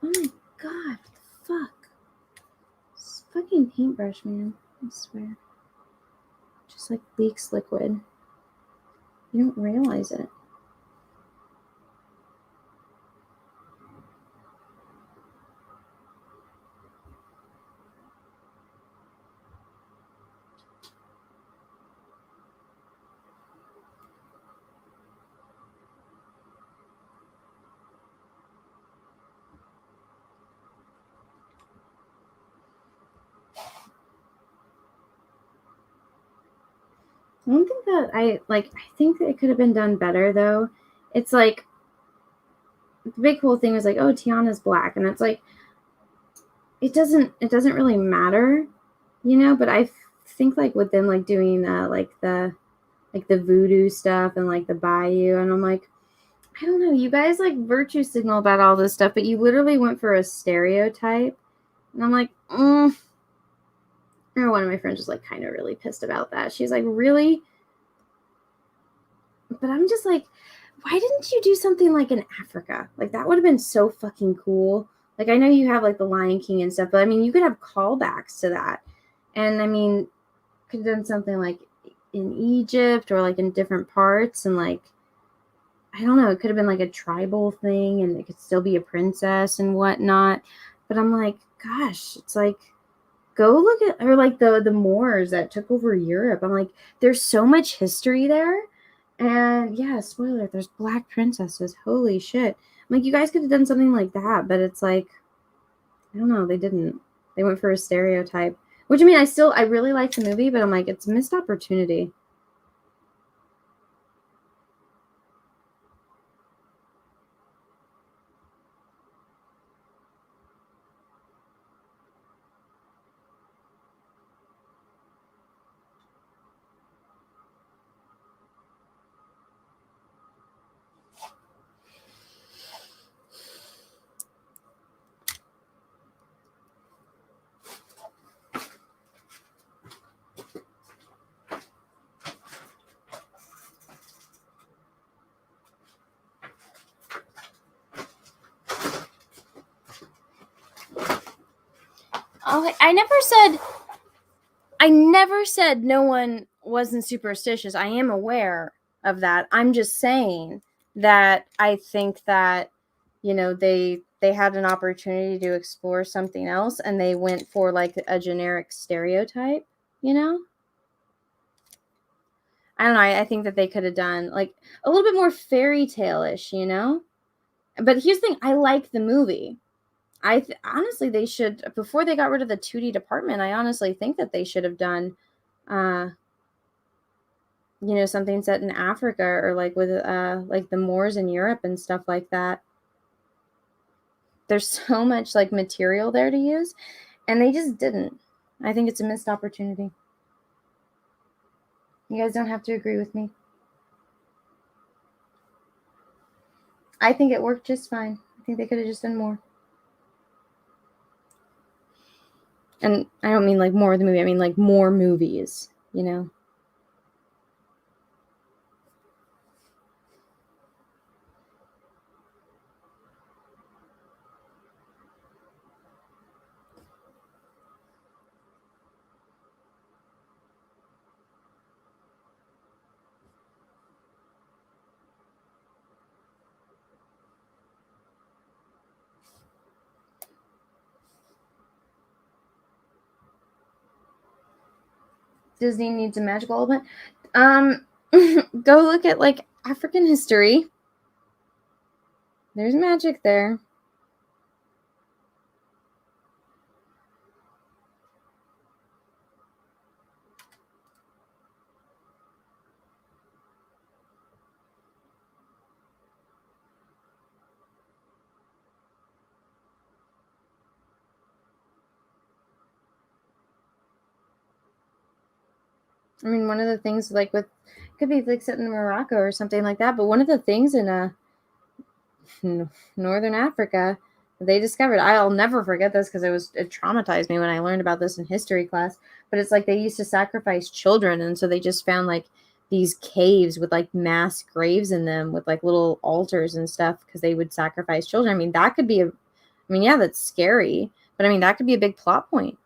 Oh my god, what the fuck? This fucking paintbrush, man. I swear. Just like leaks liquid. You don't realize it. I don't think that I think that it could have been done better though. It's like the big cool thing was like, oh, Tiana's black, and it's like it doesn't really matter, you know, but I think like with them like doing like the voodoo stuff and like the bayou, and I'm like, I don't know, you guys like virtue signal about all this stuff, but you literally went for a stereotype, and I'm like, or one of my friends was like kind of really pissed about that. She's like, really? But I'm just like, why didn't you do something like in Africa? Like that would have been so fucking cool. Like I know you have like the Lion King and stuff, but I mean you could have callbacks to that. And I mean, could have done something like in Egypt or like in different parts, and like I don't know, it could have been like a tribal thing and it could still be a princess and whatnot. But I'm like, gosh, it's like go look at, or like the Moors that took over Europe. I'm like, there's so much history there. And yeah, spoiler, there's black princesses. Holy shit. I'm like, you guys could have done something like that, but it's like, I don't know, they didn't. They went for a stereotype. Which I mean, I really like the movie, but I'm like, it's a missed opportunity. Okay, I never said no one wasn't superstitious. I am aware of that. I'm just saying that I think that, you know, they had an opportunity to explore something else and they went for like a generic stereotype, you know? I don't know. I think that they could have done like a little bit more fairy tale-ish, you know? But here's the thing, I like the movie. Honestly, they should, before they got rid of the 2D department, I honestly think that they should have done you know, something set in Africa or like with like the Moors in Europe and stuff like that. There's so much like material there to use, and they just didn't. I think it's a missed opportunity. You guys don't have to agree with me. I think it worked just fine. I think they could have just done more. And I don't mean like more of the movie, I mean like more movies, you know? Disney needs a magical element. Go look at like African history. There's magic there. I mean, one of the things like with, could be like set in Morocco or something like that, but one of the things in Northern Africa they discovered, I'll never forget this because it traumatized me when I learned about this in history class, but it's like they used to sacrifice children, and so they just found like these caves with like mass graves in them with like little altars and stuff because they would sacrifice children. I mean, that could be a I mean, yeah, that's scary, but I mean, that could be a big plot point.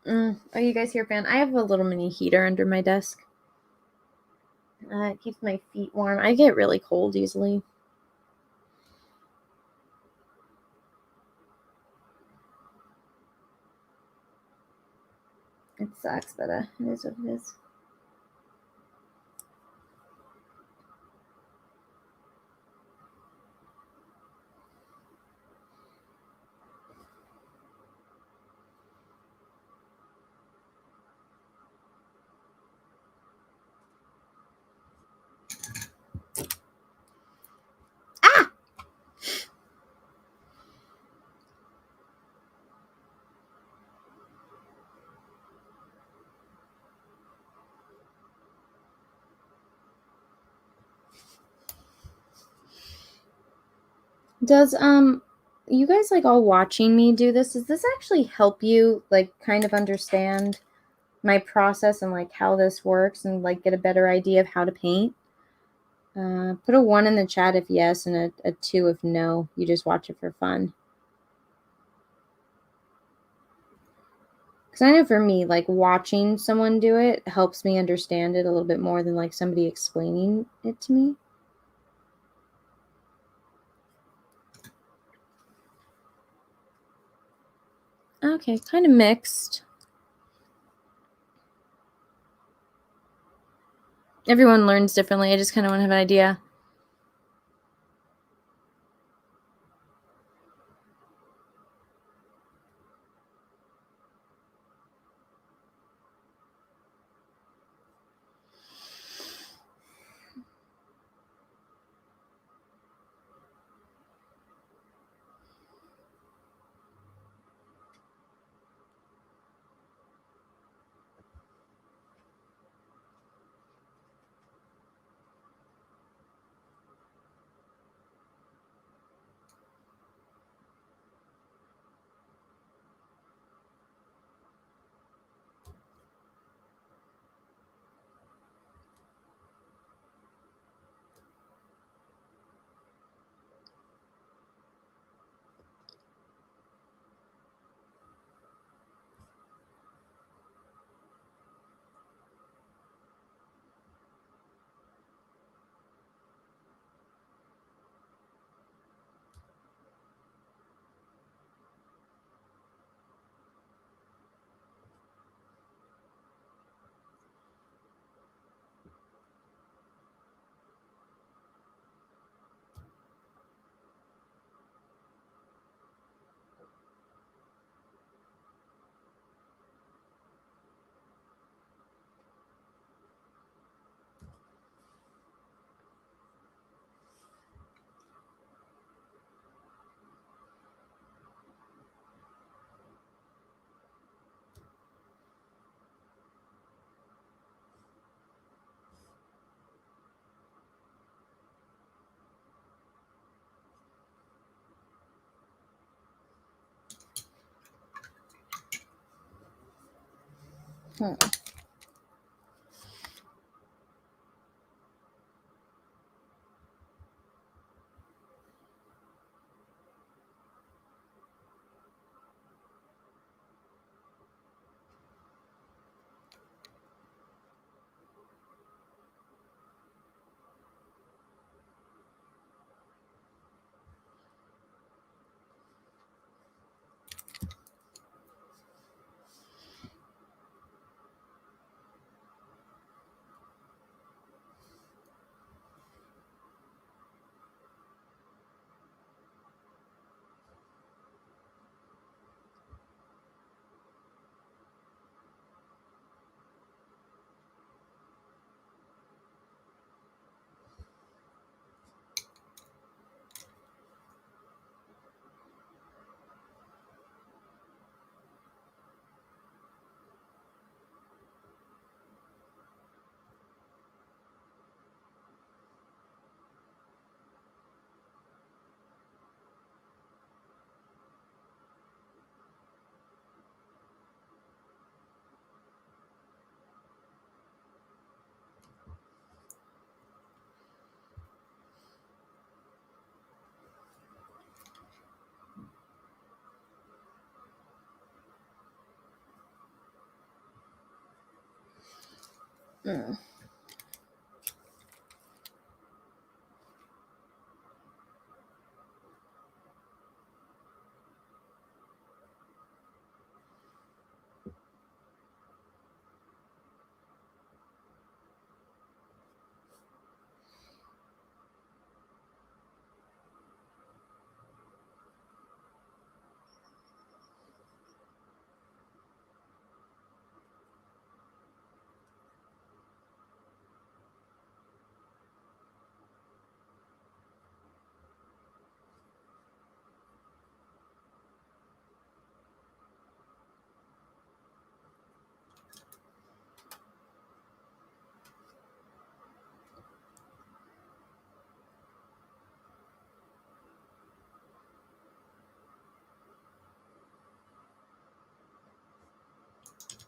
Are you guys here, fan? I have a little mini heater under my desk. It keeps my feet warm. I get really cold easily. It sucks, but it is what it is. Ah! Does you guys like all watching me do this? Does this actually help you like kind of understand my process and like how this works and like get a better idea of how to paint? Put a 1 in the chat if yes and a 2 if no. You just watch it for fun. Because I know for me, like watching someone do it helps me understand it a little bit more than like somebody explaining it to me. Okay, kind of mixed. Everyone learns differently. I just kind of want to have an idea. Hmm. Mm.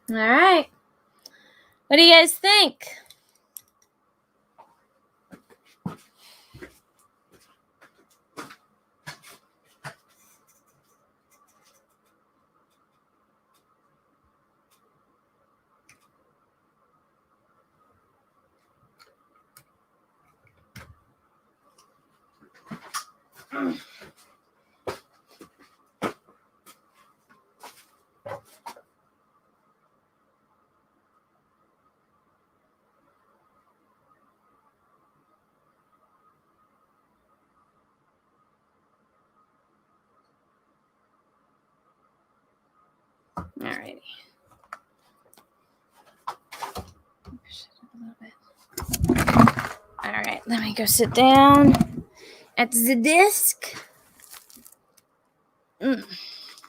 All right. What do you guys think? All righty. All right, let me go sit down at the desk. All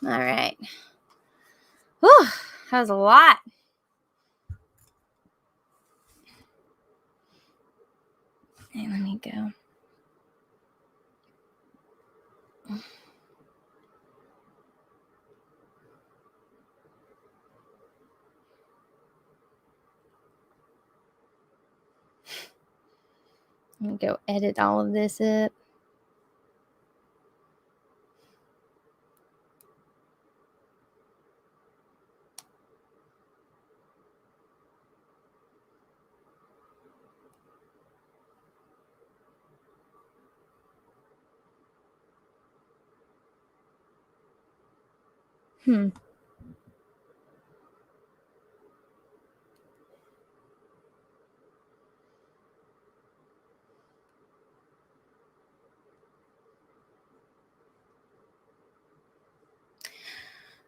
right. Whew, that was a lot. Okay, let me go. Let me go edit all of this up.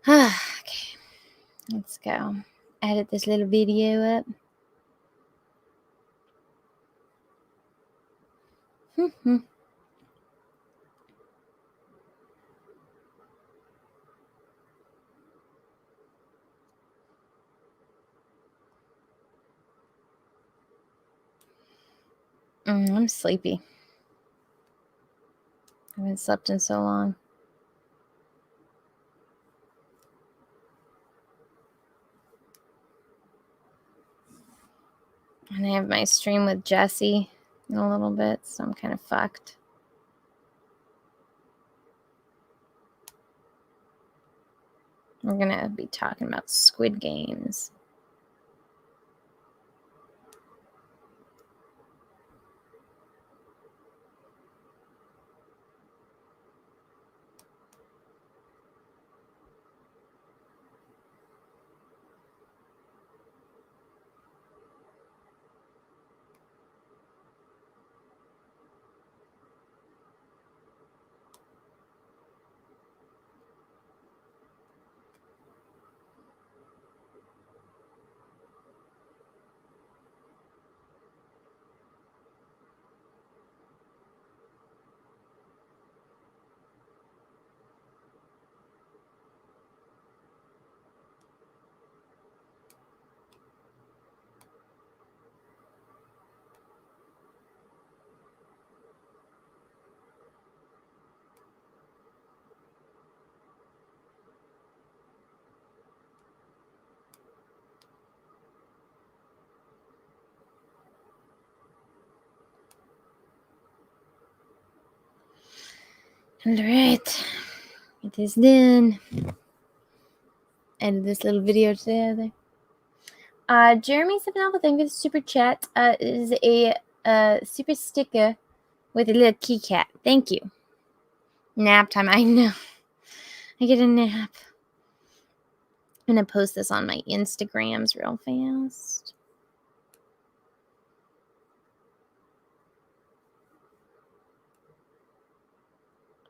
Okay, let's go edit this little video up. I'm sleepy. I haven't slept in so long. And I have my stream with Jesse in a little bit, so I'm kind of fucked. We're going to be talking about Squid Games. All right, it is done. End this little video together. Jeremy 7 thank you for the super chat. Is a super sticker with a little key cat. Thank you. Nap time. I know. I get a nap. I'm gonna post this on my Instagrams real fast.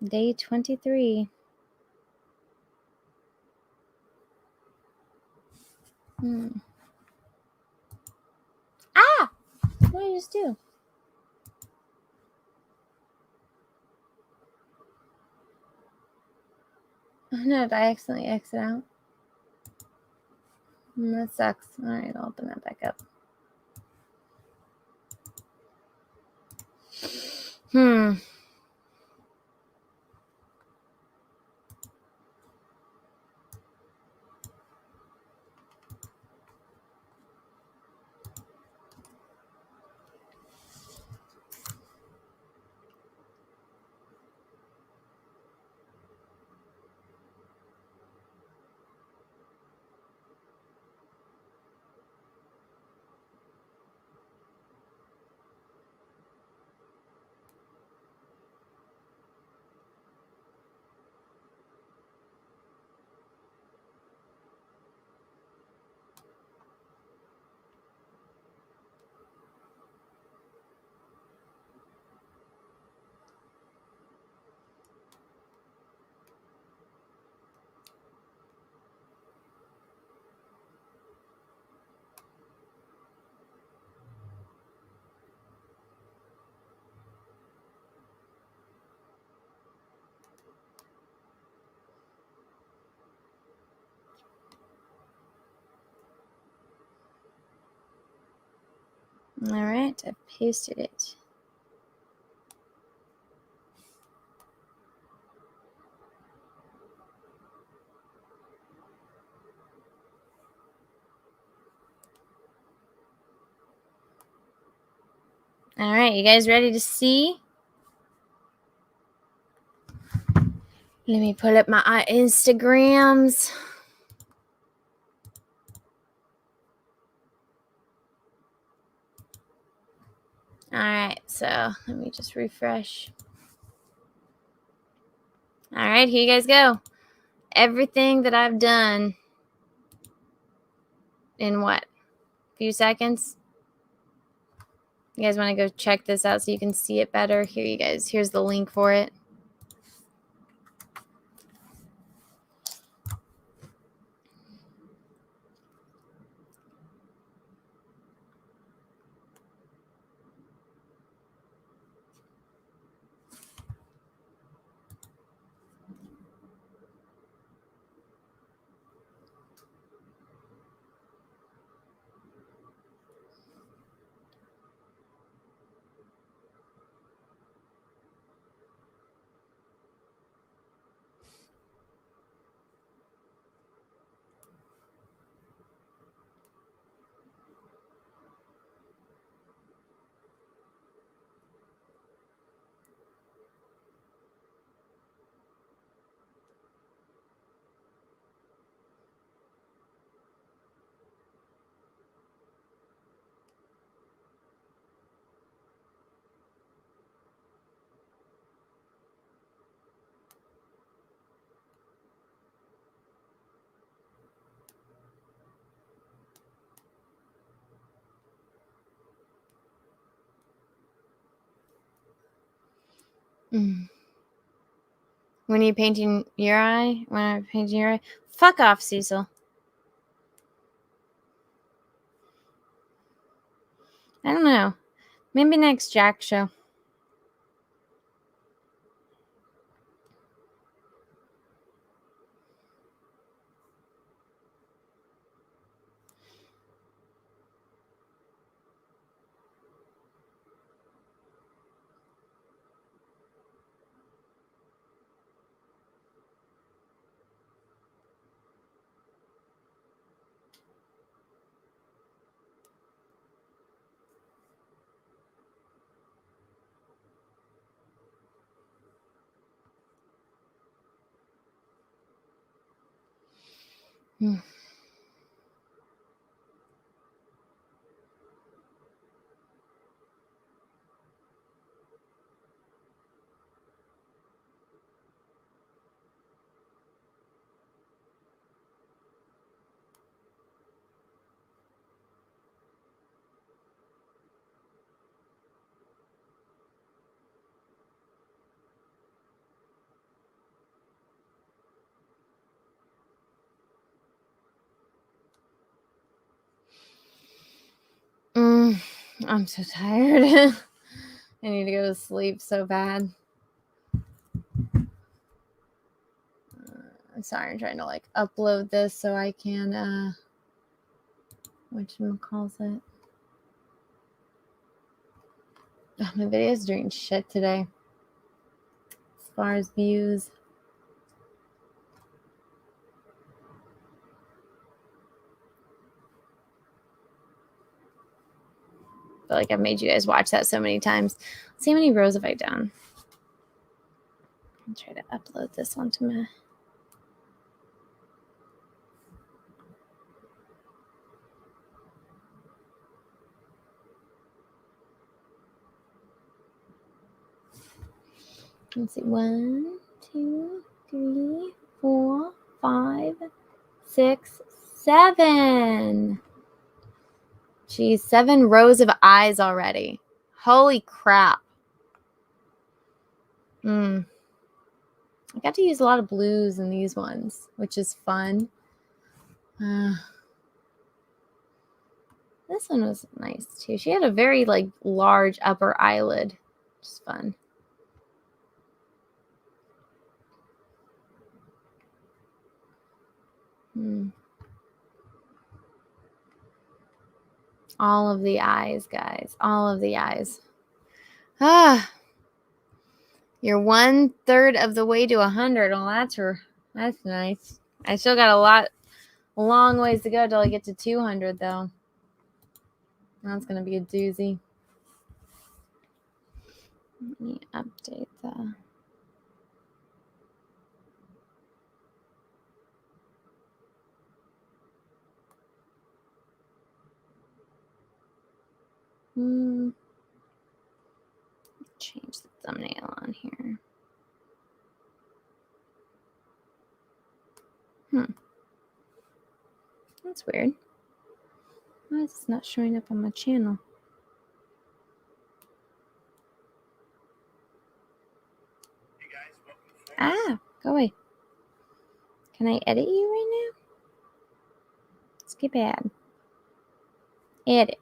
Day 23. Ah! What did I just do? Oh no, did I accidentally exit out? That sucks. Alright, I'll open that back up. Alright, I've pasted it. Alright, you guys ready to see? Let me pull up my Instagrams. Alright, so let me just refresh. Alright, here you guys go. Everything that I've done in what? A few seconds? You guys want to go check this out so you can see it better? Here you guys. Here's the link for it. When are you painting your eye? When I'm painting your eye? Fuck off, Cecil. I don't know. Maybe next Jack show. I'm so tired. I need to go to sleep so bad. I'm sorry, I'm trying to like upload this so I can whatchamacallit. Oh, my video's doing shit today. As far as views. I feel like I've made you guys watch that so many times. Let's see how many rows have I done. I'll try to upload this onto my... Let's see. 1, 2, 3, 4, 5, 6, 7. Geez, 7 rows of eyes already. Holy crap. I got to use a lot of blues in these ones, which is fun. This one was nice too. She had a very like large upper eyelid, which is fun. All of the eyes, guys. All of the eyes. You're 1/3 of the way to 100. Well, that's nice. I still got a long ways to go till I get to 200, though. That's gonna be a doozy. Let me update the... Change the thumbnail on here. That's weird. Why is this not showing up on my channel? Go away. Can I edit you right now? Let's get bad. Edit.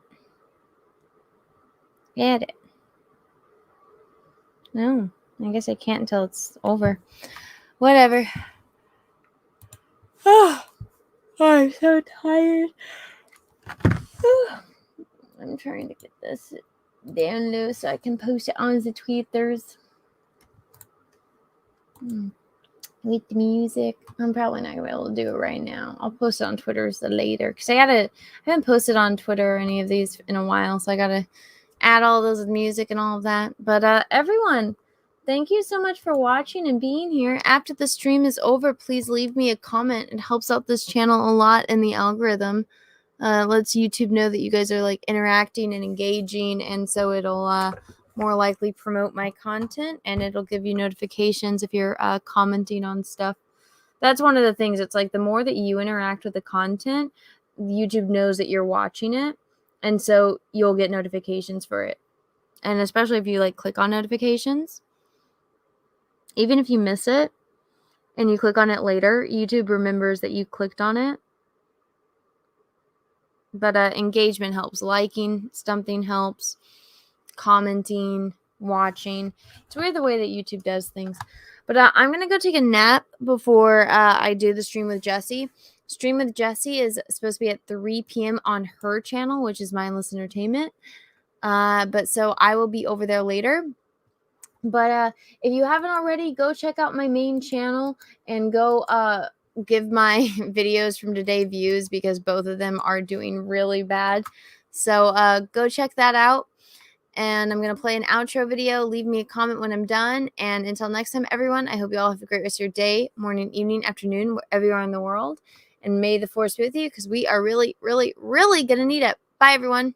No, I guess I can't until it's over. Whatever. Oh, I'm so tired. I'm trying to get this down low so I can post it on the Tweeters. With the music. I'm probably not gonna be able to do it right now. I'll post it on Twitter later because I haven't posted on Twitter or any of these in a while, so I gotta add all those with music and all of that. But everyone, thank you so much for watching and being here. After the stream is over, please leave me a comment. It helps out this channel a lot in the algorithm. Lets YouTube know that you guys are like interacting and engaging, and so it'll more likely promote my content, and it'll give you notifications if you're commenting on stuff. That's one of the things. It's like the more that you interact with the content, YouTube knows that you're watching it, and so you'll get notifications for it. And especially if you like click on notifications, even if you miss it and you click on it later, YouTube remembers that you clicked on it. But engagement helps. Liking something helps. Commenting, watching. It's weird the way that YouTube does things. But I'm going to go take a nap before I do the stream with Jessie. Stream with Jessie is supposed to be at 3 p.m. on her channel, which is Mindless Entertainment. But so I will be over there later. But if you haven't already, go check out my main channel and go give my videos from today views because both of them are doing really bad. So go check that out. And I'm going to play an outro video. Leave me a comment when I'm done. And until next time, everyone, I hope you all have a great rest of your day, morning, evening, afternoon, wherever you are in the world. And may the force be with you because we are really, really, really going to need it. Bye, everyone.